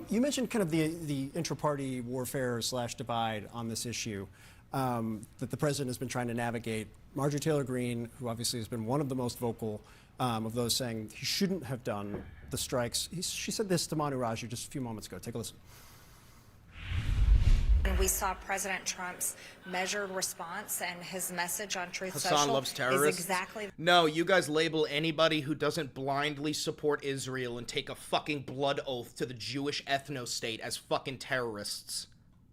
You mentioned kind of the intra-party warfare / divide on this issue that the president has been trying to navigate. Marjorie Taylor Greene, who obviously has been one of the most vocal of those saying he shouldn't have done the strikes, she said this to Manu Raju just a few moments ago. Take a listen. We saw President Trump's measured response, and his message on Truth Hassan Social loves terrorists. is exactly No, you guys label anybody who doesn't blindly support Israel and take a fucking blood oath to the Jewish ethno-state as fucking terrorists.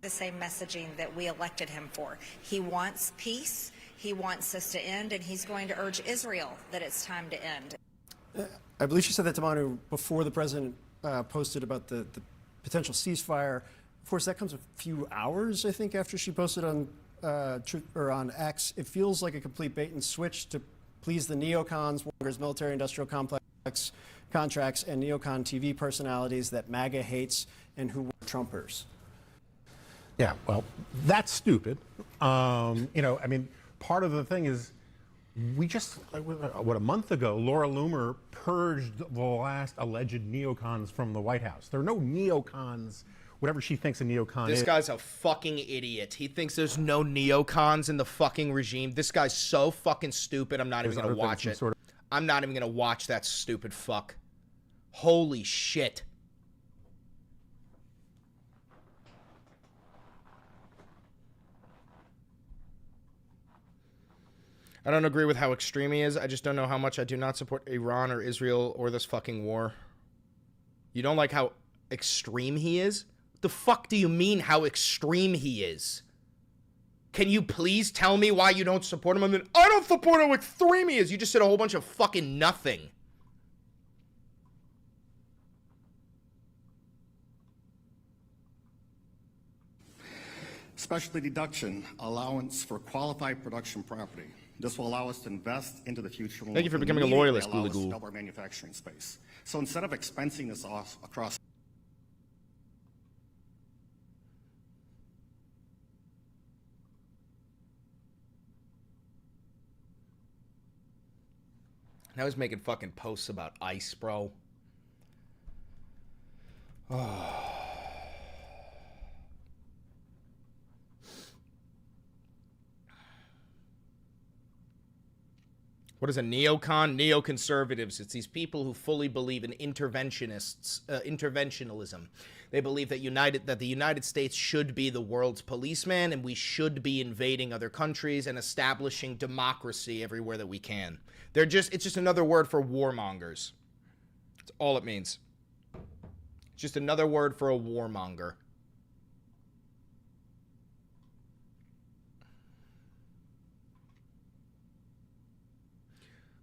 the same messaging that we elected him for. He wants peace, he wants this to end, and he's going to urge Israel that it's time to end. I believe she said that to Manu before the president posted about the potential ceasefire. Of course, that comes a few hours, I think, after she posted on on X. It feels like a complete bait and switch to please the neocons, Walker's military-industrial complex contracts, and neocon TV personalities that MAGA hates and who were Trumpers. Yeah, well, that's stupid. You know, I mean, part of the thing is we just, what, a month ago, Laura Loomer purged the last alleged neocons from the White House. There are no neocons. Whatever she thinks a neocon is. This guy's a fucking idiot. He thinks there's no neocons in the fucking regime. This guy's so fucking stupid, I'm not even going to watch it. I'm not even going to watch that stupid fuck. Holy shit. I don't agree with how extreme he is. I just don't know how much I do not support Iran or Israel or this fucking war. You don't like how extreme he is? The fuck do you mean how extreme he is? Can you please tell me why you don't support him? I mean, I don't support how extreme he is. You just said a whole bunch of fucking nothing. Specialty deduction allowance for qualified production property. This will allow us to invest into the future. Thank you for becoming a loyalist, allow us to Gulu. double our manufacturing space. So instead of expensing this off across Now he's making fucking posts about ICE, bro. Oh. What is a neocon? Neoconservatives. It's these people who fully believe in interventionalism. They believe that the United States should be the world's policeman, and we should be invading other countries and establishing democracy everywhere that we can. It's just another word for warmongers. That's all it means. It's just another word for a warmonger.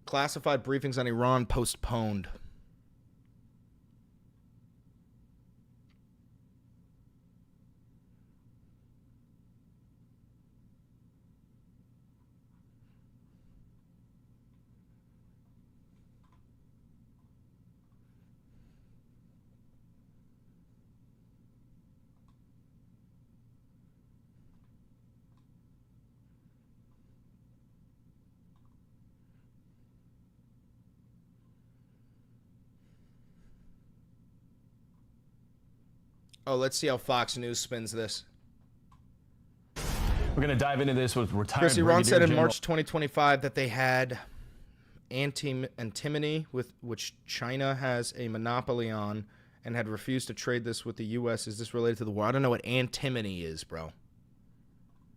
Classified briefings on Iran postponed. Oh, let's see how Fox News spins this. We're going to dive into this with retired Chris, Iran said in General March 2025 that they had antimony, with which China has a monopoly on, and had refused to trade this with the U.S. Is this related to the war? I don't know what antimony is, bro.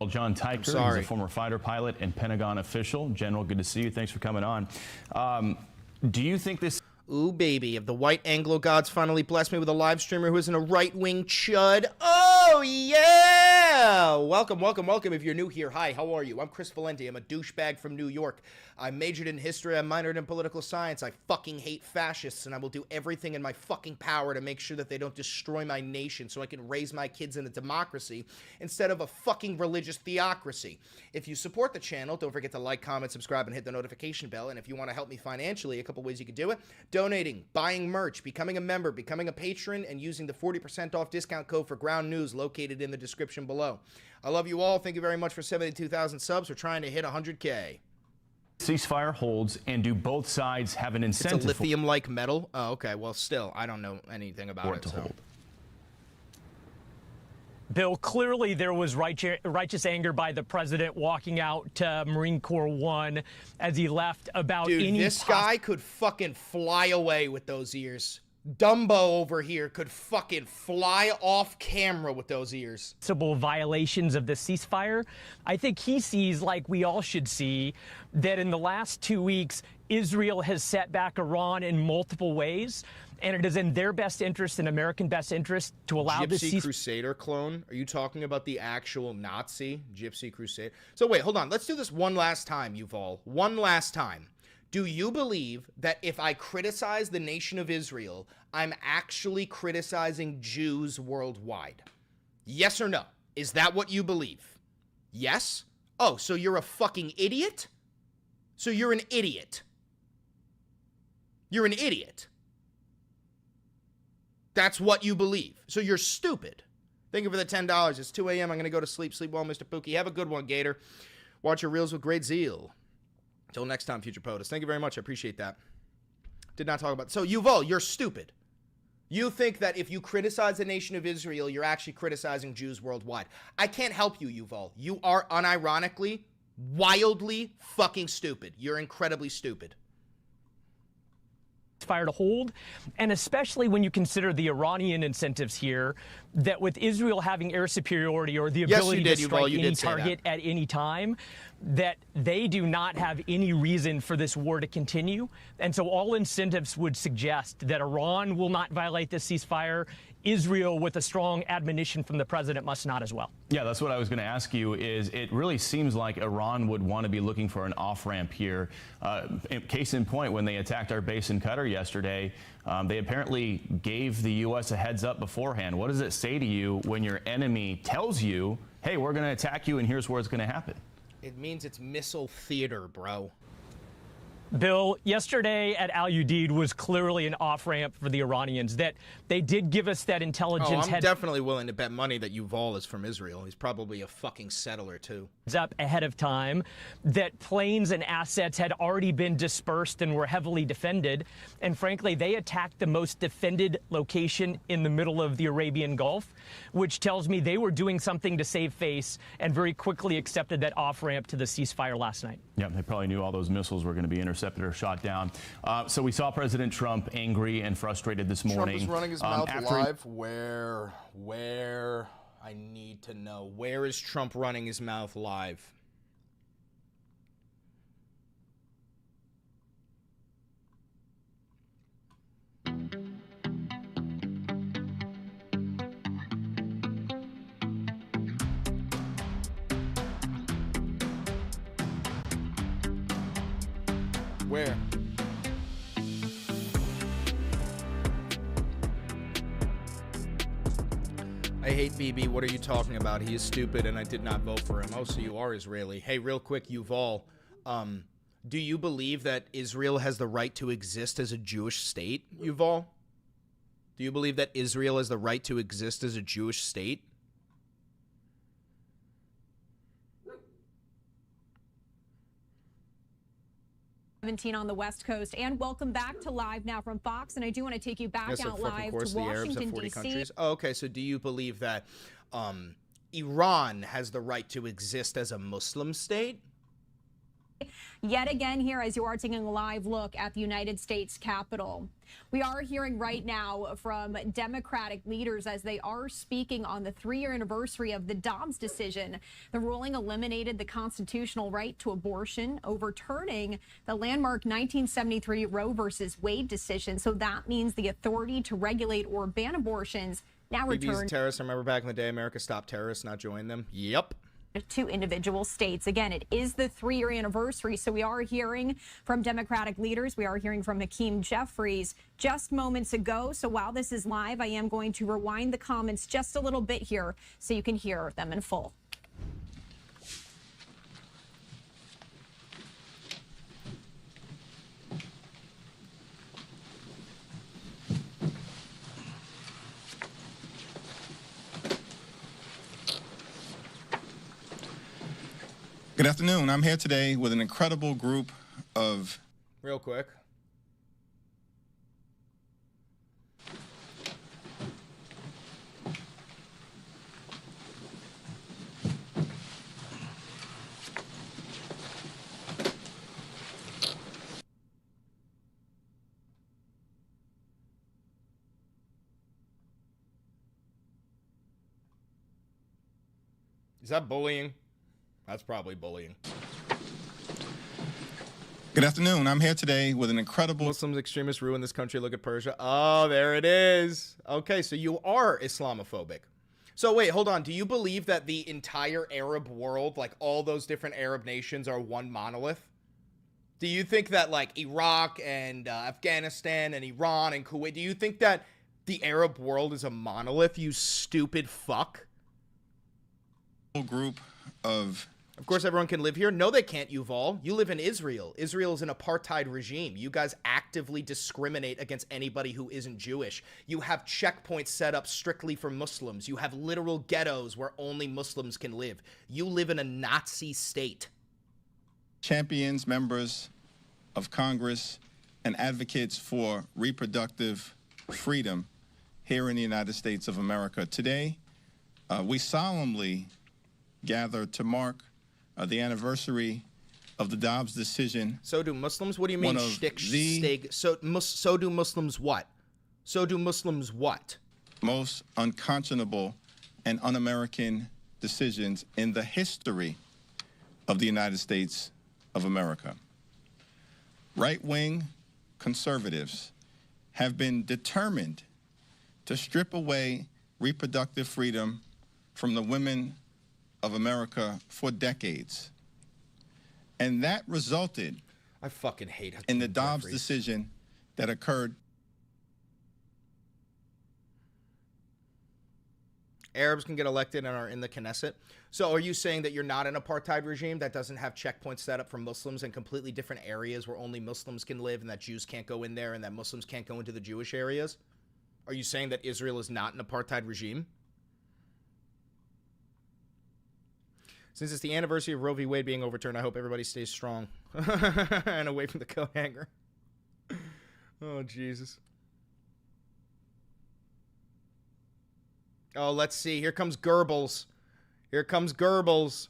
John Tiker, he's a former fighter pilot and Pentagon official. General, good to see you. Thanks for coming on. Do you think this... Ooh, baby, if the white Anglo gods finally bless me with a live streamer who isn't a right-wing chud. Oh, yeah! Welcome, welcome, welcome. If you're new here, hi, how are you? I'm Chris Valenti. I'm a douchebag from New York. I majored in history. I minored in political science. I fucking hate fascists, and I will do everything in my fucking power to make sure that they don't destroy my nation so I can raise my kids in a democracy instead of a fucking religious theocracy. If you support the channel, don't forget to like, comment, subscribe, and hit the notification bell. And if you want to help me financially, a couple ways you can do it. Donating, buying merch, becoming a member, becoming a patron, and using the 40% off discount code for Ground News located in the description below. I love you all. Thank you very much for 72,000 subs. We're trying to hit 100K. Ceasefire holds, and do both sides have an incentive? It's a lithium-like metal? Oh, okay. Well, still, I don't know anything about it. To hold. Bill, clearly there was righteous anger by the president walking out to Marine Corps One as he left about Dude, this guy could fucking fly away with those ears. Dumbo over here could fucking fly off camera with those ears. Possible violations of the ceasefire. I think he sees, like we all should see, that in the last 2 weeks, Israel has set back Iran in multiple ways, and it is in their best interest and American best interest to allow this Gypsy Crusader clone? Are you talking about the actual Nazi Gypsy Crusader? So wait, hold on. Let's do this one last time, Yuval. One last time. Do you believe that if I criticize the nation of Israel, I'm actually criticizing Jews worldwide? Yes or no? Is that what you believe? Yes? Oh, so you're a fucking idiot? So you're an idiot. You're an idiot. That's what you believe. So you're stupid. Thank you for the $10. It's 2 a.m. I'm going to go to sleep. Sleep well, Mr. Pookie. Have a good one, Gator. Watch your reels with great zeal. Until next time, future POTUS. Thank you very much. I appreciate that. Did not talk about... So, Yuval, you're stupid. You think that if you criticize the nation of Israel, you're actually criticizing Jews worldwide. I can't help you, Yuval. You are unironically, wildly fucking stupid. You're incredibly stupid. Fire to hold, and especially when you consider the Iranian incentives here, that with Israel having air superiority or the ability to strike any target at any time, that they do not have any reason for this war to continue. And so all incentives would suggest that Iran will not violate this ceasefire. Israel, with a strong admonition from the president, must not as well. Yeah, that's what I was going to ask you. Is it really seems like Iran would want to be looking for an off-ramp here. Case in point, when they attacked our base in Qatar yesterday, they apparently gave the U.S. a heads up beforehand. What does it say to you when your enemy tells you, hey, we're going to attack you and here's where it's going to happen? It means it's missile theater, bro. Bill, yesterday at Al Udeid was clearly an off-ramp for the Iranians, that they did give us that intelligence. I'm definitely willing to bet money that Yuval is from Israel. He's probably a fucking settler, too. Up ahead of time, that planes and assets had already been dispersed and were heavily defended. And frankly, they attacked the most defended location in the middle of the Arabian Gulf, which tells me they were doing something to save face and very quickly accepted that off-ramp to the ceasefire last night. Yeah, they probably knew all those missiles were going to be intercepted or shot down. So we saw President Trump angry and frustrated this morning. Trump is running his mouth live. Where? I need to know. Where is Trump running his mouth live? Where? I hate Bibi. What are you talking about? He is stupid and I did not vote for him. Oh, so you are Israeli. Hey, real quick, Yuval. Do you believe that Israel has the right to exist as a Jewish state, Yuval? Do you believe that Israel has the right to exist as a Jewish state? On the West Coast, and welcome back to Live Now from Fox. And I do want to take you back out live to Washington, D.C. Oh, okay, so do you believe that Iran has the right to exist as a Muslim state? Yet again here, as you are taking a live look at the United States Capitol. We are hearing right now from Democratic leaders as they are speaking on the 3-year anniversary of the Dobbs decision. The ruling eliminated the constitutional right to abortion, overturning the landmark 1973 Roe versus Wade decision. So that means the authority to regulate or ban abortions now returns. Terrorists. I remember back in the day, America stopped terrorists, not joined them. Yep. To individual states. Again, it is the 3-year anniversary, so we are hearing from Democratic leaders. We are hearing from Hakeem Jeffries just moments ago. So while this is live, I am going to rewind the comments just a little bit here so you can hear them in full. Good afternoon. I'm here today with an incredible group of... Real quick. Is that bullying? That's probably bullying. Good afternoon. I'm here today with an incredible... Muslims extremists ruin this country. Look at Persia. Oh, there it is. Okay, so you are Islamophobic. So wait, hold on. Do you believe that the entire Arab world, like all those different Arab nations, are one monolith? Do you think that like Iraq and Afghanistan and Iran and Kuwait, do you think that the Arab world is a monolith, you stupid fuck? Group of course everyone can live here. No, they can't, Yuval. You live in Israel. Israel is an apartheid regime. You guys actively discriminate against anybody who isn't Jewish. You have checkpoints set up strictly for Muslims. You have literal ghettos where only Muslims can live. You live in a Nazi state. Champions, members of Congress, and advocates for reproductive freedom here in the United States of America. Today, we solemnly gather to mark the anniversary of the Dobbs decision. So do Muslims? What do you mean shtick, steg? So do Muslims what? So do Muslims what? Most unconscionable and un-American decisions in the history of the United States of America. Right-wing conservatives have been determined to strip away reproductive freedom from the women of America for decades. And that resulted I fucking hate in the Dobbs decision that occurred. Arabs can get elected and are in the Knesset. So are you saying that you're not an apartheid regime that doesn't have checkpoints set up for Muslims in completely different areas where only Muslims can live and that Jews can't go in there and that Muslims can't go into the Jewish areas? Are you saying that Israel is not an apartheid regime? Since it's the anniversary of Roe v. Wade being overturned, I hope everybody stays strong and away from the coat hanger. Oh, Jesus. Oh, let's see. Here comes Goebbels. Here comes Goebbels.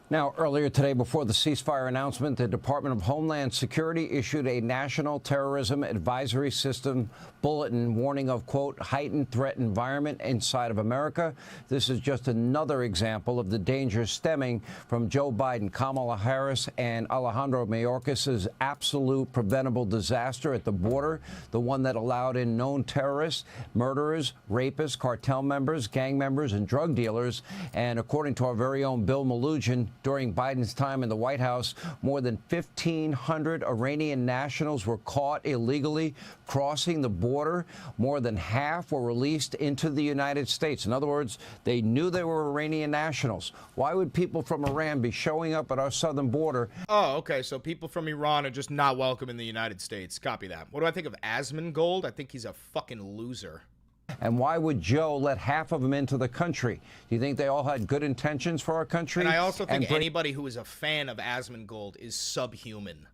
Now, earlier today, before the ceasefire announcement, the Department of Homeland Security issued a national terrorism advisory system bulletin warning of, quote, heightened threat environment inside of America. This is just another example of the dangers stemming from Joe Biden, Kamala Harris, and Alejandro Mayorkas's absolute preventable disaster at the border, the one that allowed in known terrorists, murderers, rapists, cartel members, gang members, and drug dealers. And according to our very own Bill Malugin, during Biden's time in the White House, more than 1,500 Iranian nationals were caught illegally crossing the border. More than half were released into the United States. In other words, they knew they were Iranian nationals. Why would people from Iran be showing up at our southern border? Oh, okay. So people from Iran are just not welcome in the United States. Copy that. What do I think of Asmongold? I think he's a fucking loser. And why would Joe let half of them into the country? Do you think they all had good intentions for our country? And I also think anybody who is a fan of Asmongold is subhuman.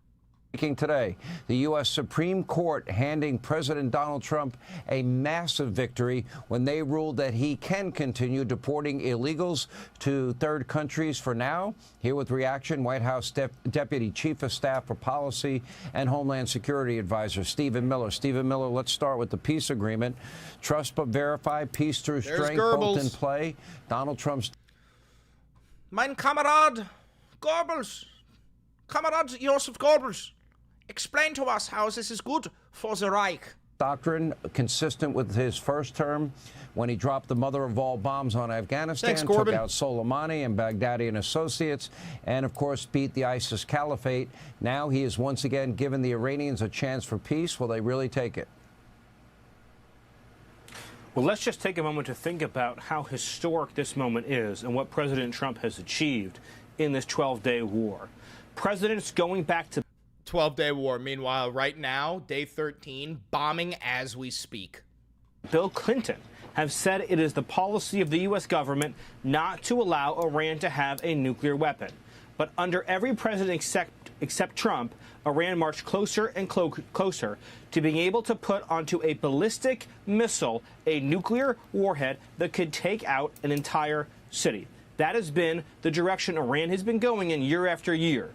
Today, the U.S. Supreme Court handing President Donald Trump a massive victory when they ruled that he can continue deporting illegals to third countries for now. Here with reaction, White House Deputy Chief of Staff for Policy and Homeland Security Advisor Stephen Miller. Stephen Miller, let's start with the peace agreement. Trust but verify, peace through strength, both in play. Donald Trump's... Mein Kamerad Goebbels. Kamerad Joseph Goebbels. Explain to us how this is good for the Reich. Doctrine consistent with his first term when he dropped the mother of all bombs on Afghanistan, took out Soleimani and Baghdadi and associates, and of course beat the ISIS caliphate. Now he is once again given the Iranians a chance for peace. Will they really take it? Well, let's just take a moment to think about how historic this moment is and what President Trump has achieved in this 12-day war. Presidents going back to 12-day war. Meanwhile, right now, day 13, bombing as we speak. Bill Clinton have said it is the policy of the U.S. government not to allow Iran to have a nuclear weapon. But under every president except Trump, Iran marched closer and closer to being able to put onto a ballistic missile a nuclear warhead that could take out an entire city. That has been the direction Iran has been going in year after year.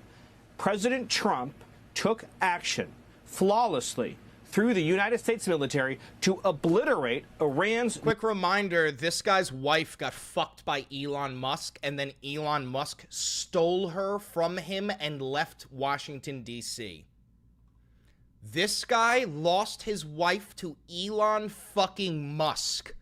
President Trump took action flawlessly through the United States military to obliterate Iran's... Quick reminder, this guy's wife got fucked by Elon Musk, and then Elon Musk stole her from him and left Washington, D.C. This guy lost his wife to Elon fucking Musk.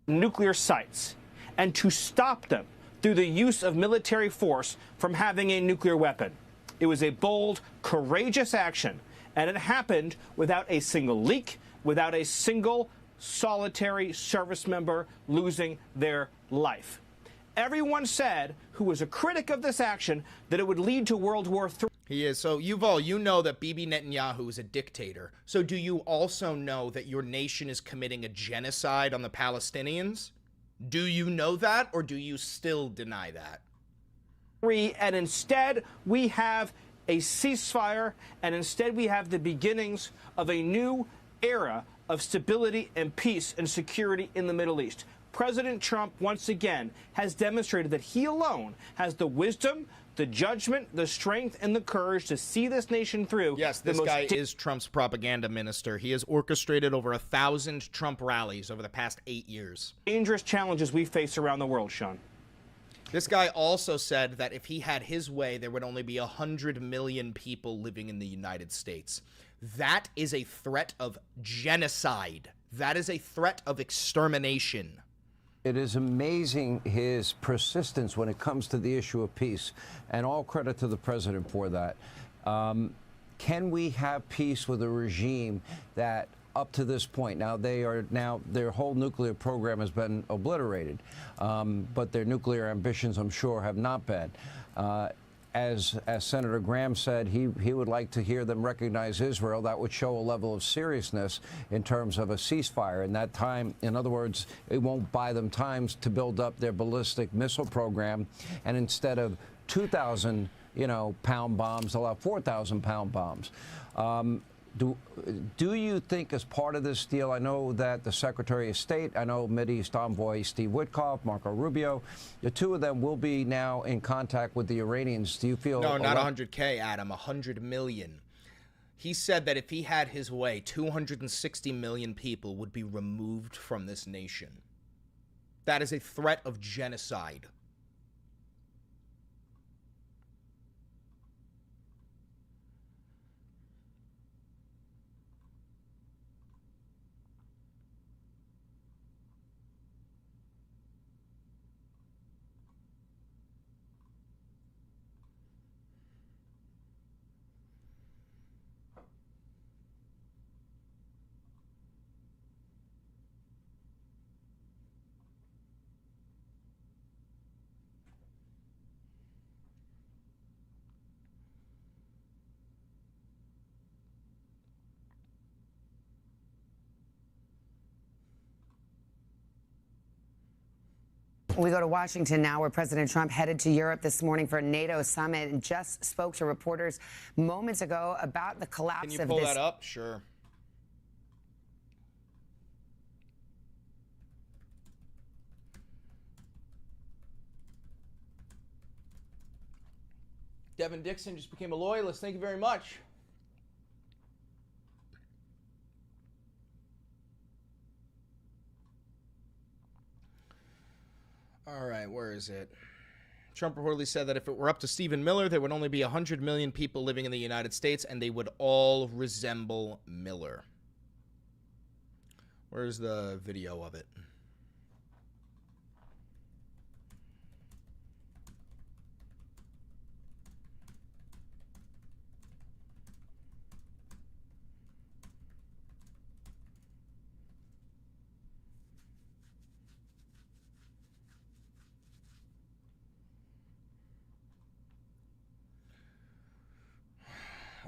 Nuclear sites, and to stop them through the use of military force from having a nuclear weapon. It was a bold, courageous action, and it happened without a single leak, without a single solitary service member losing their life. Everyone said, who was a critic of this action, that it would lead to World War III. He is. So, Yuval, you know that Bibi Netanyahu is a dictator. So do you also know that your nation is committing a genocide on the Palestinians? Do you know that, or do you still deny that? And instead, we have a ceasefire, and instead we have the beginnings of a new era of stability and peace and security in the Middle East. President Trump, once again, has demonstrated that he alone has the wisdom, the judgment, the strength, and the courage to see this nation through. Yes, this guy is Trump's propaganda minister. He has orchestrated over 1,000 Trump rallies over the past 8 years. Dangerous challenges we face around the world, Sean. This guy also said that if he had his way, there would only be 100 million people living in the United States. That is a threat of genocide. That is a threat of extermination. It is amazing his persistence when it comes to the issue of peace, and all credit to the president for that. Can we have peace with a regime that, up to this point, their whole nuclear program has been obliterated, but their nuclear ambitions, I'm sure, have not been. As Senator Graham said, he would like to hear them recognize Israel. That would show a level of seriousness in terms of a ceasefire. And that time, in other words, it won't buy them time to build up their ballistic missile program. And instead of 2,000, pound bombs, they'll have 4,000-pound bombs. Do you think, as part of this deal, I know that the Secretary of State, I know Mideast Envoy Steve Witkoff, Marco Rubio, the two of them will be now in contact with the Iranians. Do you feel... No, not 100K, Adam, 100 million. He said that if he had his way, 260 million people would be removed from this nation. That is a threat of genocide. We go to Washington now, where President Trump headed to Europe this morning for a NATO summit and just spoke to reporters moments ago about the collapse of this. Can you pull that up? Sure. Devin Dixon just became a loyalist. Thank you very much. All right, where is it? Trump reportedly said that if it were up to Stephen Miller, there would only be 100 million people living in the United States, and they would all resemble Miller. Where's the video of it?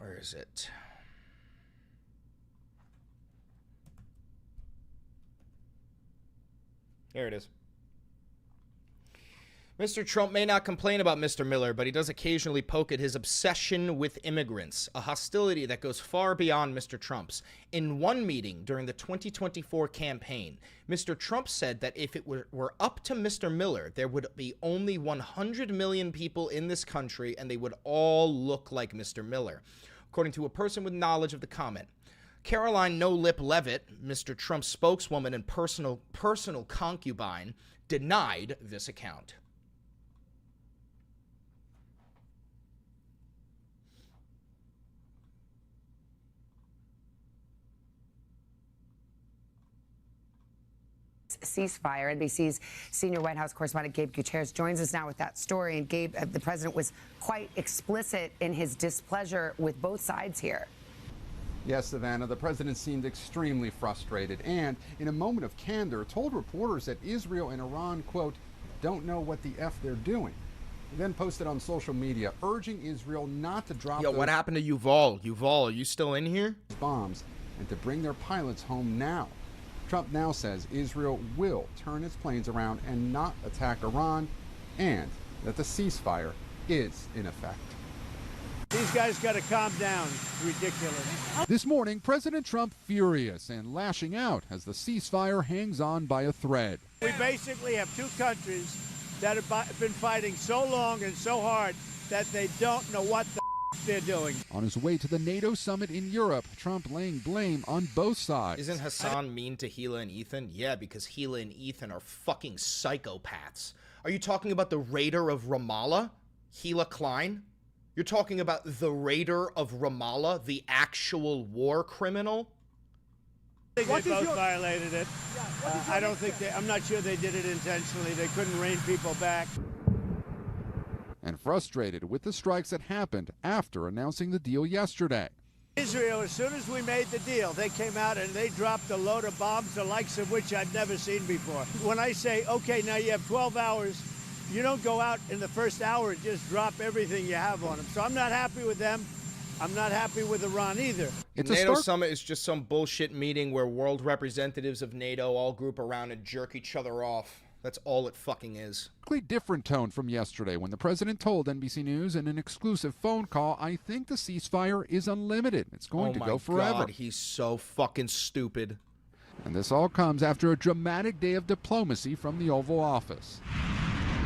Where is it? Here it is. Mr. Trump may not complain about Mr. Miller, but he does occasionally poke at his obsession with immigrants, a hostility that goes far beyond Mr. Trump's. In one meeting during the 2024 campaign, Mr. Trump said that if it were up to Mr. Miller, there would be only 100 million people in this country, and they would all look like Mr. Miller. According to a person with knowledge of the comment, Caroline No Lip Levitt, Mr. Trump's spokeswoman and personal concubine, denied this account. Ceasefire. NBC's senior White House correspondent Gabe Gutierrez joins us now with that story. And Gabe, the president was quite explicit in his displeasure with both sides here. Yes, Savannah, the president seemed extremely frustrated and, in a moment of candor, told reporters that Israel and Iran, quote, don't know what the F they're doing. He then posted on social media urging Israel not to drop Yo, what happened to Yuval? Yuval, are you still in here? Bombs and to bring their pilots home now. Trump now says Israel will turn its planes around and not attack Iran, and that the ceasefire is in effect. These guys got to calm down. It's ridiculous. This morning, President Trump furious and lashing out as the ceasefire hangs on by a thread. We basically have two countries that have been fighting so long and so hard that they don't know what the they're doing. On his way to the NATO summit in Europe, Trump laying blame on both sides. Isn't Hassan mean to Gila and Ethan? Yeah, because Gila and Ethan are fucking psychopaths. Are you talking about the raider of Ramallah, Gila Klein? You're talking about the raider of Ramallah, the actual war criminal? I think they both violated it. I don't think I'm not sure they did it intentionally. They couldn't rein people back. And frustrated with the strikes that happened after announcing the deal yesterday. Israel, as soon as we made the deal, they came out and they dropped a load of bombs, the likes of which I'd never seen before. When I say, okay, now you have 12 hours, you don't go out in the first hour and just drop everything you have on them. So I'm not happy with them. I'm not happy with Iran either. NATO summit is just some bullshit meeting where world representatives of NATO all group around and jerk each other off. That's all it fucking is. Different tone from yesterday when the president told NBC News in an exclusive phone call, I think the ceasefire is unlimited. It's going to go forever. God, he's so fucking stupid. And this all comes after a dramatic day of diplomacy from the Oval Office.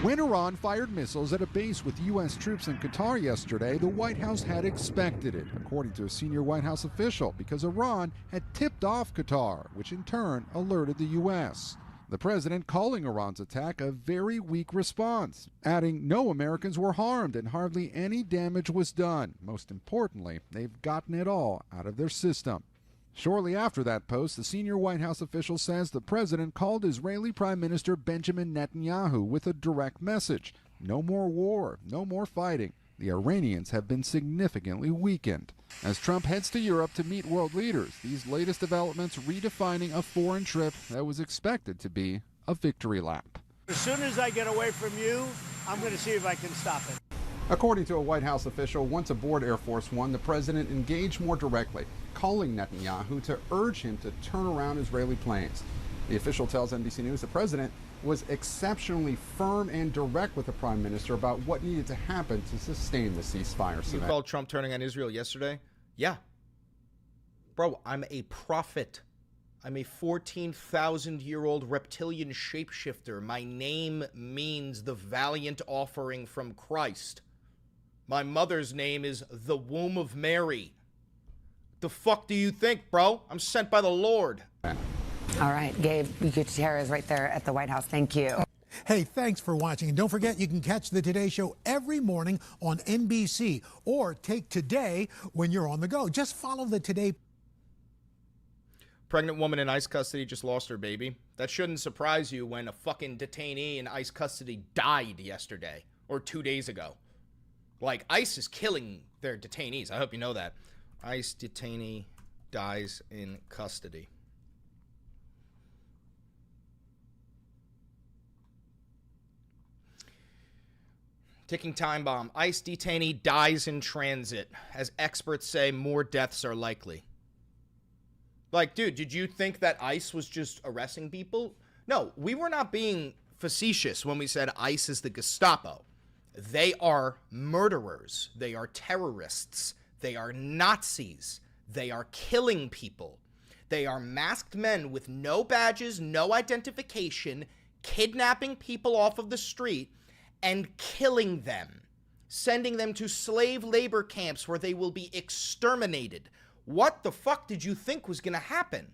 When Iran fired missiles at a base with U.S. troops in Qatar yesterday, the White House had expected it, according to a senior White House official, because Iran had tipped off Qatar, which in turn alerted the U.S. The president calling Iran's attack a very weak response, adding no Americans were harmed and hardly any damage was done. Most importantly, they've gotten it all out of their system. Shortly after that post, the senior White House official says the president called Israeli Prime Minister Benjamin Netanyahu with a direct message. No more war, no more fighting. The Iranians have been significantly weakened. As Trump heads to Europe to meet world leaders, these latest developments redefining a foreign trip that was expected to be a victory lap. As soon as I get away from you, I'm going to see if I can stop it. According to a White House official, once aboard Air Force One, the president engaged more directly, calling Netanyahu to urge him to turn around Israeli planes. The official tells NBC News the president was exceptionally firm and direct with the prime minister about what needed to happen to sustain the ceasefire. You called Trump turning on Israel yesterday? Yeah. Bro, I'm a prophet. I'm a 14,000-year-old reptilian shapeshifter. My name means the valiant offering from Christ. My mother's name is the Womb of Mary. The fuck do you think, bro? I'm sent by the Lord. All right, Gabe Gutierrez right there at the White House. Thank you. Hey, thanks for watching. And don't forget, you can catch the Today Show every morning on NBC or take Today when you're on the go. Just follow the Today. Pregnant woman in ICE custody just lost her baby. That shouldn't surprise you when a fucking detainee in ICE custody died yesterday or 2 days ago. Like, ICE is killing their detainees. I hope you know that. ICE detainee dies in custody. Ticking time bomb. ICE detainee dies in transit. As experts say, more deaths are likely. Like, dude, did you think that ICE was just arresting people? No, we were not being facetious when we said ICE is the Gestapo. They are murderers. They are terrorists. They are Nazis. They are killing people. They are masked men with no badges, no identification, kidnapping people off of the street and killing them, sending them to slave labor camps where they will be exterminated. What the fuck did you think was going to happen?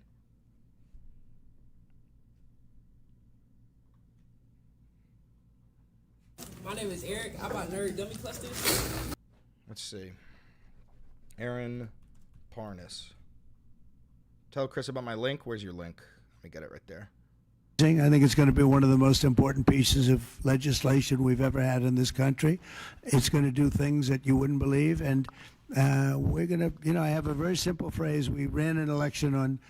My name is Eric. I bought Nerd Dummy Clusters. Let's see. Aaron Parnas. Tell Chris about my link. Where's your link? Let me get it right there. I think it's going to be one of the most important pieces of legislation we've ever had in this country. It's going to do things that you wouldn't believe. And we're going to, you know, I have a very simple phrase. We ran an election on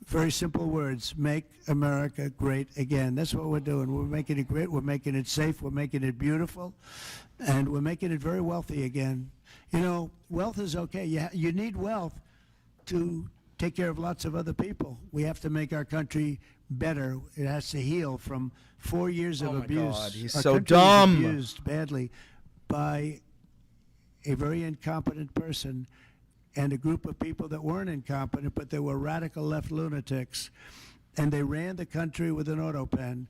very simple words: make America great again. That's what we're doing. We're making it great. We're making it safe. We're making it beautiful. And we're making it very wealthy again. You know, wealth is okay. You need wealth to take care of lots of other people. We have to make our country better. It has to heal from 4 years of abuse. God, he's our so country dumb. was abused badly by a very incompetent person and a group of people that weren't incompetent, but they were radical left lunatics. And they ran the country with an auto pen.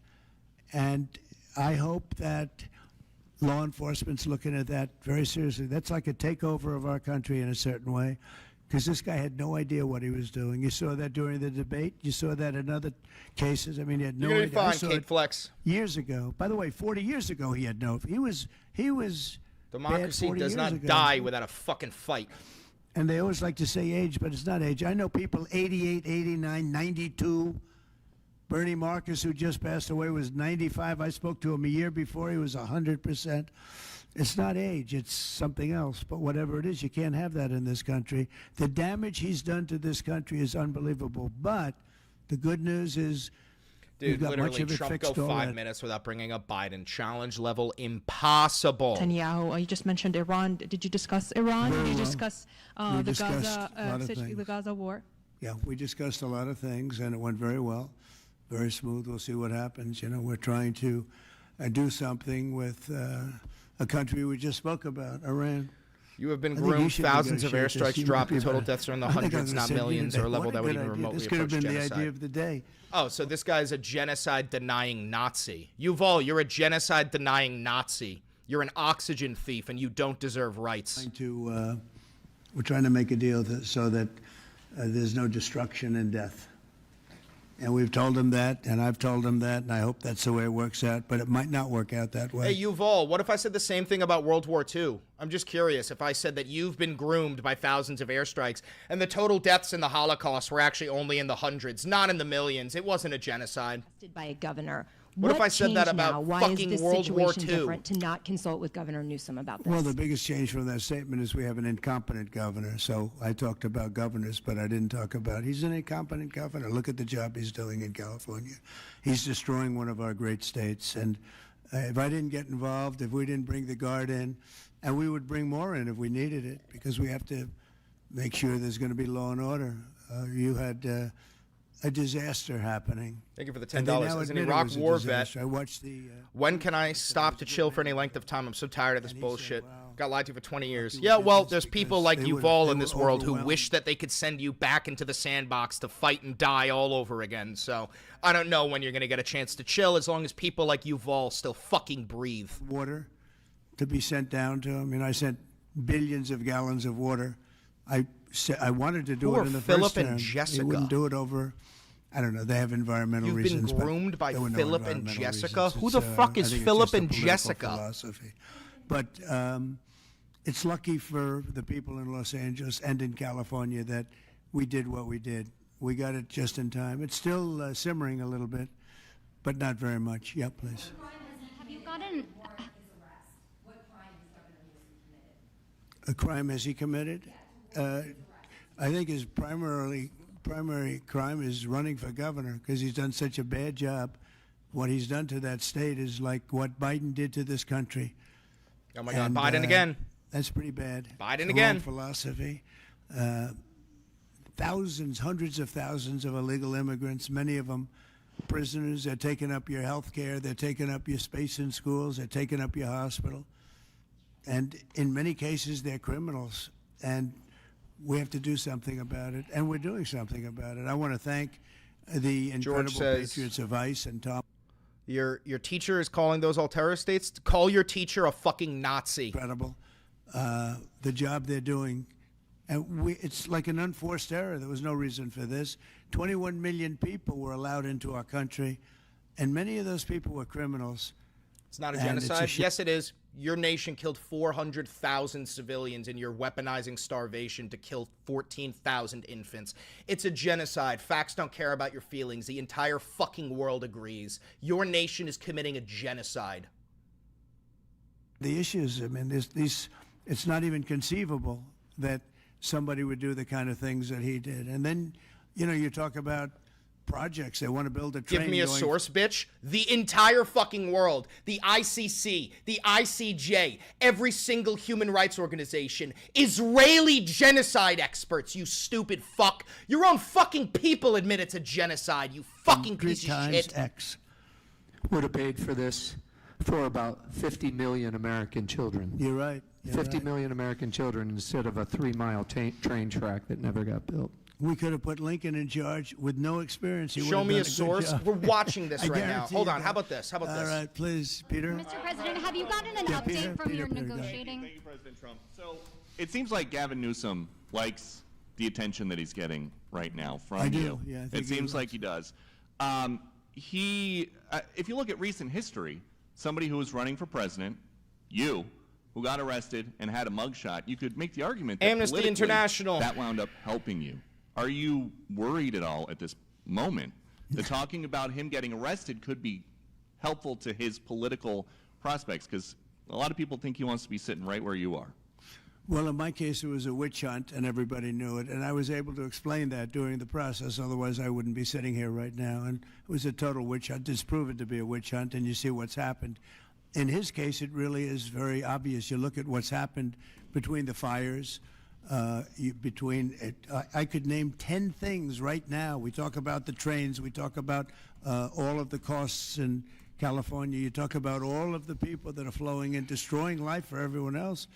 And I hope that law enforcement's looking at that very seriously. That's like a takeover of our country in a certain way, because this guy had no idea what he was doing. You saw that during the debate. You saw that in other cases. I mean, he had no You're idea. gonna be fine, Kate Flex. Years ago. By the way, 40 years ago, he had no. He was. Democracy bad 40 does years not ago. die without a fucking fight. And they always like to say age, but it's not age. I know people 88, 89, 92. Bernie Marcus, who just passed away, was 95. I spoke to him a year before. He was 100%. It's not age. It's something else. But whatever it is, you can't have that in this country. The damage he's done to this country is unbelievable. But the good news is we've Dude, got much literally, of it Trump fixed go 5 already. minutes without bringing up Biden. Challenge level impossible. Netanyahu, you just mentioned Iran. Did you discuss Iran? Did you discuss We the discussed a lot of Gaza, things. the Gaza war? Yeah, we discussed a lot of things, and it went very well, very smooth. We'll see what happens. You know, we're trying to do something with a country we just spoke about, Iran. You have been I think you groomed. should Thousands of negotiate this. airstrikes You dropped. might be The total better. deaths are in the I think I hundreds, was not saying millions, today, or a level what that would good even idea. remotely This could have approach been genocide. the idea of the day. Oh, so this guy's a genocide-denying Nazi. Yuval, you're a genocide-denying Nazi. You're an oxygen thief, and you don't deserve rights. We're trying to make a deal so that there's no destruction and death. And we've told him that, and I've told him that, and I hope that's the way it works out, but it might not work out that way. Hey, Yuval, what if I said the same thing about World War II? I'm just curious if I said that you've been groomed by thousands of airstrikes, and the total deaths in the Holocaust were actually only in the hundreds, not in the millions. It wasn't a genocide. By a governor. What if I said that about now? Why fucking is this World War situation II? different to not consult with Governor Newsom about this? Well, the biggest change from that statement is we have an incompetent governor. So I talked about governors, but I didn't talk about he's an incompetent governor. Look at the job he's doing in California. He's destroying one of our great states. And if I didn't get involved, if we didn't bring the Guard in, and we would bring more in if we needed it, because we have to make sure there's going to be law and order. You had a disaster happening. Thank you for the And they now $10. As an admit it Iraq was a war disaster. vet, I watched the. When can I stop to chill for any length of time? I'm so tired of this bullshit. Got lied to for 20 years. Yeah, well, there's people like Yuval in this world who wish that they could send you back into the sandbox to fight and die all over again. So I don't know when you're going to get a chance to chill as long as people like Yuval still fucking breathe. Water to be sent down to him. I sent billions of gallons of water. I wanted to do Who it are in the Philip first term. and Jessica? They wouldn't do it over. I don't know. They have environmental You've reasons. been but groomed by there were no Philip and environmental Jessica? reasons. Who the fuck I is think it's Philip just a and political Jessica? Philosophy. But it's lucky for the people in Los Angeles and in California that we did what we did. We got it just in time. It's still simmering a little bit, but not very much. Yeah, please. Have you gotten? A crime has he committed? I think his primary crime is running for governor because he's done such a bad job. What he's done to that state is like what Biden did to this country. Oh my God, Biden again. That's pretty bad. Biden It's again. wrong philosophy. Thousands, hundreds of thousands of illegal immigrants, many of them prisoners. They're taking up your health care. They're taking up your space in schools. They're taking up your hospital. And in many cases, they're criminals. And we have to do something about it. And we're doing something about it. I want to thank the incredible says- patriots of ICE and Tom. Your teacher is calling those all terrorist states? Call your teacher a fucking Nazi. Incredible. The job they're doing And it's like an unforced error. There was no reason for this. 21 million people were allowed into our country, and many of those people were criminals. It's not a genocide. Yes, it is. Your nation killed 400,000 civilians, and you're weaponizing starvation to kill 14,000 infants. It's a genocide. Facts don't care about your feelings. The entire fucking world agrees. Your nation is committing a genocide. The issues, I mean, it's not even conceivable that somebody would do the kind of things that he did. And then, you know, you talk about projects. They want to build a train. Give me a source, bitch. The entire fucking world, the ICC, the ICJ, every single human rights organization, Israeli genocide experts, you stupid fuck. Your own fucking people admit it's a genocide, you fucking piece of shit. X would have paid for this for about 50 million American children. You're right. 50 million American children instead of a 3-mile train track that never got built. We could have put Lincoln in charge with no experience. Show me a source. We're watching this right now. Hold on. How about this? How about this? All right, please, Peter. Mr. President, have you gotten an update from your negotiating? Thank you, President Trump. So it seems like Gavin Newsom likes the attention that he's getting right now from you. Yeah, I think it seems like he does. If you look at recent history, somebody who was running for president, you, who got arrested and had a mugshot, you could make the argument that Amnesty International, that wound up helping you. Are you worried at all at this moment that talking about him getting arrested could be helpful to his political prospects? Because a lot of people think he wants to be sitting right where you are. Well, in my case, it was a witch hunt, and everybody knew it. And I was able to explain that during the process. Otherwise, I wouldn't be sitting here right now. And it was a total witch hunt. It's proven to be a witch hunt, and you see what's happened. In his case, it really is very obvious. You look at what's happened between the fires, I could name 10 things right now. We talk about the trains. We talk about all of the costs in California. You talk about all of the people that are flowing in, destroying life for everyone else.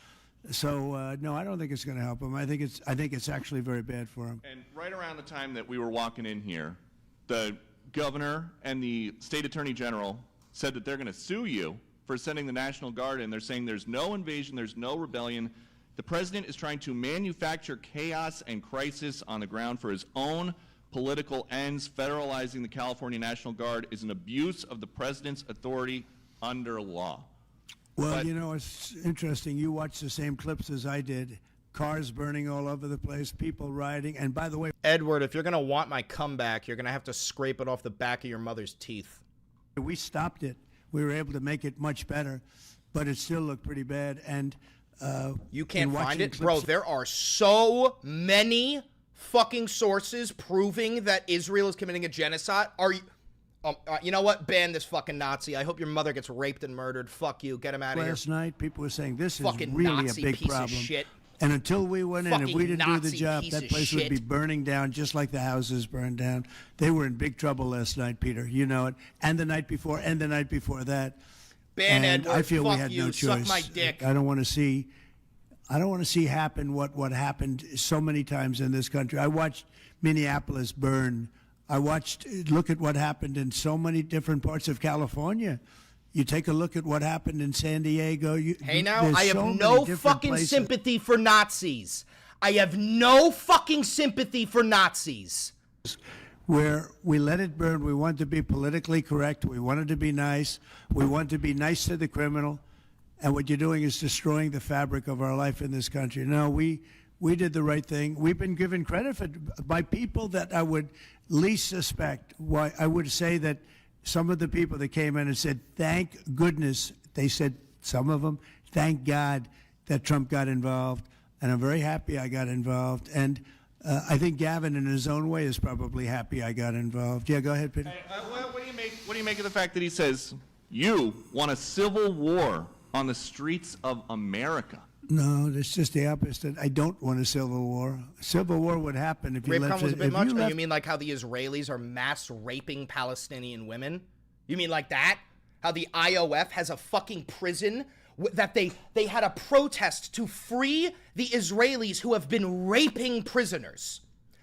So no, I don't think it's going to help him. I think it's actually very bad for him. And right around the time that we were walking in here, the governor and the state attorney general said that they're going to sue you for sending the National Guard in. They're saying there's no invasion, there's no rebellion. The president is trying to manufacture chaos and crisis on the ground for his own political ends. Federalizing the California National Guard is an abuse of the president's authority under law. Well, you know, it's interesting. You watched the same clips as I did. Cars burning all over the place, people rioting. And by the way, Edward, if you're going to want my comeback, you're going to have to scrape it off the back of your mother's teeth. We stopped it. We were able to make it much better, but it still looked pretty bad. And you can't find it? Bro, there are so many fucking sources proving that Israel is committing a genocide. Are you... you know what? Ban this fucking Nazi. I hope your mother gets raped and murdered. Fuck you. Get him out of here. Last night, people were saying this is fucking really Nazi a big piece problem. Of shit. And until we went in, if we didn't do the Nazi job, piece that of place would shit. be burning down just like the houses burned down. They were in big trouble last night, Peter. You know it. And the night before, and the night before that. Ban and Edward. I feel Fuck we had you. no choice. Suck my dick. I don't want to see happen what happened so many times in this country. I watched Minneapolis burn. Look at what happened in so many different parts of California. You take a look at what happened in San Diego. Hey, now, I have no fucking sympathy for Nazis. I have no fucking sympathy for Nazis. Where we let it burn. We want to be politically correct. We wanted to be nice. We want to be nice to the criminal. And what you're doing is destroying the fabric of our life in this country. No, we did the right thing. We've been given credit by people that I would least suspect. Why I would say that some of the people that came in and said, thank goodness, they said, some of them, thank God that Trump got involved. And I'm very happy I got involved. And I think Gavin, in his own way, is probably happy I got involved. Yeah, go ahead, Peter. Hey, what do you make of the fact that he says you want a civil war on the streets of America? No, that's just the opposite. I don't want a civil war. A civil war would happen if you Rape left count was it. a bit If much? you Or left, you mean like how the Israelis are mass raping Palestinian women? You mean like that? How the IOF has a fucking prison that they had a protest to free the Israelis who have been raping prisoners.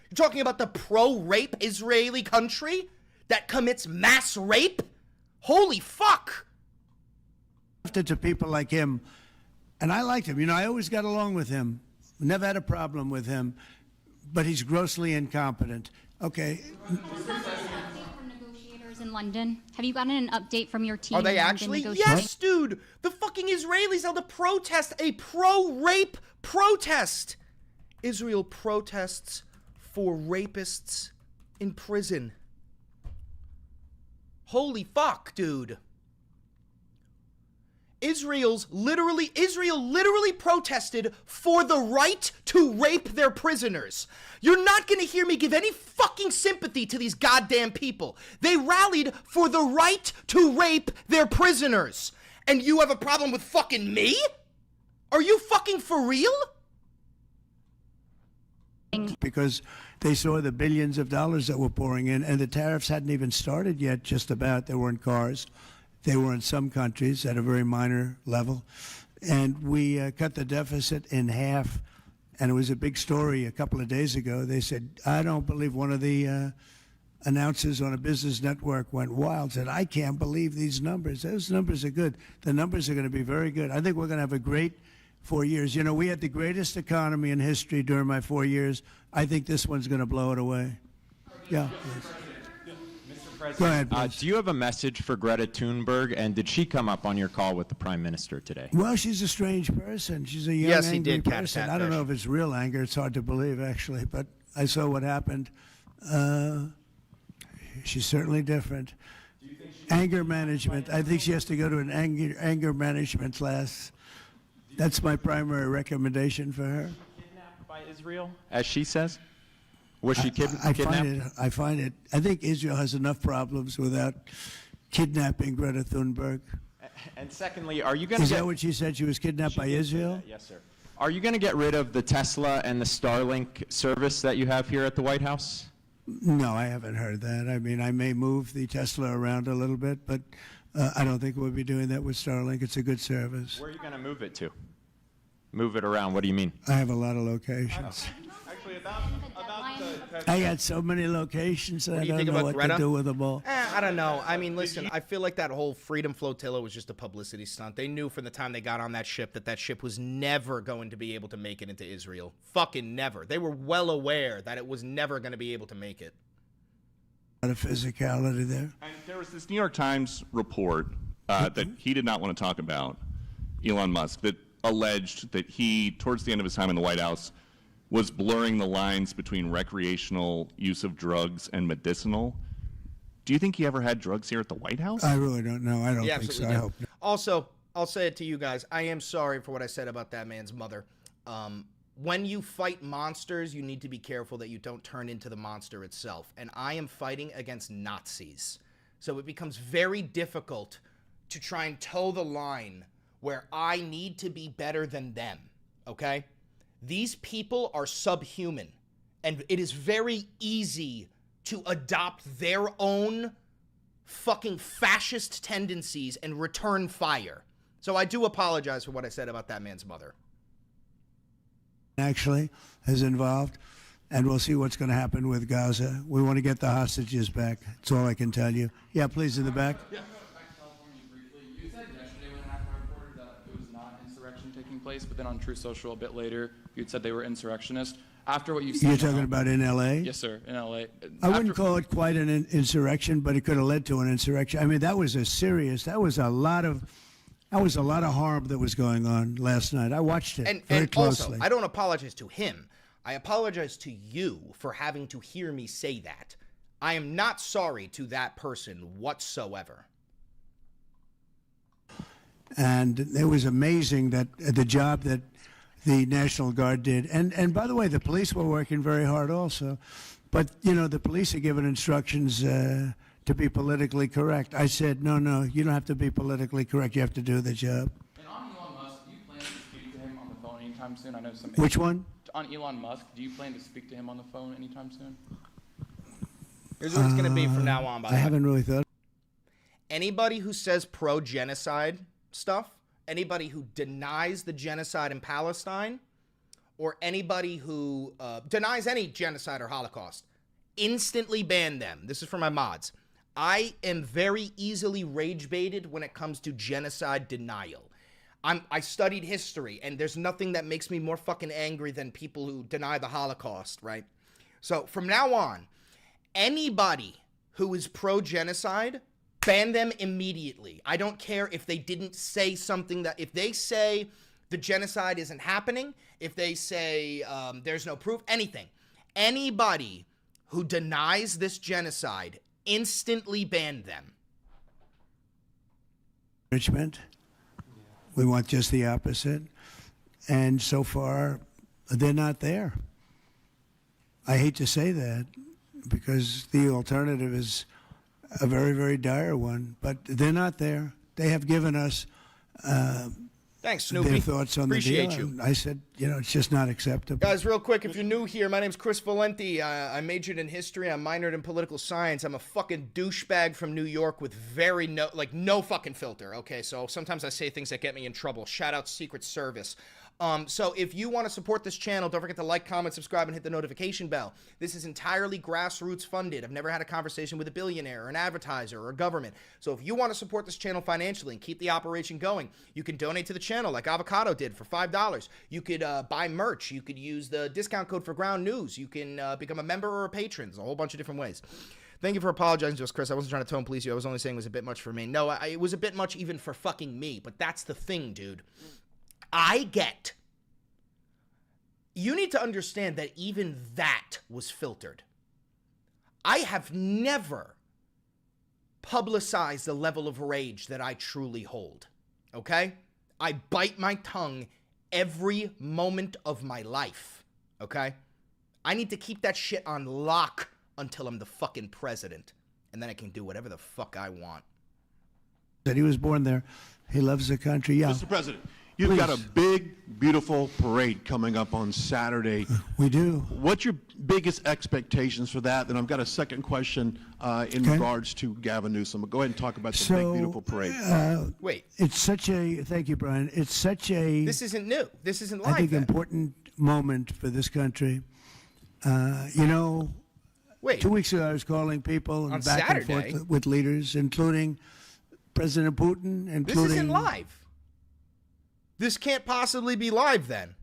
You're talking about the pro-rape Israeli country that commits mass rape? Holy fuck! left it to people like him. And I liked him. You know, I always got along with him. Never had a problem with him, but he's grossly incompetent. Okay. In London. Have you gotten an update from your team? Are they in London actually? negotiating? Yes, dude. The fucking Israelis held a protest, a pro-rape protest. Israel protests for rapists in prison. Holy fuck, dude. Israel literally protested for the right to rape their prisoners. You're not gonna hear me give any fucking sympathy to these goddamn people. They rallied for the right to rape their prisoners. And you have a problem with fucking me? Are you fucking for real? Because they saw the billions of dollars that were pouring in, and the tariffs hadn't even started yet, just about. They were in cars. They were in some countries at a very minor level. And we cut the deficit in half. And it was a big story a couple of days ago. They said, I don't believe, one of the announcers on a business network went wild, said, I can't believe these numbers. Those numbers are good. The numbers are going to be very good. I think we're going to have a great 4 years. You know, we had the greatest economy in history during my 4 years. I think this one's going to blow it away. Yeah. Go ahead, do you have a message for Greta Thunberg, and did she come up on your call with the Prime Minister today? Well, she's a strange person. She's a young, Yes, he angry did catch person. that I don't fish. know if it's real anger. It's hard to believe, actually, but I saw what happened. She's certainly different. Anger management. I think she has to go to an anger management class. That's my primary recommendation for her. Kidnapped by Israel, as she says? Was she kidnapped? I find it. I think Israel has enough problems without kidnapping Greta Thunberg. And secondly, are you going to Is that what she said? She was kidnapped by Israel? Yes, sir. Are you going to get rid of the Tesla and the Starlink service that you have here at the White House? No, I haven't heard that. I mean, I may move the Tesla around a little bit, but I don't think we'll be doing that with Starlink. It's a good service. Where are you going to move it to? Move it around. What do you mean? I have a lot of locations. Actually, about I got so many locations that What I do you don't think know about what Greta? to do with them all. I don't know. I mean, listen, I feel like that whole Freedom Flotilla was just a publicity stunt. They knew from the time they got on that ship that ship was never going to be able to make it into Israel. Fucking never. They were well aware that it was never going to be able to make it. A lot of physicality there. And there was this New York Times report that he did not want to talk about, Elon Musk, that alleged that he, towards the end of his time in the White House, was blurring the lines between recreational use of drugs and medicinal. Do you think he ever had drugs here at the White House? I really don't know. I don't Yeah, think so. absolutely I do. hope not. Also, I'll say it to you guys. I am sorry for what I said about that man's mother. When you fight monsters, you need to be careful that you don't turn into the monster itself. And I am fighting against Nazis. So it becomes very difficult to try and toe the line where I need to be better than them, okay? These people are subhuman, and it is very easy to adopt their own fucking fascist tendencies and return fire. So I do apologize for what I said about that man's mother. Actually, is involved, and we'll see what's going to happen with Gaza. We want to get the hostages back. That's all I can tell you. Yeah, please, in the back. Yeah. You said yesterday when ACMA reported that it was not insurrection taking place, but then on True Social a bit later, you'd said they were insurrectionists. After what you've seen You're talking about in L.A.? Yes, sir, in L.A. I wouldn't call it quite an insurrection, but it could have led to an insurrection. I mean, that was a lot of harm that was going on last night. I watched it very closely. Also, I don't apologize to him. I apologize to you for having to hear me say that. I am not sorry to that person whatsoever. And it was amazing that the job that the National Guard did. And by the way, the police were working very hard also. But, you know, the police are given instructions to be politically correct. I said, no, you don't have to be politically correct. You have to do the job. And on Elon Musk, do you plan to speak to him on the phone anytime soon? I know some. Which one? On Elon Musk, do you plan to speak to him on the phone anytime soon? Here's what it's going to be from now on, by the I way. haven't really thought. Anybody who says pro-genocide stuff, anybody who denies the genocide in Palestine, or anybody who denies any genocide or Holocaust, instantly ban them. This is for my mods. I am very easily rage baited when it comes to genocide denial. I studied history, and there's nothing that makes me more fucking angry than people who deny the Holocaust, right? So from now on, anybody who is pro-genocide, ban them immediately. I don't care if they didn't say something that, if they say the genocide isn't happening, if they say there's no proof, anything. Anybody who denies this genocide, instantly ban them. Enrichment. We want just the opposite. And so far, they're not there. I hate to say that because the alternative is a very, very dire one, but they're not there. They have given us Thanks, Snoopy. their thoughts on Appreciate the deal. you. And I said, it's just not acceptable. Guys, real quick, if you're new here, my name's Chris Valenti. I majored in history. I'm minored in political science. I'm a fucking douchebag from New York with no fucking filter. Okay, so sometimes I say things that get me in trouble. Shout out Secret Service. So if you want to support this channel, don't forget to like, comment, subscribe, and hit the notification bell. This is entirely grassroots funded. I've never had a conversation with a billionaire or an advertiser or a government. So if you want to support this channel financially and keep the operation going, you can donate to the channel like Avocado did for $5. You could buy merch. You could use the discount code for Ground News. You can become a member or a patron. There's a whole bunch of different ways. Thank you for apologizing to us, Chris. I wasn't trying to tone police you. I was only saying it was a bit much for me. No, it was a bit much even for fucking me. But that's the thing, dude. You need to understand that even that was filtered. I have never publicized the level of rage that I truly hold, okay? I bite my tongue every moment of my life, okay? I need to keep that shit on lock until I'm the fucking president, and then I can do whatever the fuck I want. That he was born there. He loves the country, yeah. Mr. President, you've got a big, beautiful parade coming up on Saturday. We do. What's your biggest expectations for that? Then I've got a second question in regards to Gavin Newsom. But go ahead and talk about the big, beautiful parade. Wait. It's such a, thank you, Brian. It's such a... This isn't new. This isn't live. I think important moment for this country. Wait. 2 weeks ago I was calling people On back Saturday? and forth with leaders, including President Putin, including... This isn't live. This can't possibly be live then.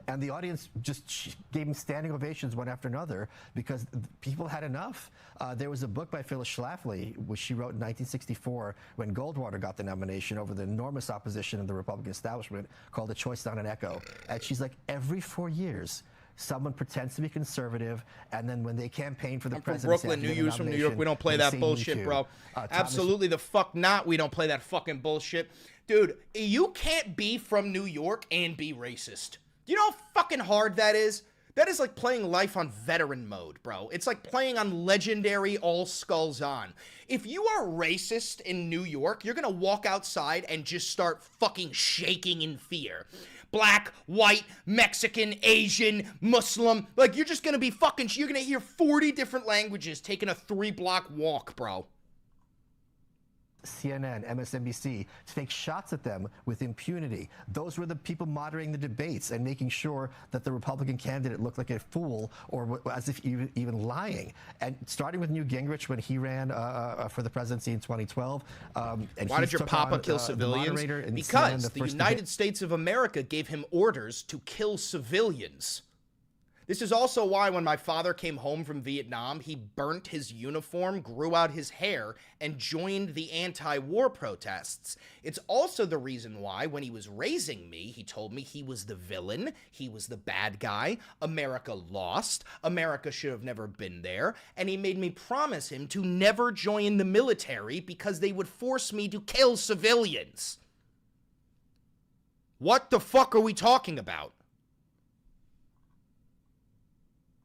And the audience just gave him standing ovations one after another because people had enough. There was a book by Phyllis Schlafly, which she wrote in 1964 when Goldwater got the nomination over the enormous opposition of the Republican establishment, called A Choice Not an Echo. And she's like, every 4 years, someone pretends to be conservative, and then when they campaign for the presidency, Brooklyn, New Year's from New York. We don't play that bullshit, bro. Absolutely the fuck not. We don't play that fucking bullshit. Dude, you can't be from New York and be racist. You know how fucking hard that is? That is like playing life on veteran mode, bro. It's like playing on legendary All Skulls On. If you are racist in New York, you're gonna walk outside and just start fucking shaking in fear. Black, white, Mexican, Asian, Muslim. Like, you're just gonna be fucking... You're gonna hear 40 different languages taking a 3-block walk, bro. CNN, MSNBC, to take shots at them with impunity. Those were the people moderating the debates and making sure that the Republican candidate looked like a fool or as if even lying. And starting with Newt Gingrich when he ran for the presidency in 2012. And why did your papa kill civilians? Because the United States of America gave him orders to kill civilians. This is also why when my father came home from Vietnam, he burnt his uniform, grew out his hair, and joined the anti-war protests. It's also the reason why, when he was raising me, he told me he was the villain, he was the bad guy, America lost, America should have never been there, and he made me promise him to never join the military because they would force me to kill civilians. What the fuck are we talking about?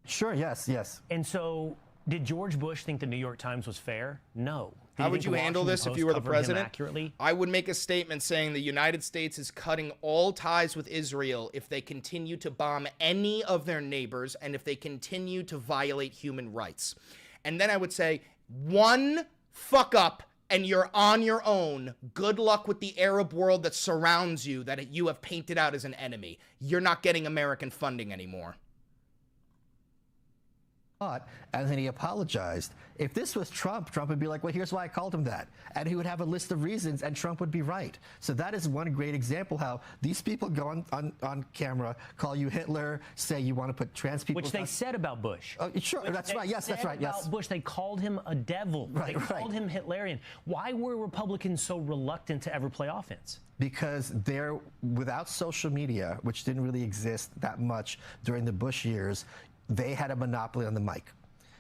Sure, yes. And so, did George Bush think the New York Times was fair? No. How would you handle this if you were the president? I would make a statement saying the United States is cutting all ties with Israel if they continue to bomb any of their neighbors and if they continue to violate human rights. And then I would say, one fuck up and you're on your own. Good luck with the Arab world that surrounds you, that you have painted out as an enemy. You're not getting American funding anymore. And then he apologized. If this was Trump, Trump would be like, well, here's why I called him that. And he would have a list of reasons, and Trump would be right. So that is one great example how these people go on camera, call you Hitler, say you want to put trans people... Which they said about Bush. Oh, sure, that's right. Yes, that's right. Yes. About Bush, they called him a devil. They called him Hitlerian. Why were Republicans so reluctant to ever play offense? Because they're, without social media, which didn't really exist that much during the Bush years, they had a monopoly on the mic.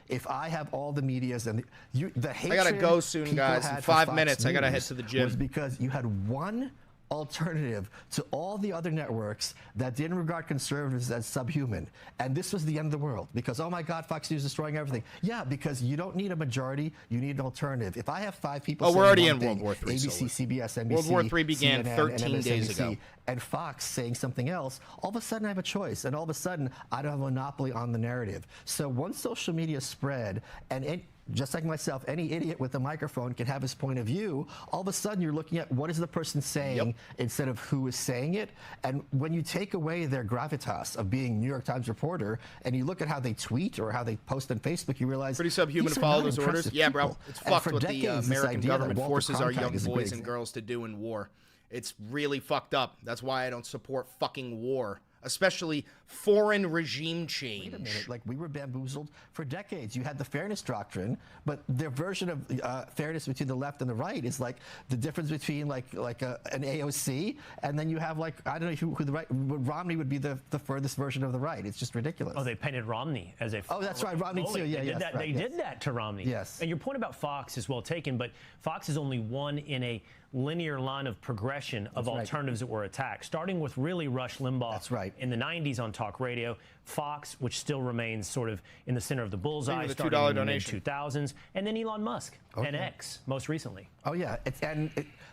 If I have all the medias and the hatred I gotta go soon, guys. In 5 minutes, I gotta head to the gym. Was because you had one alternative to all the other networks that didn't regard conservatives as subhuman. And this was the end of the world because, oh my God, Fox News is destroying everything. Yeah, because you don't need a majority, you need an alternative. If I have 5 people we're already in thing, World War III. ABC, CBS, NBC, World War III began CNN, 13 days ago. And Fox saying something else, all of a sudden I have a choice. And all of a sudden, I don't have a monopoly on the narrative. So once social media spread, and just like myself, any idiot with a microphone can have his point of view. All of a sudden, you're looking at what is the person saying instead of who is saying it. And when you take away their gravitas of being New York Times reporter, and you look at how they tweet or how they post on Facebook, you realize pretty subhuman to follow those orders. Yeah, bro, it's fucked what the American government forces our young boys and girls to do in war. It's really fucked up. That's why I don't support fucking war. Especially foreign regime change. Wait a minute, like we were bamboozled for decades. You had the fairness doctrine, but their version of fairness between the left and the right is like the difference between like an AOC, and then you have like, I don't know who the right, Romney would be the furthest version of the right. It's just ridiculous. Oh, they painted Romney as a... Oh, that's right, Romney too, yeah, They did that to Romney. Yes. And your point about Fox is well taken, but Fox is only one in a linear line of progression of alternatives that were attacked, starting with really Rush Limbaugh in the 90s on talk radio, Fox, which still remains sort of in the center of the bullseye, starting in the mid-2000s, and then Elon Musk and X most recently. Oh, yeah.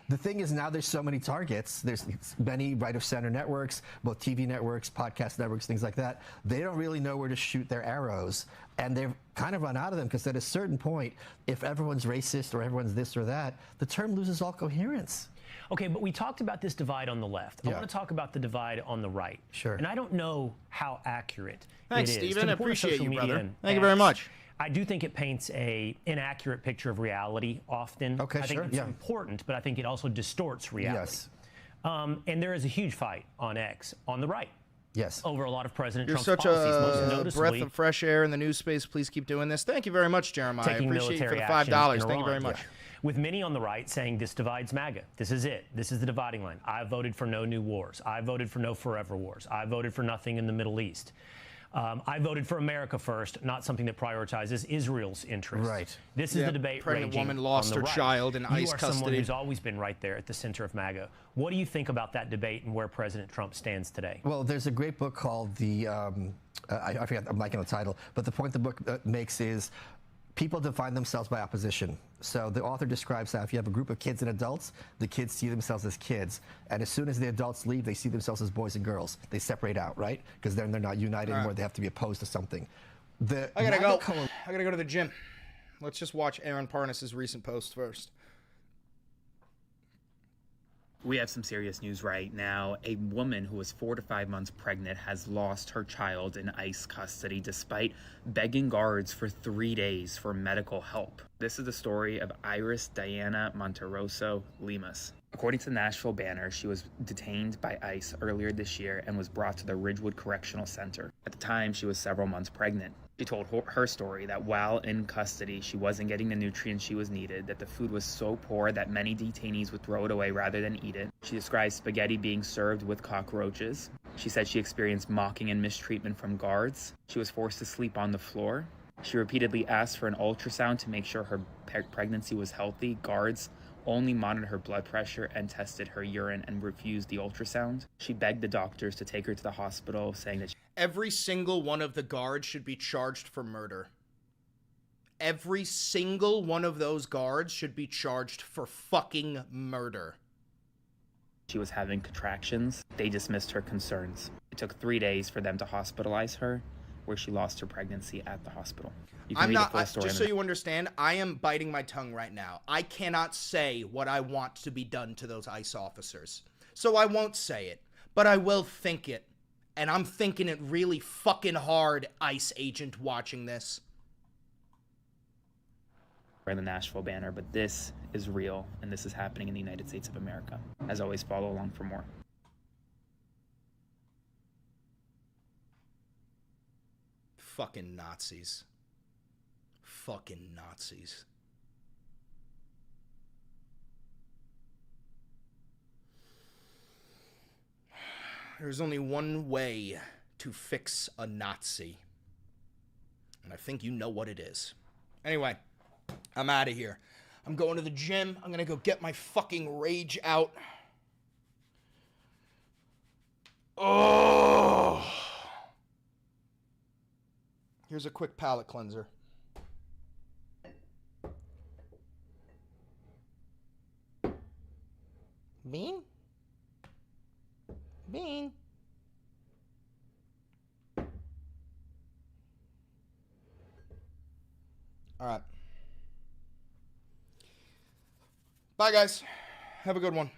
The thing is now there's so many targets. There's many right-of-center networks, both TV networks, podcast networks, things like that. They don't really know where to shoot their arrows, and they've kind of run out of them because at a certain point, if everyone's racist or everyone's this or that, the term loses all coherence. Okay, but we talked about this divide on the left. I want to talk about the divide on the right. Sure. And I don't know how accurate Thanks, it is. Stephen. I appreciate you, brother. Thank you X, very much. I do think it paints a inaccurate picture of reality often. Okay, I think it's important, but I think it also distorts reality. Yes. And there is a huge fight on X on the right. Yes. Over a lot of President You're Trump's such policies, most a noticeably breath of fresh air in the news space. Please keep doing this. Thank you very much, Jeremiah. I appreciate you for the $5. Thank you very much. With many on the right saying this divides MAGA. This is it. This is the dividing line. I voted for no new wars. I voted for no forever wars. I voted for nothing in the Middle East. I voted for America first, not something that prioritizes Israel's interests. Right. This is the debate pregnant raging woman lost on the her right. child in ICE You are custody. someone who's always been right there at the center of MAGA. What do you think about that debate and where President Trump stands today? Well, there's a great book called I forget, I'm blanking on the title, but the point the book makes is people define themselves by opposition. So the author describes how if you have a group of kids and adults, the kids see themselves as kids. And as soon as the adults leave, they see themselves as boys and girls. They separate out, right? Because then they're not united anymore. They have to be opposed to something. I gotta go. I gotta go to the gym. Let's just watch Aaron Parnas's recent post first. We have some serious news right now. A woman who was 4 to 5 months pregnant has lost her child in ICE custody despite begging guards for 3 days for medical help. This is the story of Iris Diana Monteroso Lemus. According to the Nashville Banner, she was detained by ICE earlier this year and was brought to the Ridgewood Correctional Center. At the time, she was several months pregnant. She told her story that while in custody, she wasn't getting the nutrients she was needed, that the food was so poor that many detainees would throw it away rather than eat it. She describes spaghetti being served with cockroaches. She said she experienced mocking and mistreatment from guards. She was forced to sleep on the floor. She repeatedly asked for an ultrasound to make sure her pregnancy was healthy. Guards only monitored her blood pressure and tested her urine and refused the ultrasound. She begged the doctors to take her to the hospital, saying that every single one of the guards should be charged for murder. Every single one of those guards should be charged for fucking murder. she was having contractions. They dismissed her concerns. It took 3 days for them to hospitalize her, where she lost her pregnancy at the hospital. I'm not, just so you understand, I am biting my tongue right now. I cannot say what I want to be done to those ICE officers. So I won't say it, but I will think it. And I'm thinking it really fucking hard, ICE agent watching this. the Nashville banner, but this is real, and this is happening in the United States of America. As always, follow along for more. Fucking Nazis. Fucking Nazis. There's only one way to fix a Nazi. And I think you know what it is. Anyway, I'm out of here. I'm going to the gym. I'm gonna go get my fucking rage out. Oh! Here's a quick palate cleanser. Bean? Bean? All right. Bye, guys. Have a good one.